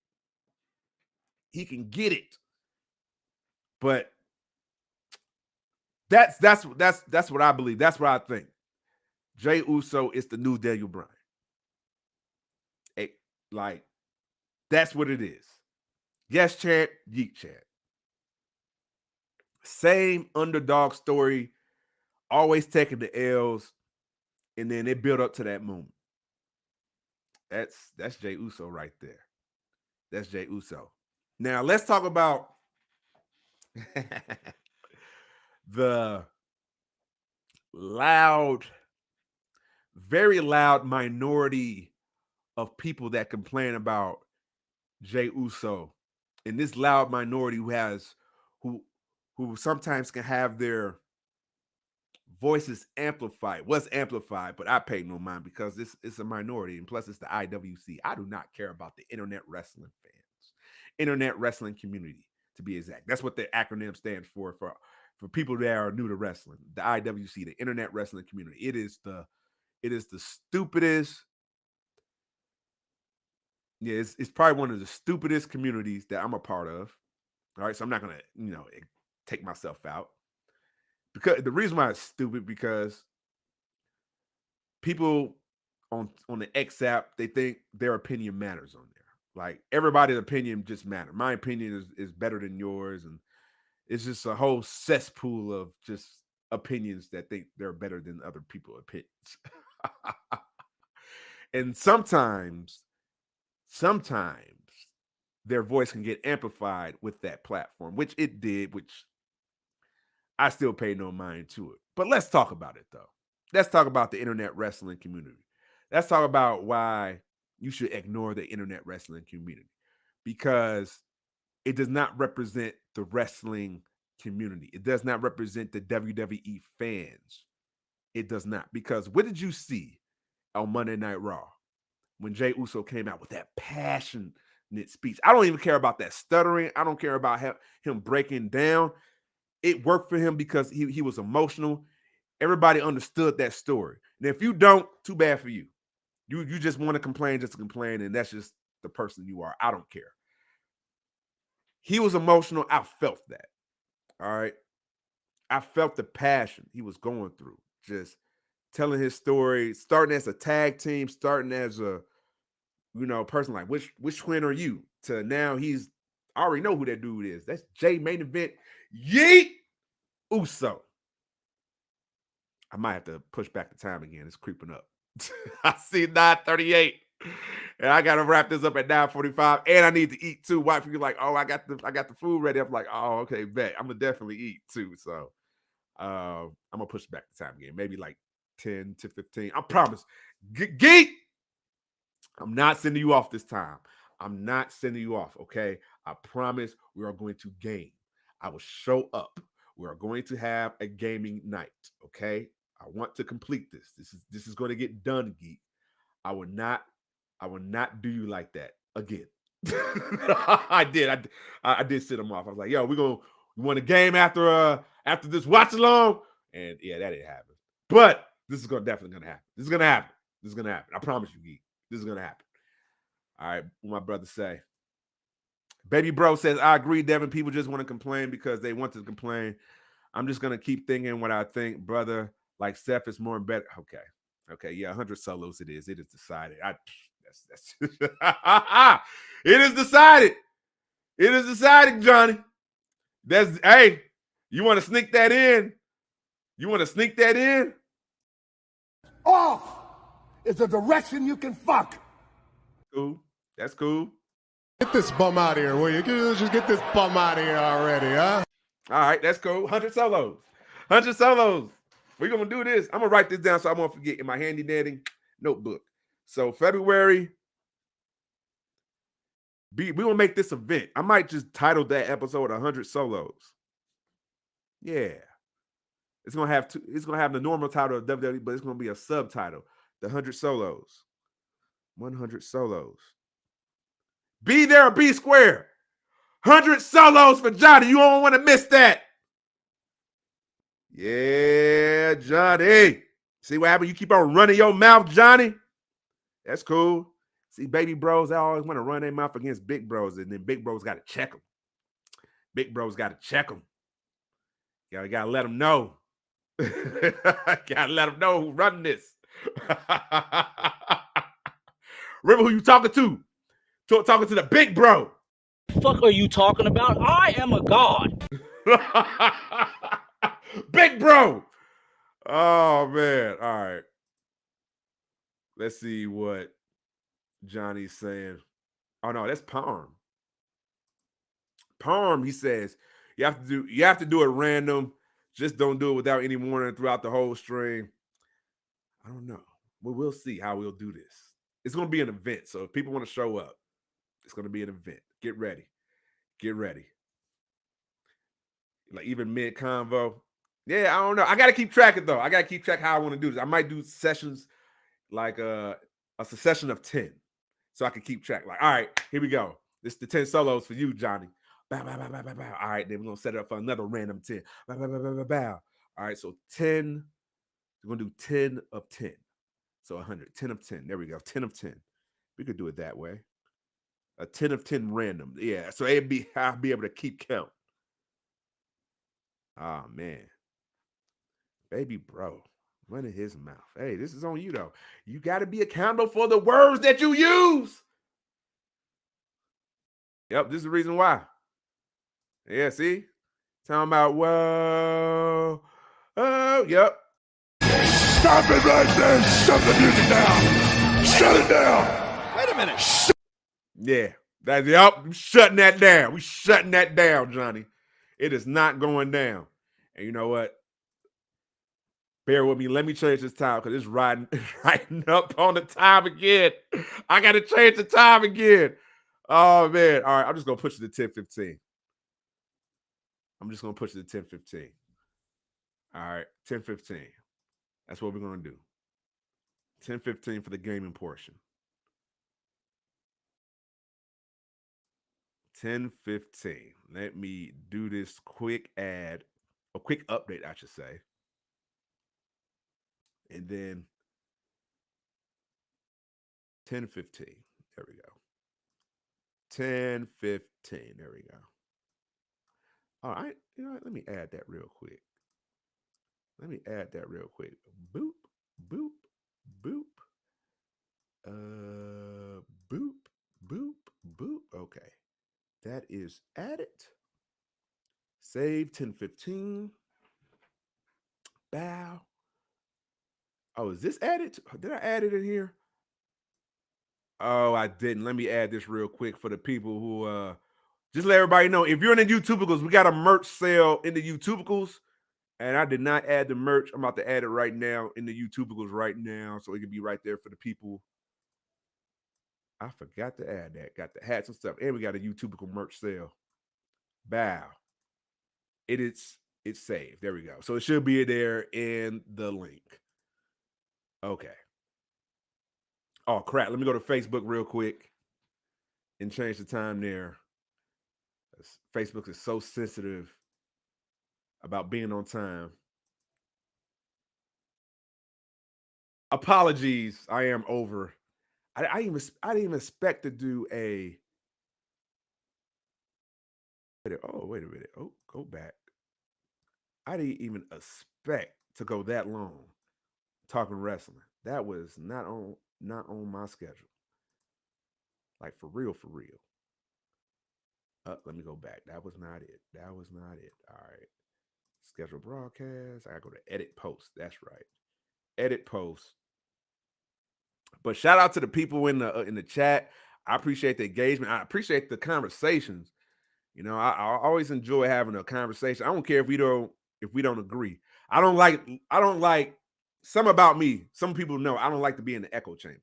He can get it. But that's what I believe. That's what I think. Jey Uso is the new Daniel Bryan. Like, that's what it is. Yes chant, yeet chant. Same underdog story, always taking the L's, and then it built up to that moment. That's Jey Uso right there. That's Jey Uso. Now let's talk about the loud, very loud minority of people that complain about Jey Uso, and this loud minority who sometimes can have their voices amplified. Was amplified, but I pay no mind because this is a minority, and plus it's the IWC. I do not care about the internet wrestling fans, internet wrestling community, to be exact. That's what the acronym stands for people that are new to wrestling. The IWC, the internet wrestling community. It is the stupidest. Yeah, it's probably one of the stupidest communities that I'm a part of. All right, so I'm not gonna, take myself out. Because the reason why it's stupid, because people on the X app, they think their opinion matters on there. Like everybody's opinion just matters. My opinion is better than yours, and it's just a whole cesspool of just opinions that think they're better than other people's opinions. And sometimes their voice can get amplified with that platform, which it did, which I still pay no mind to it. But let's talk about it though. Let's talk about the internet wrestling community. Let's talk about why you should ignore the internet wrestling community, because it does not represent the wrestling community. It does not represent the WWE fans. It does not. Because what did you see on Monday Night Raw when Jey Uso came out with that passionate speech? I don't even care about that stuttering. I don't care about him breaking down. It worked for him because he was emotional. Everybody understood that story. And if you don't, too bad for you. You just want to complain just to complain, and that's just the person you are. I don't care. He was emotional. I felt that. All right. I felt the passion he was going through, just telling his story, starting as a tag team, starting as a person like which twin are you? To now I already know who that dude is. That's Jay Main Event Yeet Uso. I might have to push back the time again. It's creeping up. I see 9:38. And I gotta wrap this up at 9:45. And I need to eat too. Wife, you're like, oh, I got the food ready. I'm like, oh, okay, bet. I'm gonna definitely eat too. So I'm gonna push back the time again. Maybe like 10 to 15. I promise. Geek, I'm not sending you off this time. I'm not sending you off, okay? I promise we are going to game. I will show up. We are going to have a gaming night, okay? I want to complete this. This is going to get done, Geek. I will not do you like that again. I did sit him off. I was like, yo, we want a game after this watch along. And yeah, that didn't happen. But this is definitely gonna happen. This is gonna happen. This is gonna happen. I promise you, Geek. This is gonna happen. All right, what my brother say? Baby bro says, I agree, Devin. People just want to complain because they want to complain. I'm just gonna keep thinking what I think, brother. Like Seth is more and better. Okay, yeah, 100 solos. It is decided. That's it is decided. It is decided, Johnny. Hey, you want to sneak that in? You want to sneak that in? Off is a direction you can fuck. Cool. That's cool. Get this bum out of here, will you? Just get this bum out of here already, huh? All right, that's cool. 100 solos. 100 solos. We're going to do this. I'm going to write this down so I won't forget in my handy dandy notebook. So February, we're going to make this event. I might just title that episode 100 solos. Yeah. It's going to have the normal title of WWE, but it's going to be a subtitle. The 100 solos. 100 solos. Be there or be square. 100 solos for Johnny. You don't want to miss that. Yeah, Johnny. See what happened? You keep on running your mouth, Johnny. That's cool. See, baby bros, they always want to run their mouth against big bros, and then big bros got to check them. Big bros got to check them. You got to let them know. Got to let them know who's running this. Remember who you talking to. Talking to the big bro. Fuck are you talking about? I am a god. Big bro. Oh man. All right. Let's see what Johnny's saying. Oh no, that's Parm. Parm, he says, you have to do it random. Just don't do it without any warning throughout the whole stream. I don't know. We'll see how we'll do this. It's going to be an event. So if people want to show up, it's going to be an event. Get ready. Get ready. Like even mid convo. Yeah, I don't know. I got to keep track of though. I got to keep track how I want to do this. I might do sessions like a succession of 10 so I can keep track. Like, all right, here we go. This is the 10 solos for you, Johnny. Bow, bow, bow, bow, bow, bow. All right, then we're going to set it up for another random 10. Bow, bow, bow, bow, bow, bow. All right, so 10. We're going to do 10 of 10. So 100. 10 of 10. There we go. 10 of 10. We could do it that way. A 10 of 10 random. Yeah, so I'll be able to keep count. Oh, man. Baby bro. Running his mouth. Hey, this is on you, though. You got to be accountable for the words that you use. Yep, this is the reason why. Yeah, see? Talking about, whoa. Oh, yep. Stop it right there. Shut the music down. Shut it down. Wait a minute. Yeah. I'm shutting that down. We shutting that down, Johnny. It is not going down. And you know what? Bear with me. Let me change this time because it's riding up on the time again. I got to change the time again. Oh, man. All right. I'm just going to push it to 10:15. I'm just going to push it to 10:15. All right. 10:15. That's what we're going to do. 10:15 for the gaming portion. 10:15. Let me do this quick ad, a quick update, I should say. And then 10:15. There we go. 10:15. There we go. All right. You know what? Let me add that real quick. Boop, boop, boop. Boop, boop, boop. Okay. That is added. Save 10:15. Bow. Oh, is this added? Did I add it in here? Oh, I didn't. Let me add this real quick for the people who just let everybody know. If you're in the YouTubicals, we got a merch sale in the YouTubicals. And I did not add the merch. I'm about to add it right now in the YouTubicals right now. So it can be right there for the people. I forgot to add that. Got the hats and stuff. And we got a YouTubical merch sale. Bow. It's saved. There we go. So it should be there in the link. Okay. Oh, crap. Let me go to Facebook real quick and change the time there. Facebook is so sensitive about being on time. Apologies. I am over. I didn't even expect to do a. Oh, wait a minute. Oh, go back. I didn't even expect to go that long talking wrestling. That was not on my schedule. Like for real, for real. Let me go back. That was not it. All right. Schedule broadcast. I gotta go to edit post. That's right. Edit post. But shout out to the people in the chat. I appreciate the engagement. I appreciate the conversations. You know, I always enjoy having a conversation. I don't care if we don't agree. I don't like some about me. Some people know I don't like to be in the echo chamber.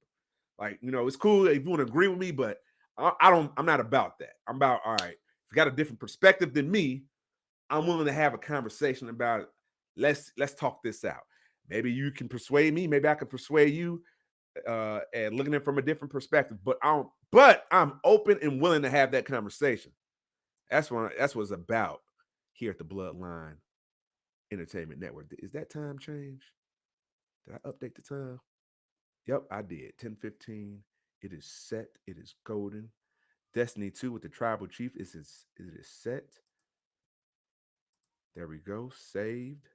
Like, you know, it's cool if you want to agree with me, but I'm not about that. I'm about, all right, if you got a different perspective than me, I'm willing to have a conversation about it. Let's talk this out. Maybe you can persuade me, maybe I can persuade you, and looking at it from a different perspective. But I'm open and willing to have that conversation. That's what it's about here at the Bloodline Entertainment Network. Is that time change? Did I update the time? Yep, I did. 10:15. It is set. It is golden. Destiny 2 with the Tribal Chief it is set. There we go. Saved.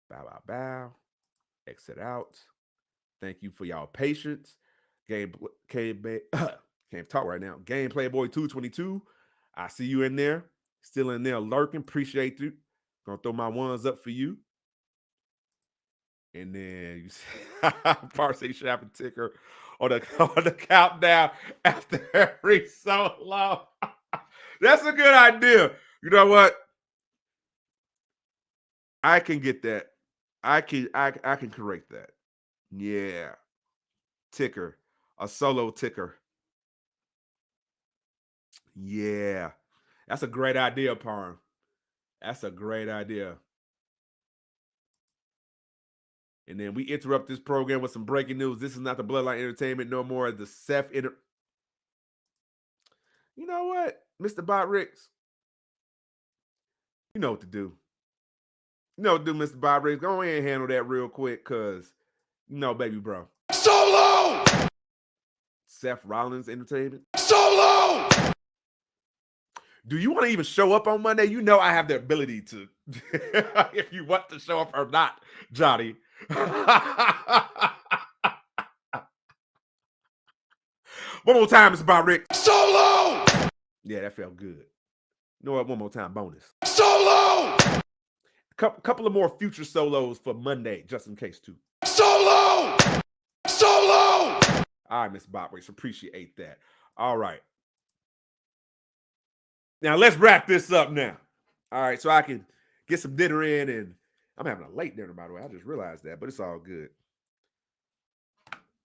Bow, bow, bow. Exit out. Thank you for y'all patience. Can't talk right now. Gameplay Boy 222. I see you in there. Still in there lurking. Appreciate you. Gonna throw my ones up for you. And then you see Parsley shopping ticker on the countdown after every so long. That's a good idea. You know what? I can get that. I can correct that. Yeah. Ticker. A solo ticker. Yeah. That's a great idea, Parm. That's a great idea. And then we interrupt this program with some breaking news. This is not the Bloodline Entertainment no more. The Seth You know what, Mr. Bot Ricks? You know what to do. You know what to do, Mr. Bot Ricks. Go ahead and handle that real quick, because, you know, baby bro. Solo! Seth Rollins Entertainment. Solo! Do you want to even show up on Monday? You know I have the ability to, if you want to show up or not, Johnny. One more time, Mr. Bob Rick. Solo! Yeah, that felt good. You know what? One more time, bonus. Solo! Couple of more future solos for Monday, just in case, too. Solo! Solo! All right, Mr. Bob Rick, appreciate that. All right. Now, let's wrap this up now. All right, so I can get some dinner in, and I'm having a late dinner, by the way. I just realized that, but it's all good.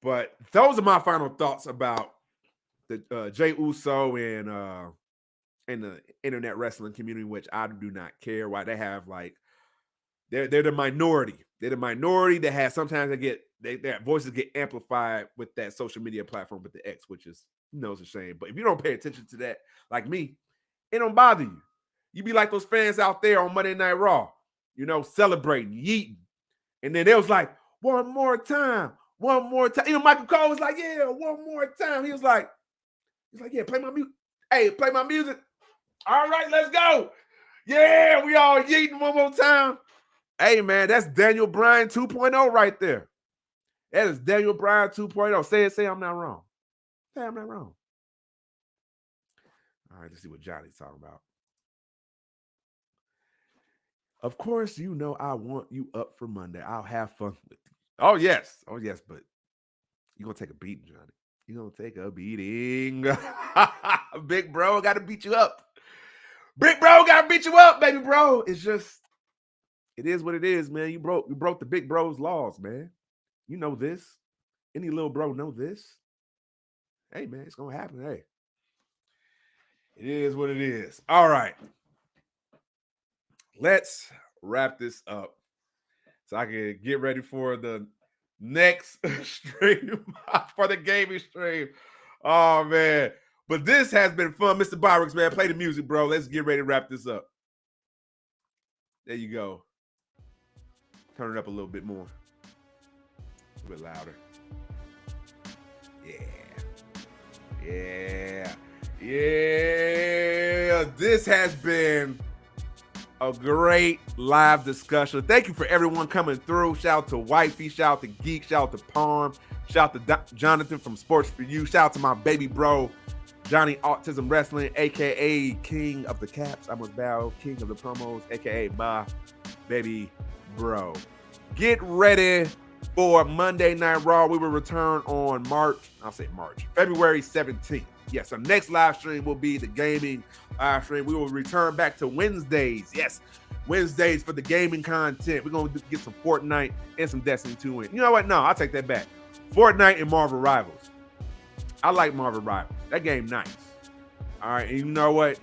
But those are my final thoughts about the Jey Uso and the internet wrestling community, which I do not care why they have, like, they're the minority. They're the minority that has sometimes their voices get amplified with that social media platform with the X, which is, you know, it's a shame. But if you don't pay attention to that, like me, it don't bother you. You be like those fans out there on Monday Night Raw, you know, celebrating, yeeting. And then they was like, one more time. You know, Michael Cole was like, yeah, one more time. He's like, yeah, play my music. Hey, play my music. All right, let's go. Yeah, we all yeeting one more time. Hey, man, that's Daniel Bryan 2.0 right there. That is Daniel Bryan 2.0. Say I'm not wrong. Say I'm not wrong. All right, let's see what Johnny's talking about. Of course, you know I want you up for Monday. I'll have fun with you. Oh, yes, but you're going to take a beating, Johnny. You're going to take a beating. Big bro got to beat you up. Big bro got to beat you up, baby bro. It's just, it is what it is, man. You broke the big bro's laws, man. You know this. Any little bro know this. Hey, man, it's going to happen. Hey. It is what it is. All right. Let's wrap this up so I can get ready for the next stream, for the gaming stream. Oh, man. But this has been fun. Mr. Byrix, man, play the music, bro. Let's get ready to wrap this up. There you go. Turn it up a little bit more. A bit louder. Yeah. This has been a great live discussion. Thank you for everyone coming through. Shout out to Wifey. Shout out to Geek. Shout out to Palm. Shout out to Jonathan from Sports For You. Shout out to my baby bro, Johnny Autism Wrestling, a.k.a. King of the Caps. I must bow. King of the Promos, a.k.a. my baby bro. Get ready for Monday Night Raw. We will return on February 17th. Yes, our next live stream will be the gaming live stream. We will return back to Wednesdays. Yes, Wednesdays for the gaming content. We're going to get some Fortnite and some Destiny 2 in. You know what? No, I'll take that back. Fortnite and Marvel Rivals. I like Marvel Rivals. That game nice. All right, and you know what?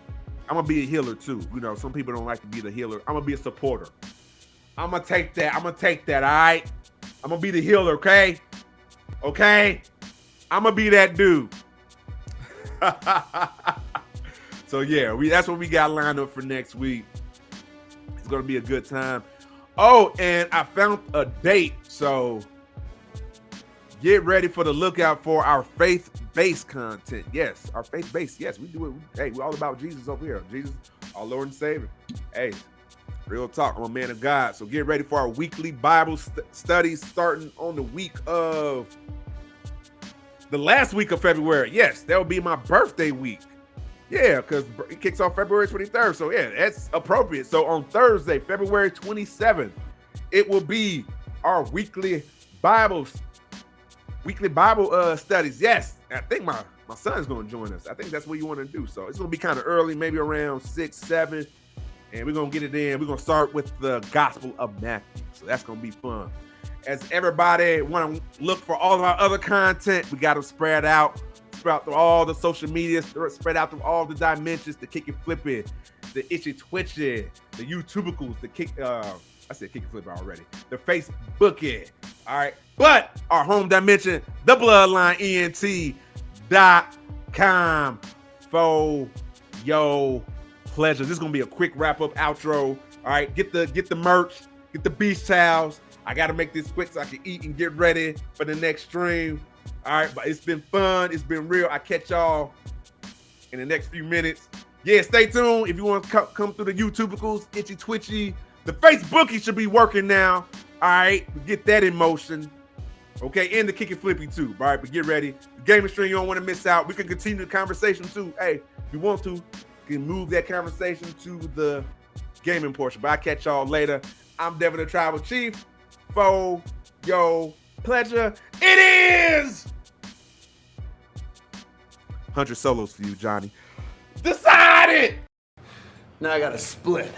I'm going to be a healer too. You know, some people don't like to be the healer. I'm going to be a supporter. I'm going to take that, all right? I'm going to be the healer, okay? Okay? I'm going to be that dude. So yeah, that's what we got lined up for next week. It's gonna be a good time. Oh, and I found a date, so get ready for the lookout for our faith-based content. Yes, our faith-based. Yes, we do it. Hey, we're all about Jesus over here. Jesus, our Lord and Savior. Hey, real talk. I'm a man of God, so get ready for our weekly Bible studies starting on the week of the last week of February. Yes, that will be my birthday week. Yeah, because it kicks off February 23rd. So, yeah, that's appropriate. So, on Thursday, February 27th, it will be our weekly Bible weekly Bible studies. Yes, I think my son's gonna join us. I think that's what you want to do. So it's gonna be kind of early, maybe around 6, 7, and we're gonna get it in. We're gonna start with the Gospel of Matthew. So that's gonna be fun. As everybody want to look for all of our other content, we got them spread out through all the social media, spread out through all the dimensions, the kick and flip it, the itchy twitchy, the YouTubicals, the kick. I said kick and flip it already. The Facebook it. All right, but our home dimension, the BloodlineENT.com for your pleasure. This is gonna be a quick wrap up outro. All right, get the merch, get the beach towels. I got to make this quick so I can eat and get ready for the next stream. All right, but it's been fun. It's been real. I catch y'all in the next few minutes. Yeah, stay tuned. If you want to come through the YouTubicals, itchy twitchy, the Facebookie should be working now. All right, get that in motion. Okay, and the kick and flippy too. All right, but get ready. The gaming stream, you don't want to miss out. We can continue the conversation too. Hey, if you want to, you can move that conversation to the gaming portion. But I'll catch y'all later. I'm Devin the Tribal Chief. For your pleasure, it is 100 solos for you, Johnny. Decided. Now I got to split.